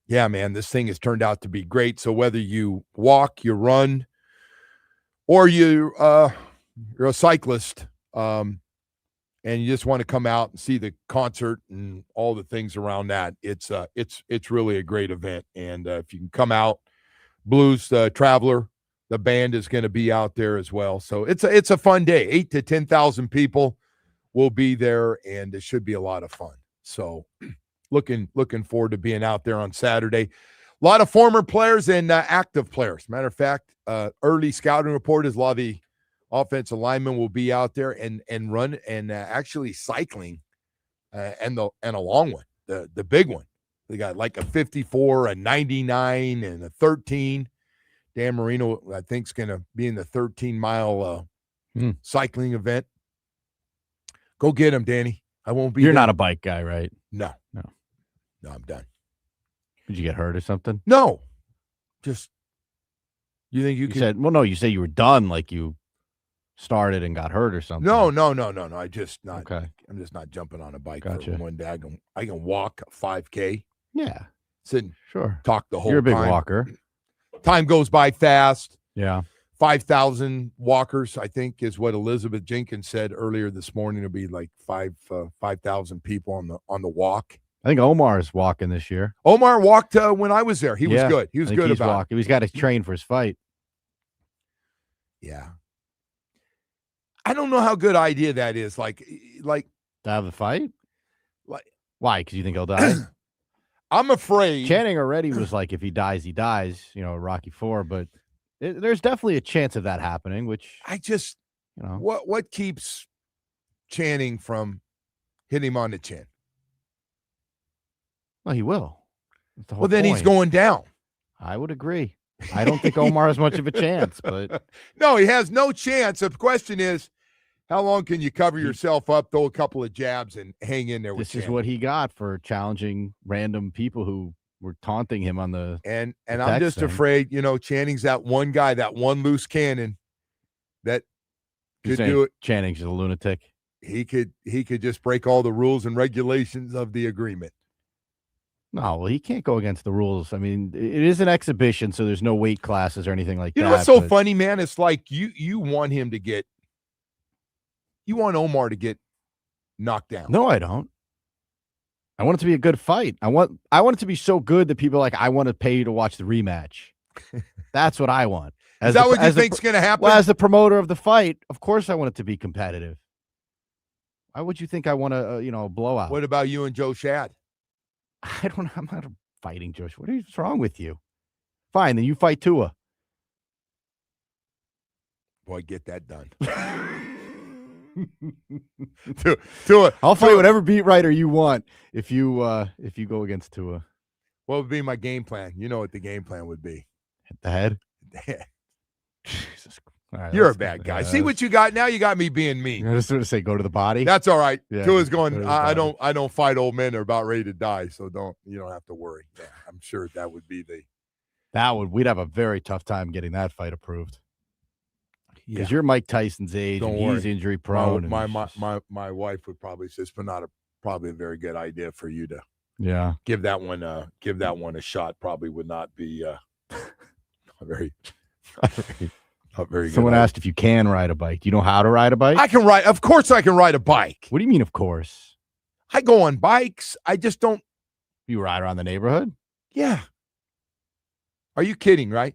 yeah, man, this thing has turned out to be great. So whether you walk, you run, or you're a cyclist and you just want to come out and see the concert and all the things around that, it's really a great event. And if you can come out, Blues Traveler, the band is going to be out there as well. So it's a fun day. 8,000 to 10,000 people will be there, and it should be a lot of fun. So looking forward to being out there on Saturday. A lot of former players and active players. Matter of fact, early scouting report is a lot of the offensive linemen will be out there and run and actually cycling and a long one, the big one. They got like a 54, a 99, and a 13. Dan Marino, I think, is going to be in the 13-mile cycling event. Go get him, Danny. I won't be. You're not a bike guy, right? No, I'm done. Did you get hurt or something? No. Just, you think you said, well, no, you said you were done, like you started and got hurt or something. No. I just not. Okay. I'm just not jumping on a bike Gotcha. for one day. I can walk a 5K. Yeah. Sit and sure. Talk the whole time. You're a big walker. Time goes by fast. Yeah. 5,000 walkers, I think, is what Elizabeth Jenkins said earlier this morning. It'll be like 5,000 people on the walk. I think Omar's walking this year. Omar walked when I was there. He was good. He was good about walking. He's got to train for his fight. Yeah. I don't know how good idea that is. Like to have a fight? Like why? Because you think he'll die? I'm afraid. Channing already was like, if he dies, he dies. Rocky IV. But there's definitely a chance of that happening. Which I just, what keeps Channing from hitting him on the chin? Well, he will. Well, then he's going down. I would agree. I don't think Omar has much of a chance, but no, he has no chance. The question is, how long can you cover yourself up, throw a couple of jabs, and hang in there with This is what he got for challenging random people who were taunting him on the and I'm just afraid, Channing's that one guy, that one loose cannon that could do it. Channing's a lunatic. He could just break all the rules and regulations of the agreement. No, well, he can't go against the rules. I mean, it is an exhibition, so there's no weight classes or anything like that. You know what's so funny, man? It's like you want him to get. You want Omar to get knocked down. No, I don't. I want it to be a good fight. I want it to be so good that people are like, I want to pay you to watch the rematch. That's what I want. Is that what you think's going to happen? Well, as the promoter of the fight, of course I want it to be competitive. Why would you think I want a blowout? What about you and Joe Shad? I'm not fighting Josh. What's wrong with you? Fine, then you fight Tua. Boy, get that done. Tua. I'll fight whatever beat writer you want if you go against Tua. What would be my game plan? You know what the game plan would be. Hit the head. Jesus. All right, You're a let's bad go. guy. See what you got now? You got me being mean. I just sort of say go to the body. That's all right. Yeah, Tua's go going, to the I body. don't fight old men. They're about ready to die. So you don't have to worry. Yeah, I'm sure that would be We'd have a very tough time getting that fight approved. Yeah. Because you're Mike Tyson's age, Don't and worry. he's injury prone. My wife would probably say it's probably a very good idea for you to Yeah. give that one a shot. Probably would not be not very Someone good. asked if you can ride a bike. Do you know how to ride a bike? I can ride. Of course, I can ride a bike. What do you mean, of course? I go on bikes. I just don't. You ride around the neighborhood? Yeah. Are you kidding? Right?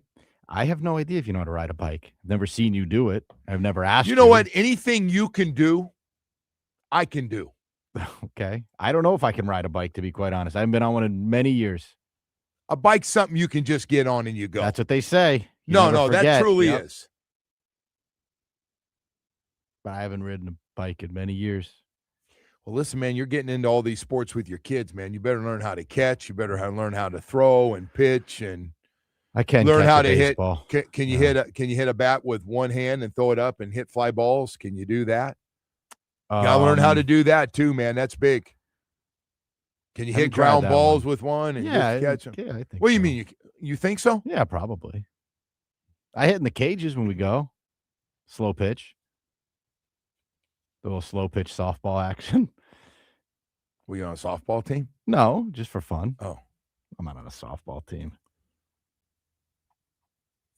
I have no idea if you know how to ride a bike. I've never seen you do it. I've never asked you. You know what? Anything you can do, I can do. Okay. I don't know if I can ride a bike, to be quite honest. I haven't been on one in many years. A bike's something you can just get on and you go. That's what they say. You No, never that forget. truly Yep. is. But I haven't ridden a bike in many years. Well, listen, man, you're getting into all these sports with your kids, man. You better learn how to catch. You better learn how to throw and pitch and I can learn catch how a to baseball. hit. Can you hit a bat with one hand and throw it up and hit fly balls? Can you do that? You gotta learn how to do that too, man. That's big. Can you Haven't hit tried ground that balls one. with one and Yeah, just catch them? yeah, I think What do you so. mean? You think so? Yeah, probably. I hit in the cages when we go. Slow pitch. The little slow pitch softball action. Were you on a softball team? No, just for fun. Oh. I'm not on a softball team.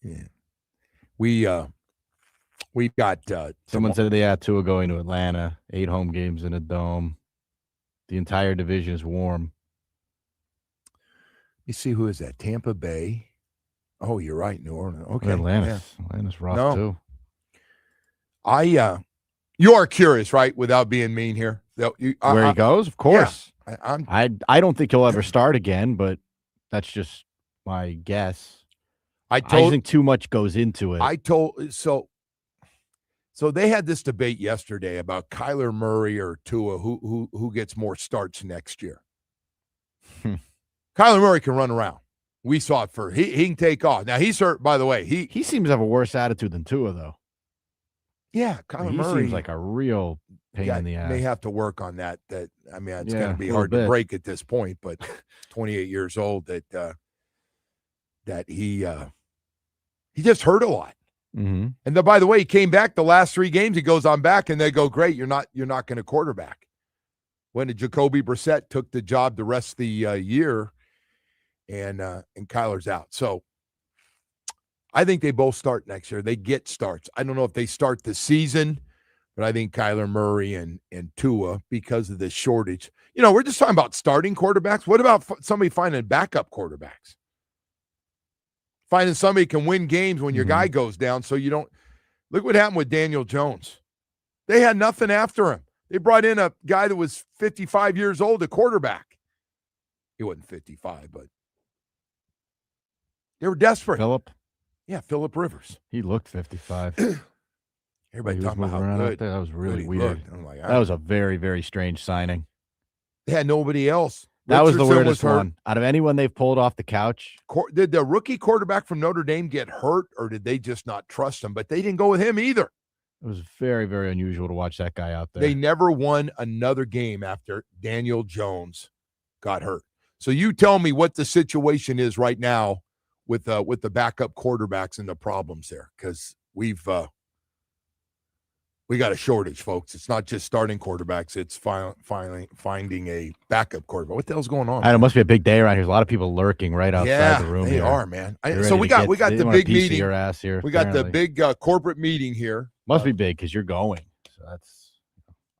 Yeah. We got Someone said they had Tua going to Atlanta, 8 home games in a dome. The entire division is warm. You see who is that? Tampa Bay. Oh, you're right, New Orleans. Okay. Atlanta's rough too. You are curious, right? Without being mean here. Where he goes, of course. Yeah, I don't think he'll ever start again, but that's just my guess. I think too much goes into it. So they had this debate yesterday about Kyler Murray or Tua, who gets more starts next year. Kyler Murray can run around. We saw it first. He can take off. Now he's hurt, by the way. He seems to have a worse attitude than Tua, though. Yeah, Kyler He Murray seems like a real pain in the ass. May have to work on that. I mean, it's Yeah, going to be a hard to little bit. break at this point. But 28 years old, that he just hurt a lot. Mm-hmm. And then, by the way, he came back the last 3 games. He goes, I'm back, and they go, great. You're not going to quarterback. When Jacoby Brissett took the job the rest of the year, and Kyler's out. So I think they both start next year. They get starts. I don't know if they start the season, but I think Kyler Murray and Tua, because of the shortage. We're just talking about starting quarterbacks. What about somebody finding backup quarterbacks? Finding somebody can win games when your guy goes down, so you don't. Look what happened with Daniel Jones. They had nothing after him. They brought in a guy that was 55 years old, a quarterback. He wasn't 55, but they were desperate. Phillip? Yeah, Phillip Rivers. He looked 55. Everybody He was talking about moving how around out good. there. That was really good he weird. looked. I'm like, That was a very, very strange signing. They had nobody else. That was the Richardson weirdest hurt. one. Out of anyone they've pulled off the couch, Did the rookie quarterback from Notre Dame get hurt, or did they just not trust him? But they didn't go with him either. it was very, very unusual to watch that guy out there. They never won another game after Daniel Jones got hurt. So you tell me what the situation is right now with the backup quarterbacks and the problems there, because we got a shortage, folks. It's not just starting quarterbacks; it's finally finding a backup quarterback. What the hell's going on? I know, it must be a big day around here. There's a lot of people lurking right outside the room. They here. are, man. They're So ready we to got they the want a big piece of meeting. your ass here. We got the apparently. big corporate meeting here. Must be big because you're going. So that's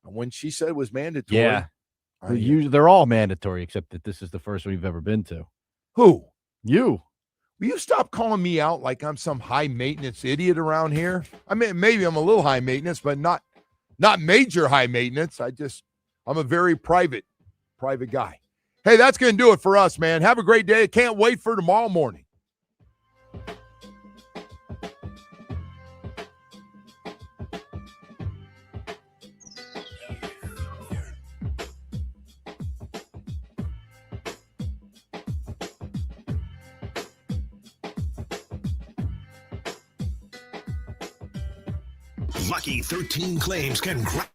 When she said it was mandatory. yeah. They're all mandatory except that this is the first one you've ever been to. Who? You. Will you stop calling me out like I'm some high maintenance idiot around here? I mean, maybe I'm a little high maintenance, but not major high maintenance. I'm a very private guy. Hey, that's going to do it for us, man. Have a great day. Can't wait for tomorrow morning. lucky 13 claims can grab